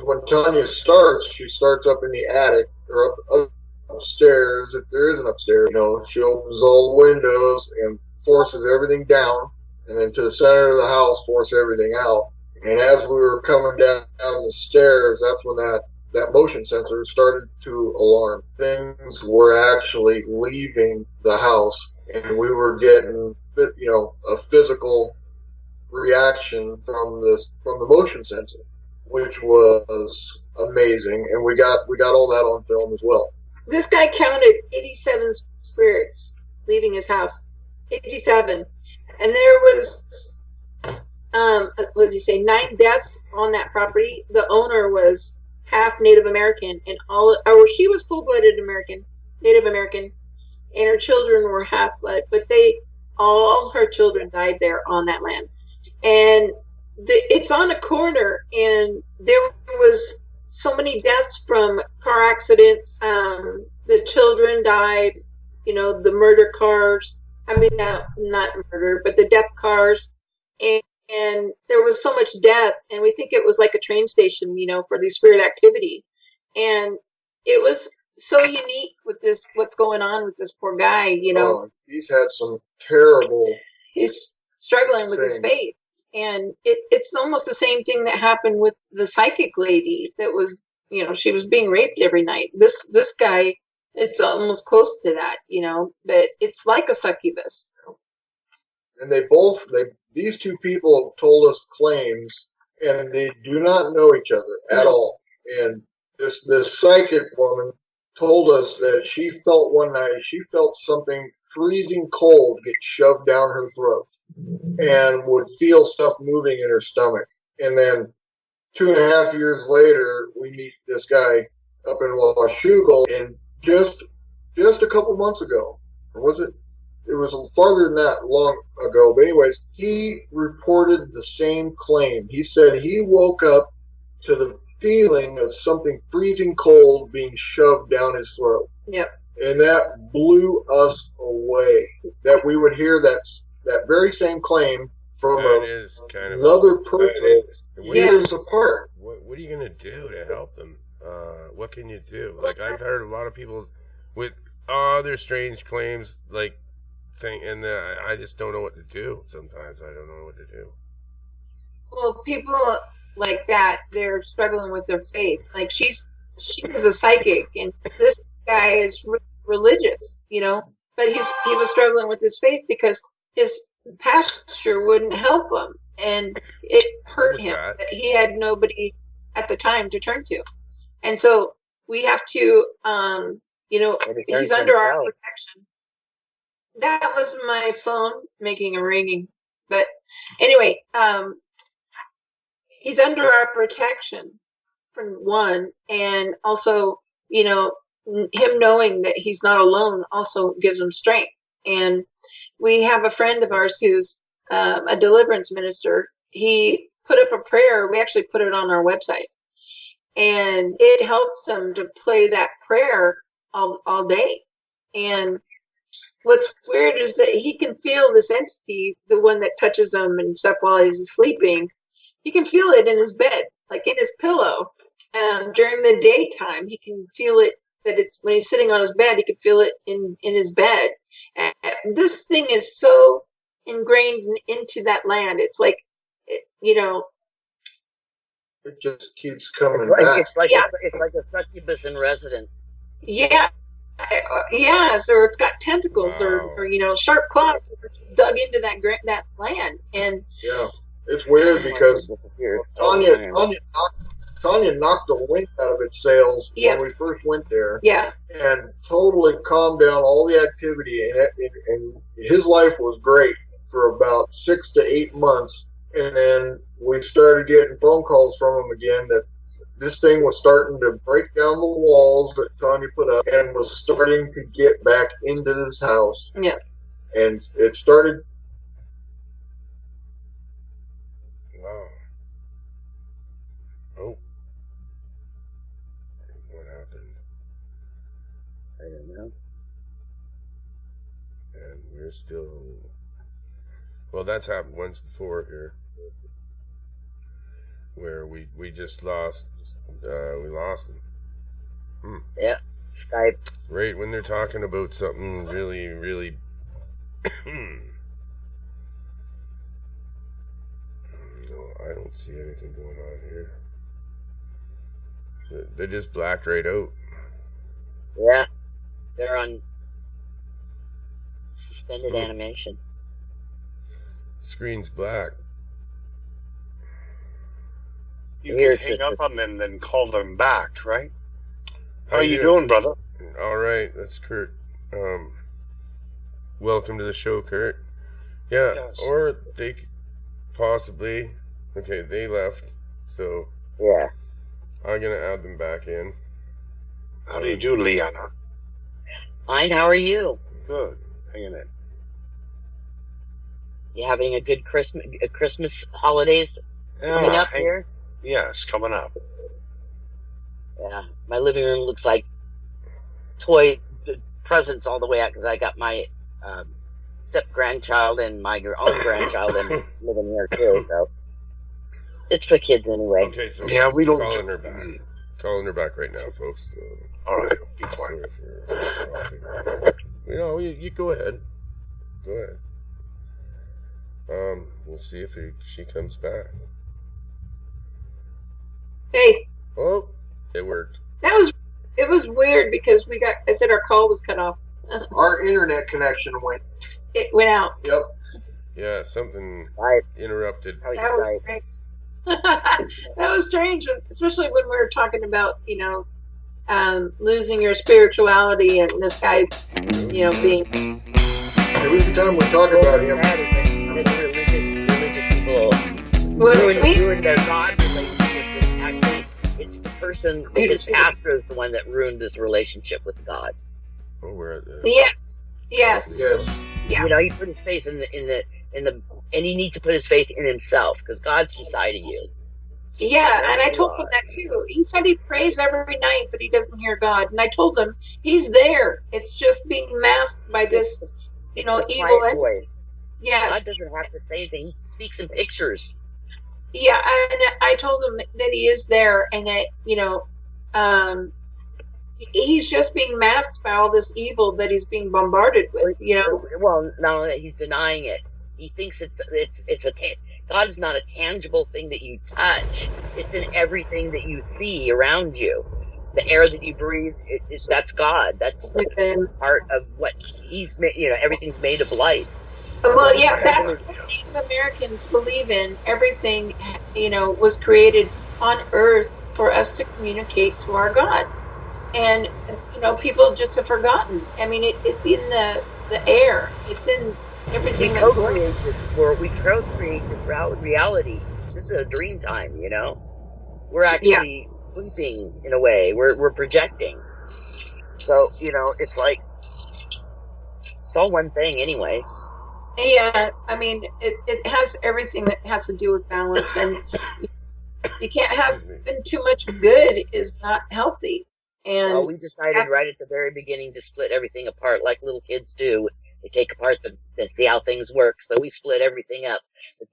when Tanya starts, she starts up in the attic or up upstairs, if there is an upstairs. You know, she opens all the windows and forces everything down, and then to the center of the house, force everything out. And as we were coming down the stairs, that's when that motion sensor started to alarm. Things were actually leaving the house, and we were getting, a physical reaction from the motion sensor, which was amazing. And we got all that on film as well. This guy counted 87 spirits leaving his house. 87. And there was 9 deaths on that property. The owner was half Native American, and she was full-blooded Native American, and her children were half-blood, but all her children died there on that land. And it's on a corner, and there was so many deaths from car accidents. The children died, the murder cars. Not murder, but the death cars. And there was so much death, and we think it was like a train station, for the spirit activity. And it was so unique with this, what's going on with this poor guy, He's had some terrible... He's struggling with his faith. And it's almost the same thing that happened with the psychic lady that was, she was being raped every night. This guy, it's almost close to that, but it's like a succubus. And these two people told us claims, and they do not know each other at all. And this psychic woman told us that she felt one night, something freezing cold get shoved down her throat and would feel stuff moving in her stomach. And then 2.5 years later, we meet this guy up in Washougal, and just a couple months ago, or was it? It was farther than that long ago. But anyways, he reported the same claim. He said he woke up to the feeling of something freezing cold being shoved down his throat. Yep. And that blew us away. That we would hear that very same claim from another person years apart. What are you going to do to help them? What can you do? Like, I've heard a lot of people with other strange claims, like, and I just don't know what to do. Sometimes I don't know what to do. Well, people like that, they're struggling with their faith. Like, she was a psychic, and this guy is religious, but he was struggling with his faith because his pastor wouldn't help him, and it hurt him that he had nobody at the time to turn to. And so we have to, he's under our protection. That was my phone making a ringing. But anyway, he's under our protection, for one, and also, him knowing that he's not alone also gives him strength. And we have a friend of ours who's a deliverance minister. He put up a prayer. We actually put it on our website. And it helps him to play that prayer all day. And what's weird is that he can feel this entity, the one that touches him and stuff while he's sleeping. He can feel it in his bed, like in his pillow. During the daytime, he can feel it, when he's sitting on his bed, he can feel it in his bed. And this thing is so ingrained into that land. It's like, it just keeps coming back. It's like a succubus in residence. Yeah. Yes, or it's got tentacles, or sharp claws dug into that land. And yeah, it's weird because Tanya knocked the wind out of its sails when we first went there. Yeah, and totally calmed down all the activity, and his life was great for about 6 to 8 months, and then we started getting phone calls from him again that this thing was starting to break down the walls that Tanya put up and was starting to get back into this house. Yeah. And it started. Wow. Oh. What happened? I don't know. And we're still. Well, that's happened once before here, where we just lost. We lost them. Yeah, Skype. Right when they're talking about something really, really. No, I don't see anything going on here. They just blacked right out. Yeah, they're on suspended animation. Screen's black. You can hang up on them and then call them back, right? How are you doing, brother? All right, that's Kurt. Welcome to the show, Kurt. Yeah, yes. Or they possibly. Okay, they left, so yeah, I'm gonna add them back in. How do you do, Liana? Fine. How are you? Good. Hanging in. You having a good Christmas holidays coming up here? Yes, coming up. Yeah, my living room looks like toy presents all the way out because I got my step grandchild and my own grandchild and living here too. So it's for kids anyway. Okay, so yeah, we don't calling her back. Calling her back right now, folks. All right, be quiet. You go ahead. Go ahead. We'll see if she comes back. Hey, Oh, it worked. It was weird because I said our call was cut off. Our internet connection went. It went out. Yep. Yeah, something interrupted. That was strange. That was strange, especially when we were talking about, losing your spirituality and this guy, being. Every time we talk about him, religious people ruin their God relationship. Actually, it's the person, the pastor is the one that ruined this relationship with God. Oh, we're at the... Yes. yeah. Yeah. He put his faith in the, and he needs to put his faith in himself because God's inside of you. Yeah, and I told him that too. He said he prays every night, but he doesn't hear God. And I told him he's there. It's just being masked by this, evil entity. Yes. God doesn't have to say anything. He speaks in pictures. Yeah, and I told him that he is there, and that he's just being masked by all this evil that he's being bombarded with. Well, not only that, he's denying it. He thinks God is not a tangible thing that you touch. It's in everything that you see around you. The air that you breathe, that's God. That's part of what He's made. Everything's made of light. Well, yeah, that's what Native Americans believe in. Everything, was created on Earth for us to communicate to our God. And, people just have forgotten. I mean, it's in the air. It's in everything. We co-create this reality. This is a dream time, We're actually sleeping in a way. We're projecting. So, it's like, it's all one thing anyway. Yeah, I mean, it has everything that has to do with balance, and you can't have too much good is not healthy. And we decided right at the very beginning to split everything apart like little kids do. They take apart to see how things work. So we split everything up.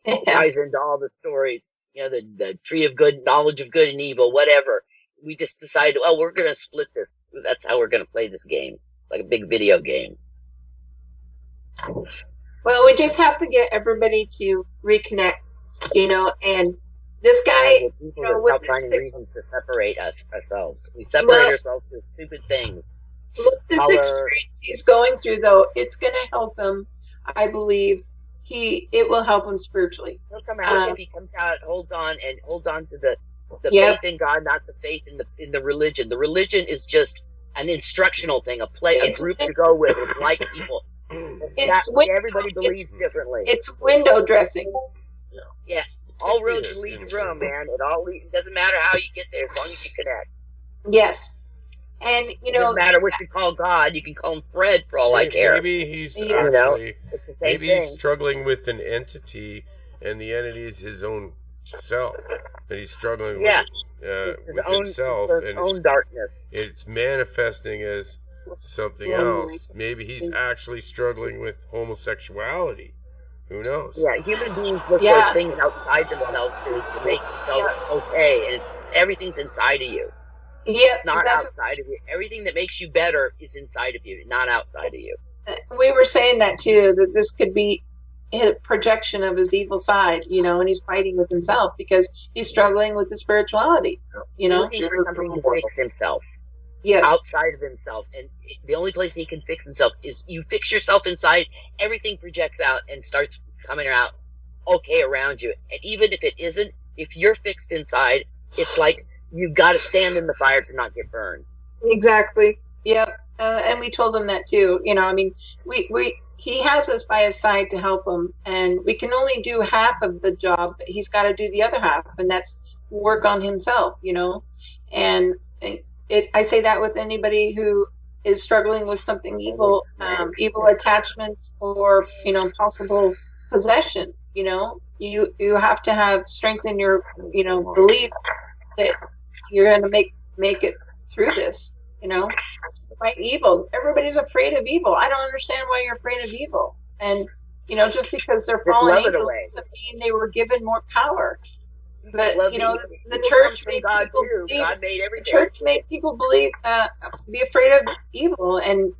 It ties into all the stories, the tree of good, knowledge of good and evil, whatever. We just decided, we're going to split this. That's how we're going to play this game, like a big video game. Well, we just have to get everybody to reconnect, and this guy, with finding reasons to separate ourselves. We separate ourselves through stupid things. Look, this experience he's going through, though, it's going to help him. I believe it will help him spiritually. He'll come out if he comes out, holds on to the faith in God, not the faith in the religion. The religion is just an instructional thing, a group to go with, like people. Everybody believes differently. It's window dressing. Yeah, all roads lead to Rome, man. It doesn't matter how you get there as long as you connect. Yes, and it doesn't matter what you call God. You can call him Fred for all I care. Maybe he's actually he's struggling with an entity, and the entity is his own self, and he's struggling with himself and own darkness. It's manifesting as something else. Maybe he's actually struggling with homosexuality. Who knows? Yeah, human beings look for things outside themselves to make themselves okay, and everything's inside of you. Yeah, it's not outside of you. Everything that makes you better is inside of you, not outside of you. We were saying that too, that this could be a projection of his evil side, and he's fighting with himself because he's struggling with his spirituality, Looking for something to fix himself. Yes. Outside of himself. And the only place he can fix himself is you fix yourself inside, everything projects out and starts coming out okay around you. And even if it isn't, if you're fixed inside, it's like you've got to stand in the fire to not get burned. Exactly. Yep. And we told him that too. He has us by his side to help him, and we can only do half of the job, but he's got to do the other half, and that's work on himself, and I say that with anybody who is struggling with something evil, evil attachments or, possible possession, you have to have strength in your, belief that you're going to make it through this, fight evil. Everybody's afraid of evil. I don't understand why you're afraid of evil. And, just because they're fallen angels doesn't mean they were given more power. But the church made people believe. God made everything. The church made people believe, be afraid of evil and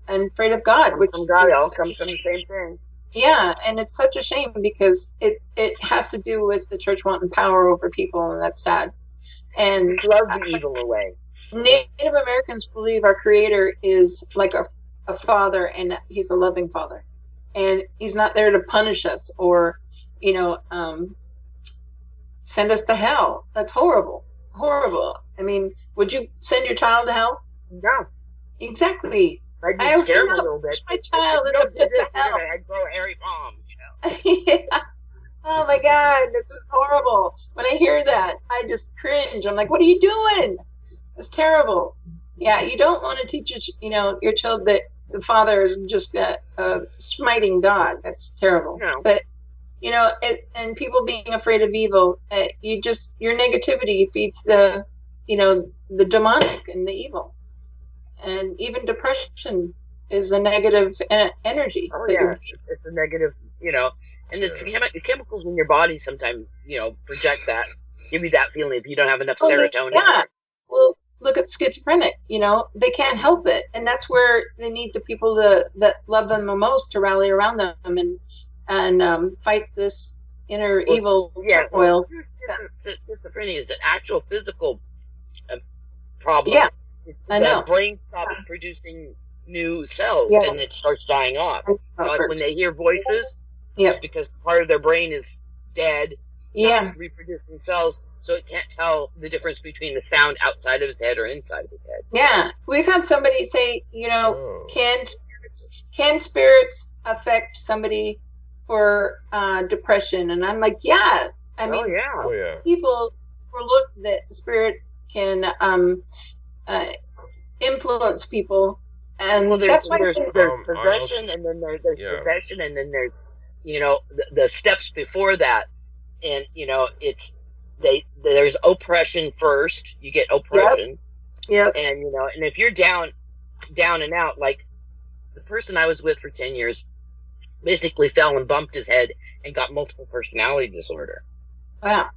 afraid of God, which from God, it all comes from the same thing. Yeah, and it's such a shame because it has to do with the church wanting power over people, and that's sad. And Love the evil away. Native Americans believe our Creator is like a father, and He's a loving father, and He's not there to punish us or, send us to hell. That's horrible, horrible. I mean, would you send your child to hell? No. Exactly. I would scare him a little bit. My child in the pits of hell. I'd grow a hairy palm, Yeah. Oh my God, this is horrible. When I hear that, I just cringe. I'm like, what are you doing? It's terrible. Yeah, you don't want to teach your child that the father is just a smiting God. That's terrible. No. But and people being afraid of evil, your negativity feeds the demonic and the evil. And even depression is a negative energy. Oh yeah, it's a negative, and the chemicals in your body sometimes, project that, give you that feeling if you don't have enough serotonin. Yeah. Well, look at schizophrenic. They can't help it, and that's where they need the people that love them the most to rally around them and fight this inner evil turmoil. Schizophrenia is an actual physical problem. Yeah. I know. The brain stops producing new cells and it starts dying off. Like when they hear voices, it's because part of their brain is dead, not reproducing cells, so it can't tell the difference between the sound outside of his head or inside of his head. Yeah. We've had somebody say, can spirits affect somebody for depression? And I'm like, yeah. I mean, people overlook that spirit can influence people, and that's why there's possession, and then there's possession, and then there's the steps before that, and there's oppression first. You get oppression, and and if you're down and out, like the person I was with for 10 years, basically fell and bumped his head and got multiple personality disorder. Wow.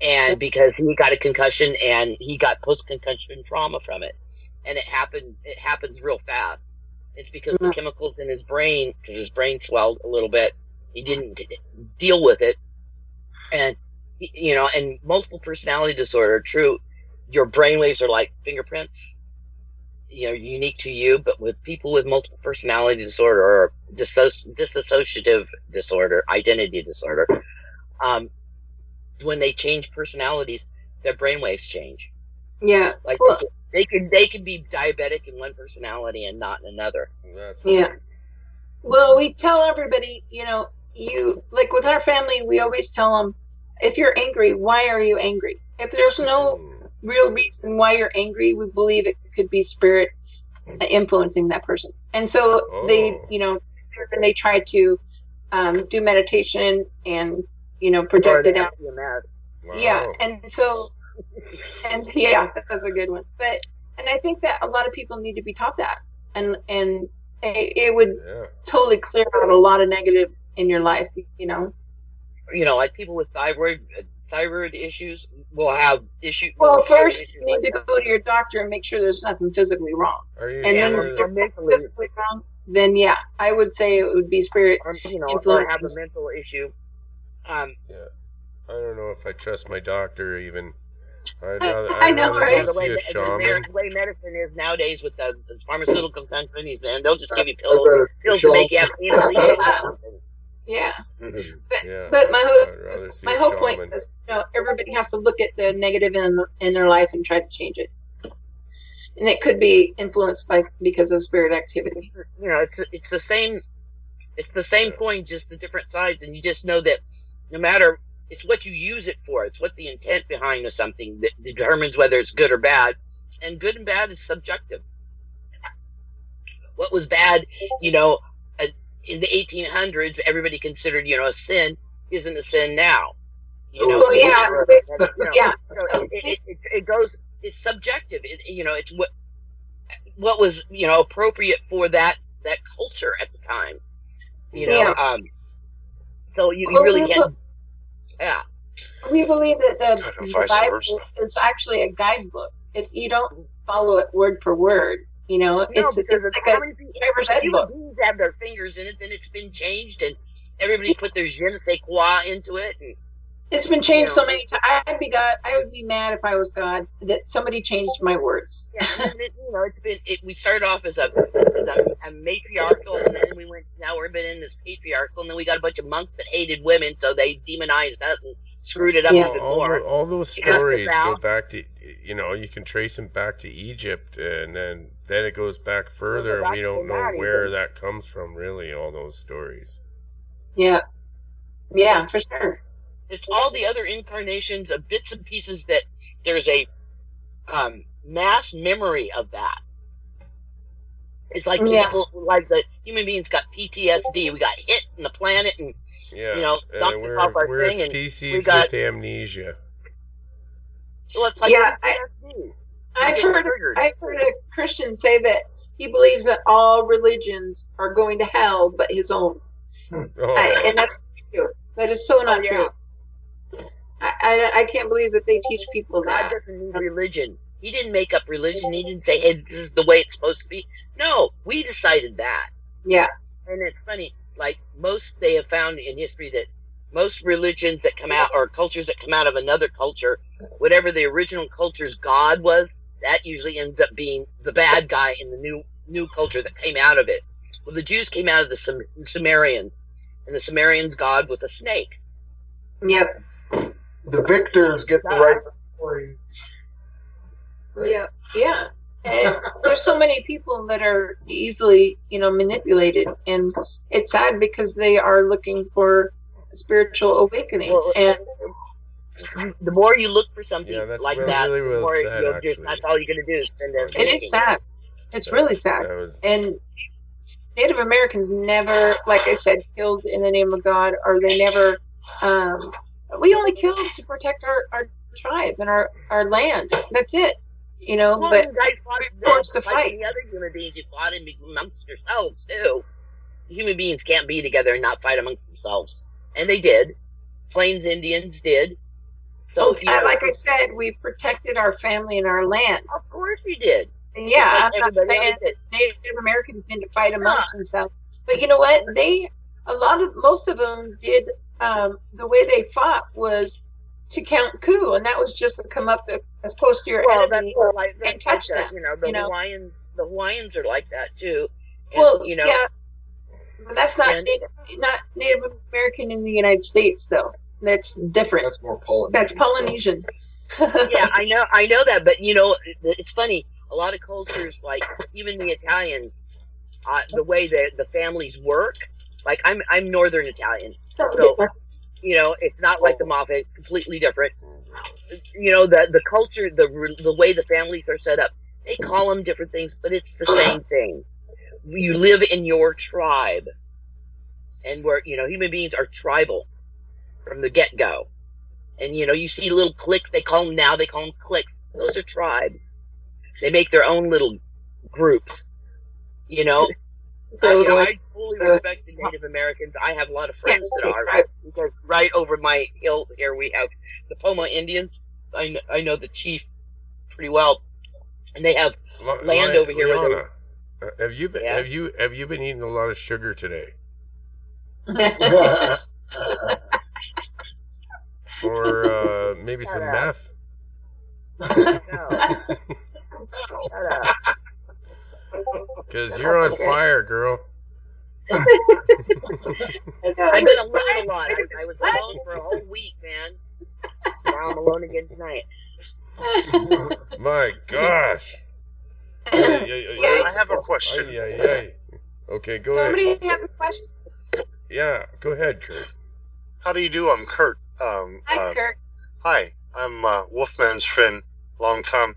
And because he got a concussion and he got post-concussion trauma from it. And it happens real fast. It's because the chemicals in his brain, because his brain swelled a little bit, he didn't deal with it. And, and multiple personality disorder, true, your brain waves are like fingerprints, unique to you, but with people with multiple personality disorder or dissociative disorder, identity disorder, when they change personalities, their brainwaves change. Yeah. Like they can be diabetic in one personality and not in another. That's Well, we tell everybody, like with our family, we always tell them, if you're angry, why are you angry? If there's no real reason why you're angry, we believe it could be spirit influencing that person. And so they, and they try to do meditation and project it out. Wow. Yeah, and so, that's a good one. And I think that a lot of people need to be taught that, and it would totally clear out a lot of negative in your life. Like people with thyroid issues will have issues. Well, first you need to go to your doctor and make sure there's nothing physically wrong. Are you and then if there's physically wrong, then I would say it would be spirit influence. Or have a mental issue. I don't know if I trust my doctor even. I know, right? The way medicine is nowadays with the pharmaceutical companies, man, they'll just give you pills to make you have something. Yeah. But my whole point is, everybody has to look at the negative in their life and try to change it. And it could be influenced because of spirit activity. It's the same. It's the same coin, just the different sides, and you just know that no matter, it's what you use it for. It's what the intent behind something that determines whether it's good or bad, and good and bad is subjective. What was bad, in the 1800s, everybody considered, a sin, isn't a sin now. It goes. It's subjective. It's what was appropriate for that culture at the time. So you really can't. Yeah. We believe that the Bible is actually a guidebook. You don't follow it word for word. You know, No, it's because like how a many people, driver's ed human book. beings have their fingers in it, then it's been changed, and everybody put their je ne sais quoi into it. And, It's been changed you know, so many times. I would be mad if I was God that somebody changed my words. yeah, and you know, we started off as a matriarchal, and then we went, now we've been in this patriarchal, and then we got a bunch of monks that hated women, so they demonized us and screwed it up Yeah. even more. All those You got stories this go out. back to, you know, you can trace them back to Egypt, and then it goes back further, and we don't know where that comes from, really, all those stories. Yeah. Yeah, for sure. It's all the other incarnations of bits and pieces that there's a mass memory of that. It's like Yeah. people, like the human beings got PTSD. We got hit in the planet, and Yeah, you know, knocked us off our we're thing, a and we species got. with amnesia. Well, it's like Yeah, PTSD. I've get triggered. heard a Christian say that he believes that all religions are going to hell but his own. Oh, And that's true. That is so not Oh, yeah. true. I can't believe that they teach people God that. doesn't need religion. He didn't make up religion. He didn't say, hey, this is the way it's supposed to be. No, we decided that. Yeah. And it's funny, like they have found in history that most religions that come out, or cultures that come out of another culture, whatever the original culture's God was, that usually ends up being the bad guy in the new culture that came out of it. Well, the Jews came out of the Sumerians, and the Sumerians' God was a snake. Yep. The victors get the right story. Right. Yeah. Yeah. And there's so many people that are easily, manipulated, and it's sad because they are looking for a spiritual awakening. Well, and the more you look for something Yeah, that's like really, that, really the well more said, you'll actually. that's all you're going to do is spend there. it is sad. It's really sad. That was, And Native Americans never, like I said, killed in the name of God, or they never. We only killed to protect our tribe and our land. That's it. Well, But you guys fought forced to like fight. the other human beings, you fought amongst yourselves too. Human beings can't be together and not fight amongst themselves, and they did. Plains Indians did. So, like I said, we protected our family and our land. of course you did. And yeah, Just like I'm not everybody saying else did. Native Americans didn't fight amongst themselves, but you know what? Most of them did. The way they fought was to count coup, and that was just to come up as close to your enemy and touch them. The Hawaiians are like that too. And, Well, yeah, but that's not and- not Native American in the United States, though. That's different. That's more Polynesian. That's Polynesian. Yeah, I know that, but it's funny. A lot of cultures, like even the Italians, the way the families work. Like I'm Northern Italian, so it's not like the mafia. It's completely different. The culture, the way the families are set up, they call them different things, but it's the same thing. You live in your tribe, and where human beings are tribal from the get go. And you see little cliques. They call them cliques. Those are tribes. They make their own little groups. So I fully respect the Native Americans. I have a lot of friends that are. Because right over my hill here we have the Poma Indians. I know the chief pretty well, and they have land over here. Liana, have you been eating a lot of sugar today, or maybe some meth? Because you're on fire, girl. I've been alone a lot. I was alone for a whole week, man. Now I'm alone again tonight. My gosh. I have a question. Okay, go ahead. Somebody has a question. Yeah, go ahead, Kurt. How do you do? I'm Kurt. Hi, Kurt. Hi, I'm Wolfman's friend, long time.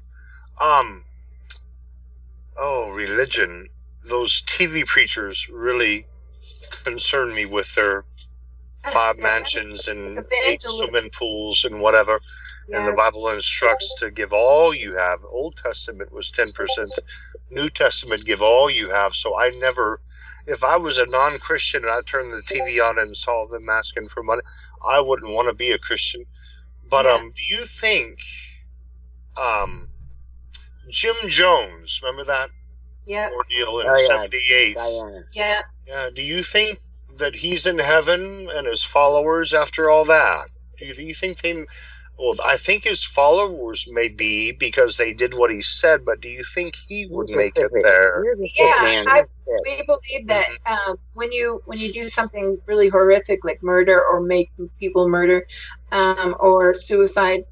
Religion. Those TV preachers really concern me with their 5 mansions and 8 swimming pools and whatever. Yes. And the Bible instructs to give all you have. Old Testament was 10%. New Testament, give all you have. So I never, if I was a non-Christian and I turned the TV on and saw them asking for money, I wouldn't want to be a Christian. But do you think Jim Jones, remember that? Yeah. ordeal in Oh, yeah. 78. Diana. Yeah. Yeah. Do you think that he's in heaven and his followers after all that? Do you think they? Well, I think his followers may be because they did what he said, but do you think he would make it there? You're the sick Yeah, man. we believe that when you do something really horrific like murder or make people murder or suicide,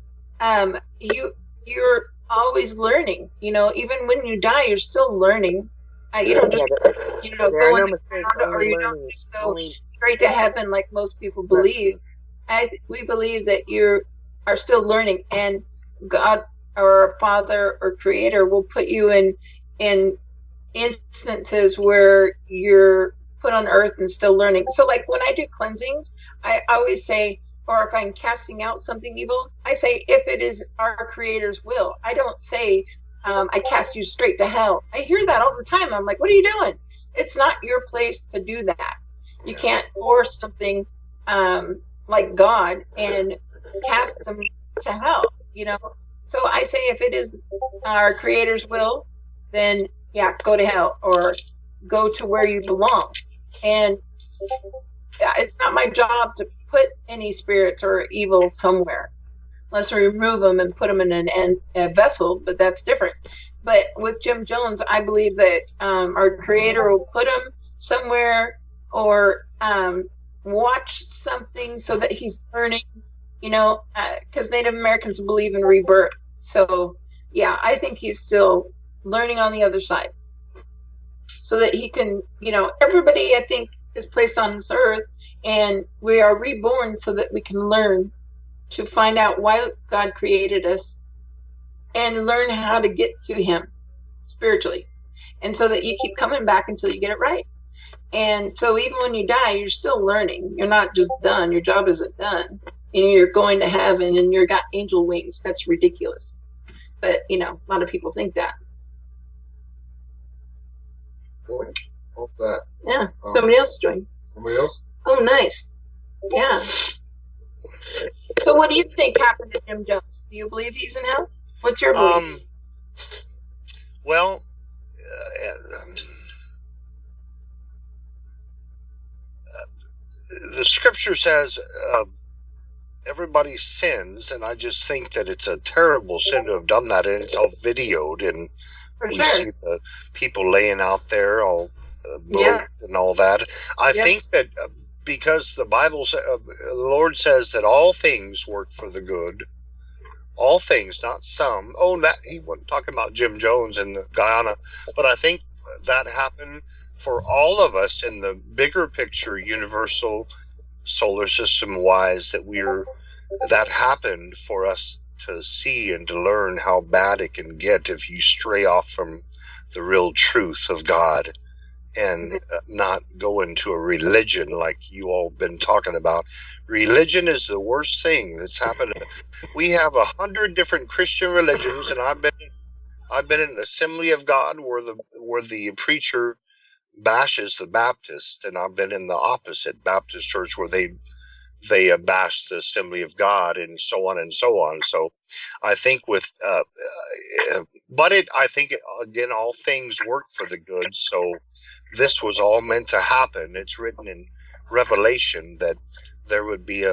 you're always learning. You know, even when you die, you're still learning. You don't just go in the ground, or you don't just go straight to heaven like most people believe. We believe that you are still learning, and God or Father or Creator will put you in instances where you're put on earth and still learning. So like when I do cleansings, I always say, or if I'm casting out something evil, I say, if it is our Creator's will. I don't say, I cast you straight to hell. I hear that all the time. I'm like, what are you doing? It's not your place to do that. You can't force something like God and cast them to hell, you know. So I say, if it is our Creator's will, then yeah, go to hell or go to where you belong. And it's not my job to put any spirits or evil somewhere. Let's remove them and put them in a vessel, but that's different. But with Jim Jones, I believe that our Creator will put him somewhere or watch something so that he's learning, you know, because Native Americans believe in rebirth. So, yeah, I think he's still learning on the other side so that he can, you know, everybody, I think, is placed on this earth, and we are reborn so that we can learn to find out why God created us and learn how to get to Him spiritually. And so that you keep coming back until you get it right. And so even when you die, you're still learning. You're not just done. Your job isn't done. You know, you're going to heaven and you've got angel wings. That's ridiculous. But, you know, a lot of people think that. Boy, what's that? Yeah, somebody else joined. Somebody else? Oh, nice. Yeah. So what do you think happened to Jim Jones? Do you believe he's in hell? What's your belief? Well, the scripture says everybody sins, and I just think that it's a terrible sin to have done that, and it's all videoed, and we see the people laying out there all bloated and all that. I think that because the Bible, the Lord says that all things work for the good, all things, not some. Oh, that he wasn't talking about Jim Jones in Guyana, but I think that happened for all of us in the bigger picture, universal solar system wise, that happened for us to see and to learn how bad it can get if you stray off from the real truth of God and not go into a religion like you all been talking about. Religion is the worst thing that's happened. We have 100 different Christian religions, and I've been in an Assembly of God where the preacher bashes the Baptist, and I've been in the opposite Baptist church where they bash the Assembly of God, and so on and so on. So I think I think again, all things work for the good. So this was all meant to happen. It's written in Revelation that there would be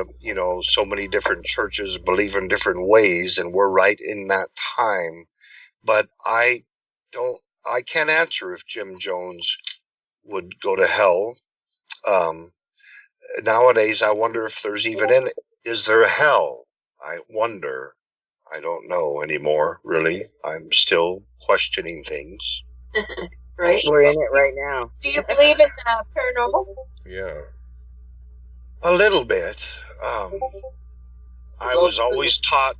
so many different churches believe in different ways, and we're right in that time. But I can't answer if Jim Jones would go to hell. Nowadays, I wonder if there's is there a hell? I wonder. I don't know anymore, really. I'm still questioning things. Right? We're in it right now. Do you believe in paranormal? Yeah. A little bit. I was always taught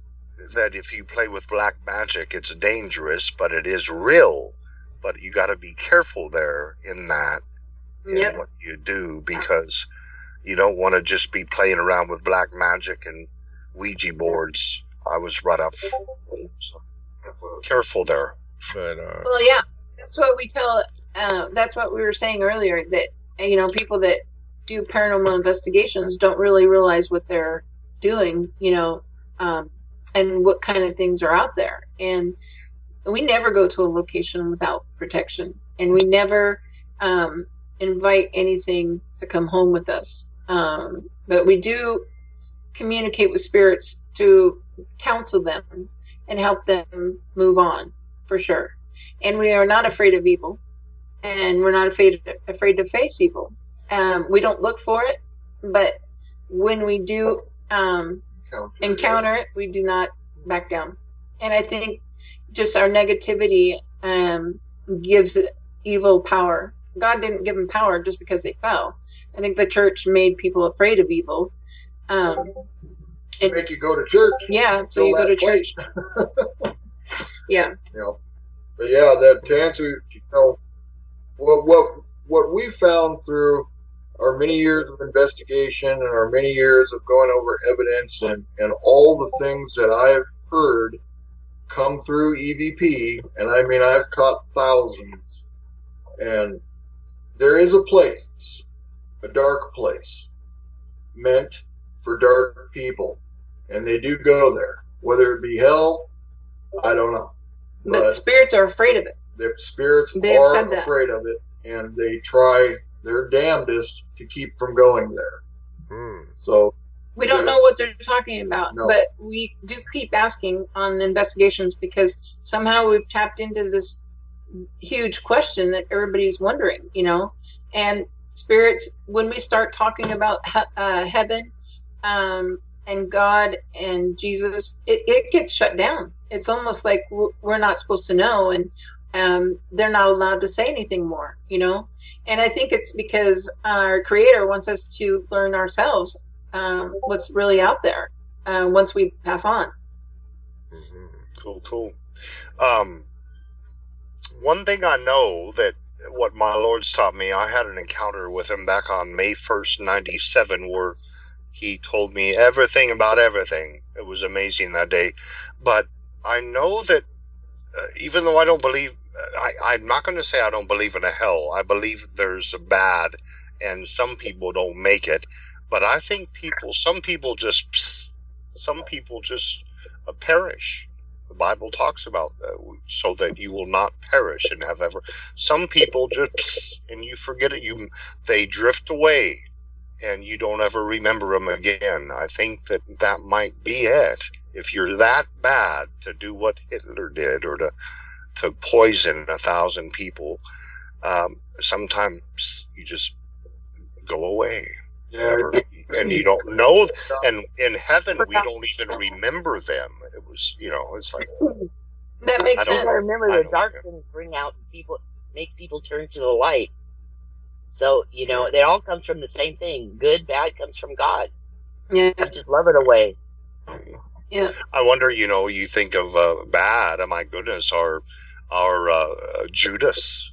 that if you play with black magic, it's dangerous, but it is real. But you got to be careful there in what you do, because you don't want to just be playing around with black magic and Ouija boards. I was brought up. So, careful there. But well, yeah, that's what we tell. That's what we were saying earlier. That people that do paranormal investigations don't really realize what they're doing. And what kind of things are out there. And we never go to a location without protection. and we never invite anything to come home with us. But we do communicate with spirits to counsel them and help them move on, for sure. And we are not afraid of evil, and we're not afraid to face evil. We don't look for it, but when we do encounter it, we do not back down. And I think just our negativity gives evil power. God didn't give them power just because they fell. I think the church made people afraid of evil. Make you go to church. Yeah, so you go to church. Yeah. But yeah, that to answer, what we found through our many years of investigation and our many years of going over evidence and all the things that I've heard come through EVP, and I mean I've caught thousands, and there is a place, a dark place, meant for dark people, and they do go there. Whether it be hell, I don't know. But spirits are afraid of it. The spirits are afraid of it, and they try their damnedest to keep from going there. So we don't know what they're talking about, but we do keep asking on investigations because somehow we've tapped into this huge question that everybody's wondering, and spirits, when we start talking about heaven and God and Jesus, it gets shut down. It's almost like we're not supposed to know, and they're not allowed to say anything more, And I think it's because our Creator wants us to learn ourselves what's really out there once we pass on. Cool. One thing I know that what my Lord's taught me, I had an encounter with him back on May 1st, 97, where he told me everything about everything. It was amazing that day. But I know that even though I don't believe, I'm not going to say I don't believe in a hell. I believe there's a bad, and some people don't make it. But I think some people just perish. The Bible talks about so that you will not perish and have ever. Some people just and you forget it. They drift away, and you don't ever remember them again. I think that might be it. If you're that bad to do what Hitler did, or to poison 1,000 people, sometimes you just go away. Yeah. And you don't know, and in heaven we don't even remember them. It was, it's like that makes sense. I remember the dark things bring out people, make people turn to the light. So it all comes from the same thing. Good, bad comes from God. Yeah, I just love it away. Yeah. I wonder, you think of bad. Oh my goodness, our Judas.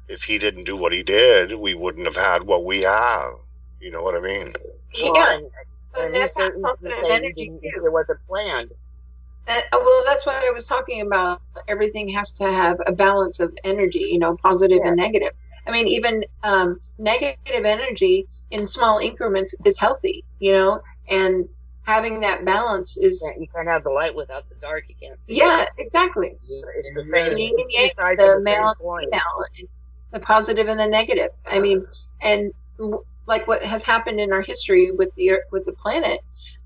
If he didn't do what he did, we wouldn't have had what we have. You know what I mean? Yeah, and that's energy too. It wasn't planned. Well, that's what I was talking about. Everything has to have a balance of energy, positive and negative. I mean, even negative energy in small increments is healthy, and having that balance is. You can't have the light without the dark. You can't see. Yeah, exactly. It's the same. The male and female, the positive and the negative. I mean, and like what has happened in our history with the planet,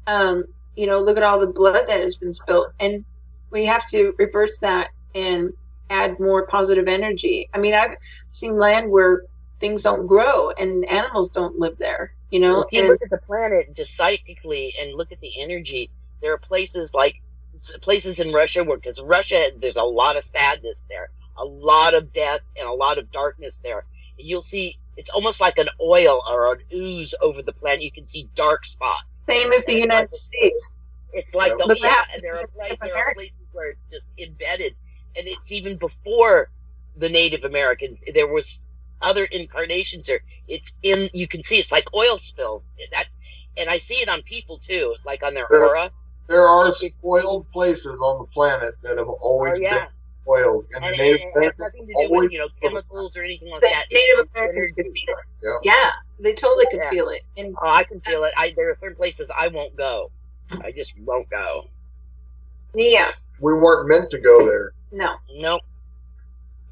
look at all the blood that has been spilled, and we have to reverse that and add more positive energy. I mean, I've seen land where things don't grow and animals don't live there. If you look at the planet just psychically and look at the energy, there are places in Russia where, because Russia, there's a lot of sadness there, a lot of death, and a lot of darkness there. You'll see. It's almost like an oil or an ooze over the planet. You can see dark spots. Same as the United States. It's like and there are places where it's just embedded, and it's even before the Native Americans. There was other incarnations there. You can see it's like oil spill. And I see it on people too, like on their aura. There are spoiled places on the planet that have always been spoiled, and the Native Americans has nothing to do with chemicals or anything like that. Native Americans can feel it. Yeah, they totally can feel it. And I can feel it. There are certain places I won't go. I just won't go. Yeah, we weren't meant to go there. No. Nope.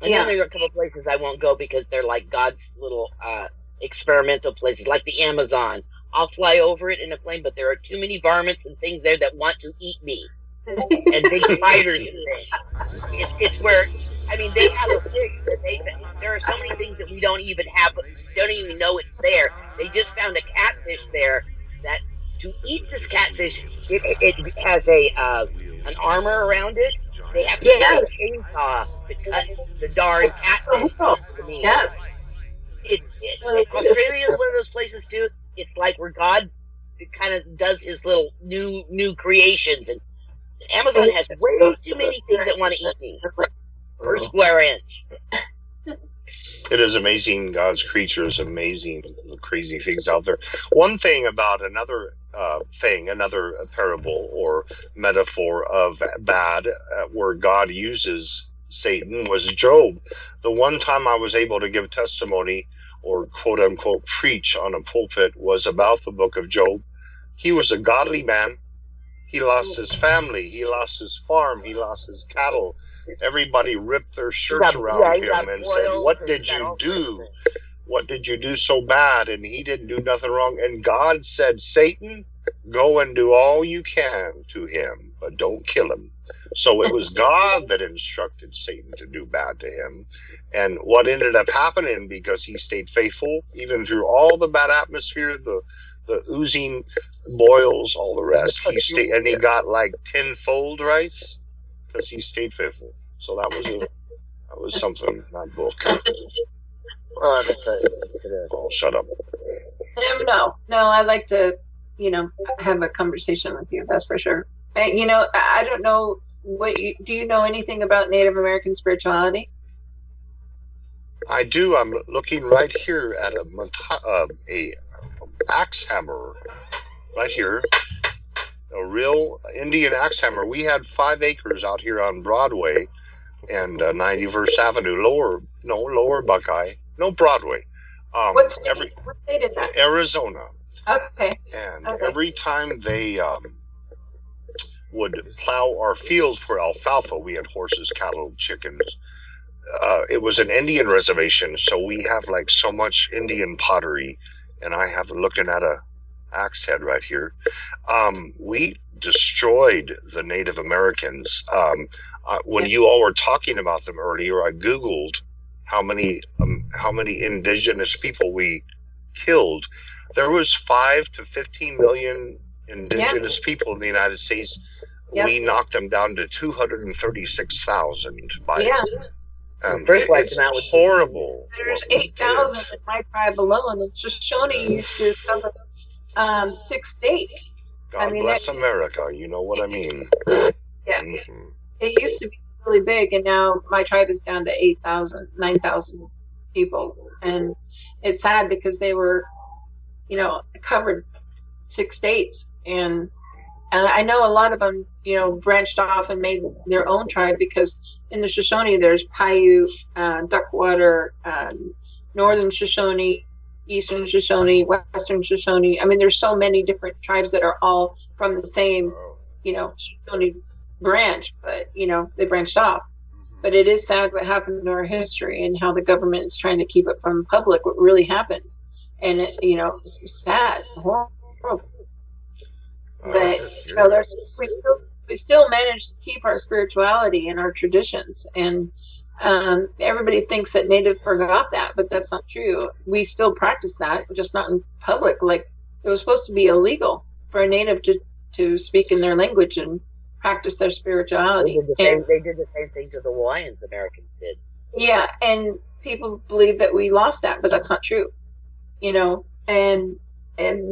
And then there are a couple of places I won't go because they're like God's little experimental places, like the Amazon. I'll fly over it in a plane, but there are too many varmints and things there that want to eat me. And big spiders and things. It's where, I mean, they have a fix that there are so many things that we don't even have, don't even know it's there. They just found a catfish there that to eat this catfish, it has an armor around it. They have to use a chainsaw to cut the darn catfish. Yes. Australia is one of those places too. It's like where God kind of does his little new creations, and Amazon has way too many things that want to eat me per square inch. It is amazing. God's creatures, amazing, the crazy things out there. One thing about another parable or metaphor of bad, where God uses Satan, was Job. The one time I was able to give testimony or quote unquote preach on a pulpit was about the book of Job. He was a godly man. He lost his family. He lost his farm. He lost his cattle. Everybody ripped their shirts around him and said, "What did you do? What did you do so bad?" And he didn't do nothing wrong. And God said, "Satan, go and do all you can to him, but don't kill him." So it was God that instructed Satan to do bad to him. And what ended up happening, because he stayed faithful, even through all the bad atmosphere, the oozing boils, all the rest, he stayed, and he got like tenfold, right? Because he stayed faithful. So that was something, that book. Oh, shut up. No, I like to, have a conversation with you. That's for sure. And, I don't know do you know anything about Native American spirituality? I do. I'm looking right here at a axe hammer right here, a real Indian axe hammer. We had 5 acres out here on Broadway and 91st Avenue, lower Buckeye, no Broadway. What state is that? Arizona. Okay. And every time they would plow our fields for alfalfa, we had horses, cattle, chickens. It was an Indian reservation, so we have like so much Indian pottery, and I have looking at a axe head right here. We destroyed the Native Americans. When you all were talking about them earlier, I Googled how many indigenous people we killed. There was 5 to 15 million indigenous people in the United States. We knocked them down to 236,000 by it's horrible. There's 8,000 in my tribe alone, and Shoshone used to cover 6 states. God bless America, you know what I mean. Yeah. Mm-hmm. It used to be really big, and now my tribe is down to 8,000, 9,000 people. And it's sad because they were, covered 6 states. And I know a lot of them, branched off and made their own tribe, because in the Shoshone, there's Paiute, Duckwater, Northern Shoshone, Eastern Shoshone, Western Shoshone. I mean, there's so many different tribes that are all from the same, Shoshone branch, but, they branched off. But it is sad what happened in our history and how the government is trying to keep it from public, what really happened. And, it's sad, horrible. But we still manage to keep our spirituality and our traditions, and everybody thinks that Native forgot that, but that's not true. We still practice that, just not in public. Like, it was supposed to be illegal for a Native to speak in their language and practice their spirituality. They did the same thing to the Hawaiians. Americans did. Yeah, and people believe that we lost that, but that's not true. And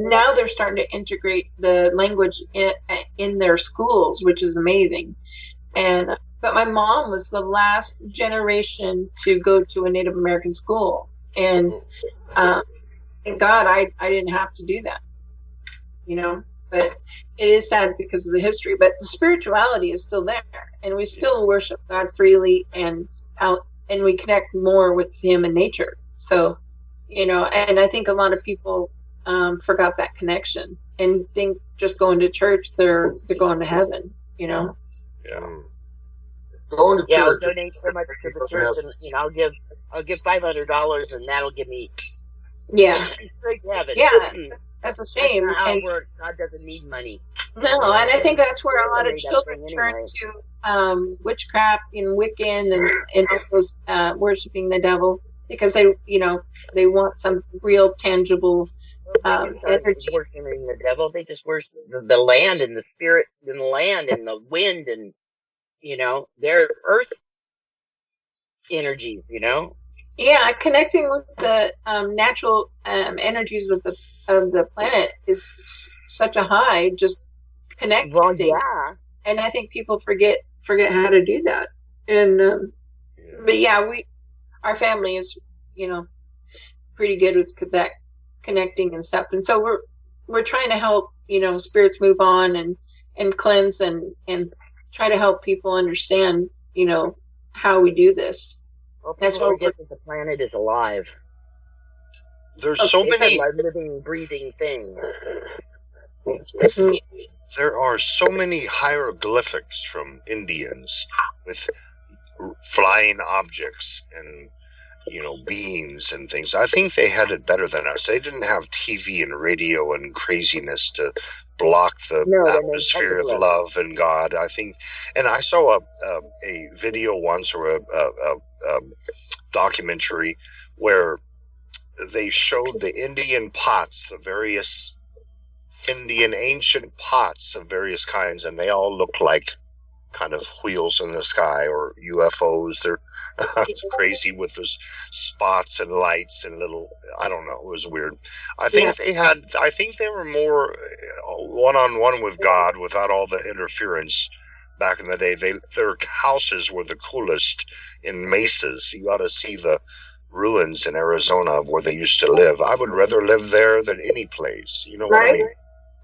now they're starting to integrate the language in their schools, which is amazing. But my mom was the last generation to go to a Native American school. And thank God I didn't have to do that, But it is sad because of the history. But the spirituality is still there. And we still worship God freely and we connect more with Him and nature. So, and I think a lot of people forgot that connection and think just going to church they're going to heaven. Yeah. Going to Yeah, I'll church. donate so much to the church, and I'll give $500, and that'll give me Yeah. straight to heaven. Yeah, that's a shame. That's not how And it works. God doesn't need money. no, and I think that's where a lot of Made up children thing turn anyway. to witchcraft and Wiccan and all those worshiping the devil because they want some real tangible energy. Worshiping the devil. They just worship the land and the spirit and the land and the wind and their earth energies. Yeah, connecting with the natural energies of the planet is such a high. Just connecting. Well, yeah. And I think people forget how to do that. And but yeah, our family is pretty good with that connecting and stuff. And so we're trying to help spirits move on and cleanse and try to help people understand how we do this. Well, That's people what forget that the planet is alive. There's so It's many. a living, breathing thing. There are so many hieroglyphics from Indians with flying objects and beings and things. I think they had it better than us. They didn't have TV and radio and craziness to block the atmosphere of love and God. I think, and I saw a video once or a documentary where they showed the Indian pots, the various Indian ancient pots of various kinds, and they all look like kind of wheels in the sky or UFOs. They're crazy with those spots and lights and little, I don't know, it was weird. I think they were more one-on-one with God without all the interference back in the day. Their houses were the coolest in mesas. You ought to see the ruins in Arizona of where they used to live. I would rather live there than any place. You know what I mean?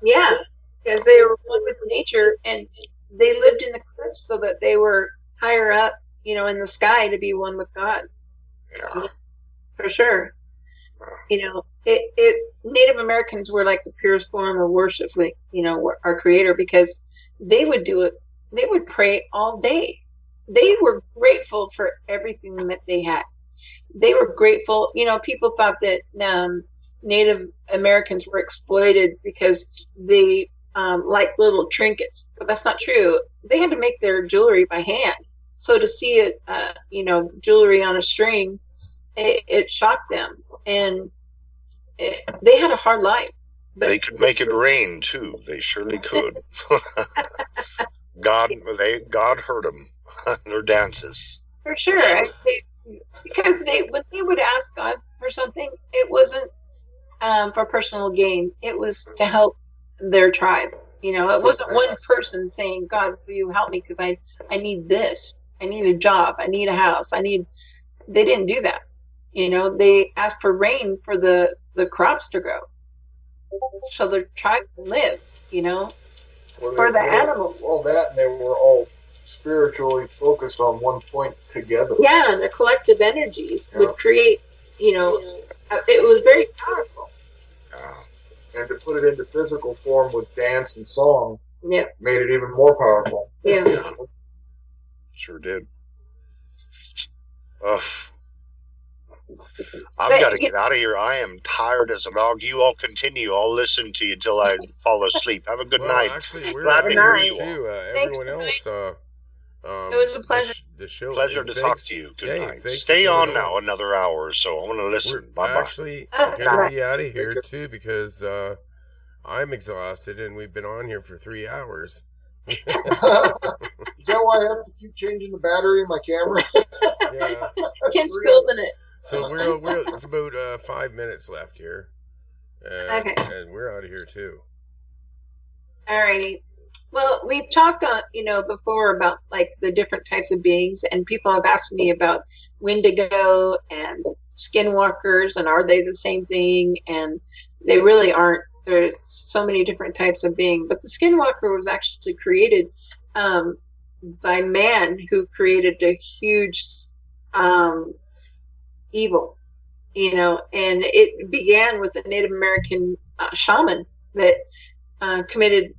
Yeah, because they were one with nature, and they lived in the cliffs so that they were higher up, in the sky to be one with God. Yeah. For sure. Native Americans were like the purest form of worship, like, our Creator, because they would do it. They would pray all day. They were grateful for everything that they had. They were grateful. People thought that Native Americans were exploited because they like little trinkets, but that's not true. They had to make their jewelry by hand. So to see it, jewelry on a string, it shocked them, and they had a hard life. But they could make it rain too. They surely could. God heard them their dances for sure. Because when they would ask God for something, it wasn't for personal gain. It was to help their tribe. It wasn't one person saying, God, will you help me because I need this. I need a job. I need a house. They didn't do that. They asked for rain for the crops to grow so their tribe can live, for the animals. All that, and they were all spiritually focused on one point together. Yeah, and the collective energy would create, it was very powerful. And to put it into physical form with dance and song made it even more powerful. Yeah. Sure did. I've got to get out of here. I am tired as a dog. You all continue. I'll listen to you until I fall asleep. Have a good night. Actually, we're glad to hear you too. Everyone else. It was a pleasure. The show. Pleasure to talk to you. Good night. Stay on now another hour or so. I want to listen. Bye-bye. Actually, going to be out of here too because I'm exhausted and we've been on here for 3 hours. Is that why I have to keep changing the battery in my camera? Yeah. Kent's building it. So we're it's about 5 minutes left here. Okay. And we're out of here too. Alrighty. Well, we've talked on, before about like the different types of beings, and people have asked me about Wendigo and skinwalkers, and are they the same thing? And they really aren't. There's so many different types of being, but the skinwalker was actually created by man, who created a huge evil, and it began with a Native American shaman that committed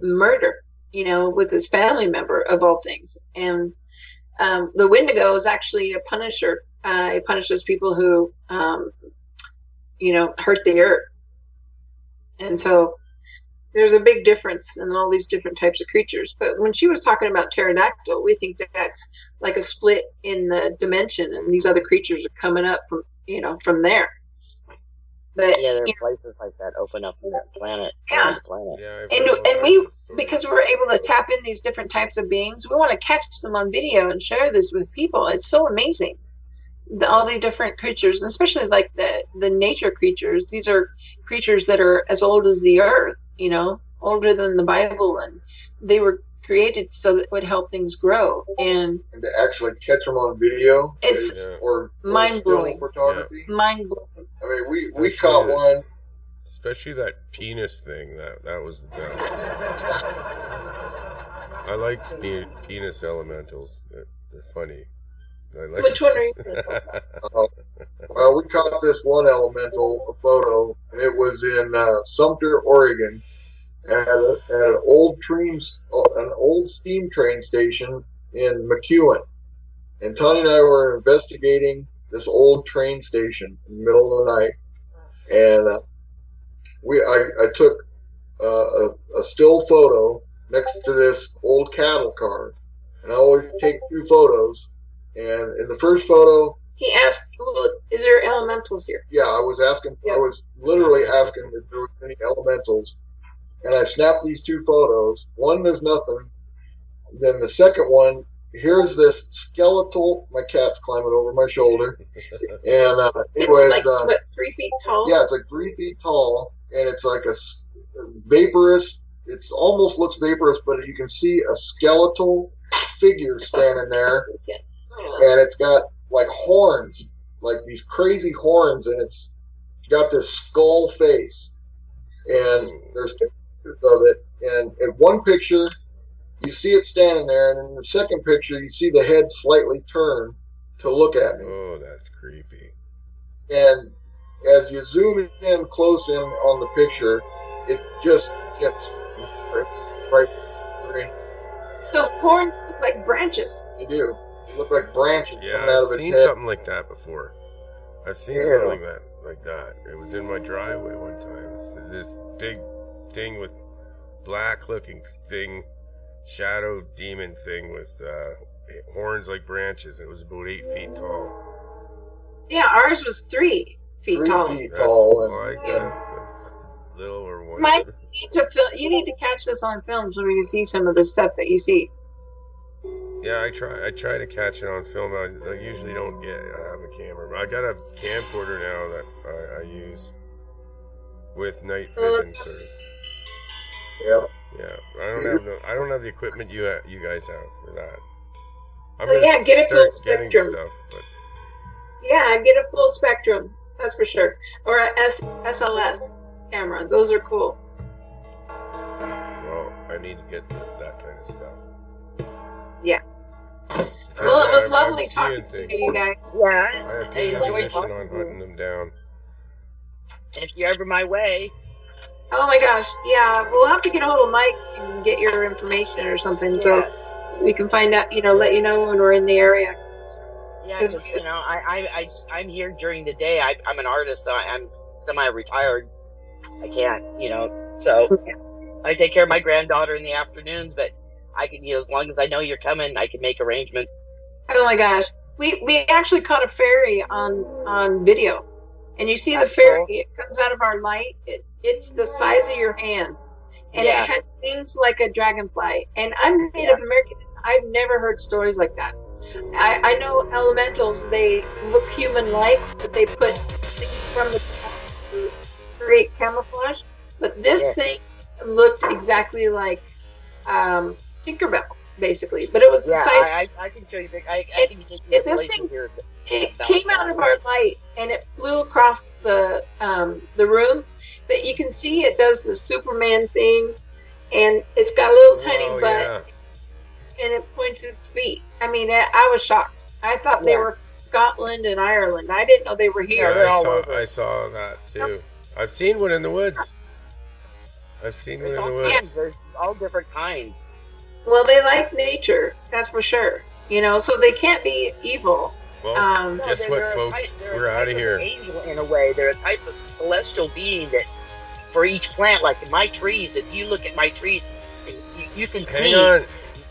murder, with his family member of all things. And The Wendigo is actually a punisher. It punishes people who, hurt the earth. And so there's a big difference in all these different types of creatures. But when she was talking about pterodactyl, we think that's like a split in the dimension, and these other creatures are coming up from there. But yeah, there are places like that open up in that planet. Yeah. And we, because we're able to tap in these different types of beings, we want to catch them on video and share this with people. It's so amazing. All the different creatures, and especially like the nature creatures. These are creatures that are as old as the earth, older than the Bible, and they were created so that it would help things grow. And to actually catch them on video, or mind-blowing. Photography. Yeah. Mind-blowing. I mean, we caught one. Especially that penis thing. That was the best. I liked penis elementals. They're funny. Which one are you? Well, we caught this one elemental, a photo, and it was in Sumter, Oregon, at an old steam train station in McEwen. And Tanya and I were investigating this old train station in the middle of the night, and I took a still photo next to this old cattle car, and I always take 2 photos. And in the first photo, he asked, well, "Is there elementals here?" Yeah, I was asking. Yeah. I was literally asking if there were any elementals, and I snapped these 2 photos. One, there's nothing. Then the second one, here's this skeletal. My cat's climbing over my shoulder, and it was like what, 3 feet tall? Yeah, it's like 3 feet tall, and it's like a vaporous. It almost looks vaporous, but you can see a skeletal figure standing there. And it's got like horns, like these crazy horns, and it's got this skull face. And there's pictures of it. And in one picture, you see it standing there, and in the second picture, you see the head slightly turn to look at me. Oh, that's creepy. And as you zoom in close in on the picture, it just gets right. The horns look like branches. They do. They look like branches coming out of its head. I've seen something like that before. I've seen something like that. It was in my driveway one time. This big thing with black-looking thing, shadow demon thing with horns like branches. It was about 8 feet tall. Yeah, ours was 3 feet tall. 3 feet tall. Little or one. Mike, you need to catch this on film so we can see some of the stuff that you see. Yeah, I try to catch it on film. I usually don't have a camera. I got a camcorder now that I use with night vision. So yeah. I don't have the equipment you guys have for that. Get a full spectrum. Stuff, but... Yeah, get a full spectrum. That's for sure. Or a SLS camera. Those are cool. Well, I need to get that kind of stuff. Yeah. Well, it was lovely talking to you guys. Yeah, I enjoyed talking on hunting them down. If you're ever my way. Oh my gosh, yeah. We'll have to get a hold of Mike and get your information or something so we can find out, let you know when we're in the area. Yeah, because, I'm here during the day. I'm an artist, so I'm semi-retired. I can't, so I take care of my granddaughter in the afternoons, but I can, as long as I know you're coming, I can make arrangements. Oh my gosh. We actually caught a fairy on video. And you see the fairy, it comes out of our light. It's the size of your hand. And it had wings like a dragonfly. And I'm Native American. I've never heard stories like that. I know elementals, they look human-like, but they put things from the top to create camouflage. But this thing looked exactly like Tinkerbell, basically. But it was the size. I can show you. I can take you to this thing, here. It came out of our light and it flew across the room. But you can see it does the Superman thing, and it's got a little tiny butt, and it points its feet. I mean, I was shocked. I thought they were from Scotland and Ireland. I didn't know they were here. Yeah, I saw that too. I've seen one in the woods. There's all different kinds. Well, they like nature, that's for sure. You know, so they can't be evil. Well, guess what, they're folks? they're We're a out type of here. Angel in a way. They're a type of celestial being that, for each plant, like in my trees, if you look at my trees, you can Hang see on.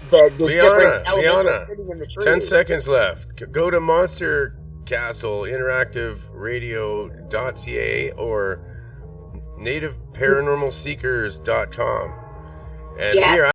the Liana, different elements Liana, sitting in the tree. 10 seconds left. Go to Monster Castle Interactive Radio.ca or NativeParanormalSeekers.com. And we are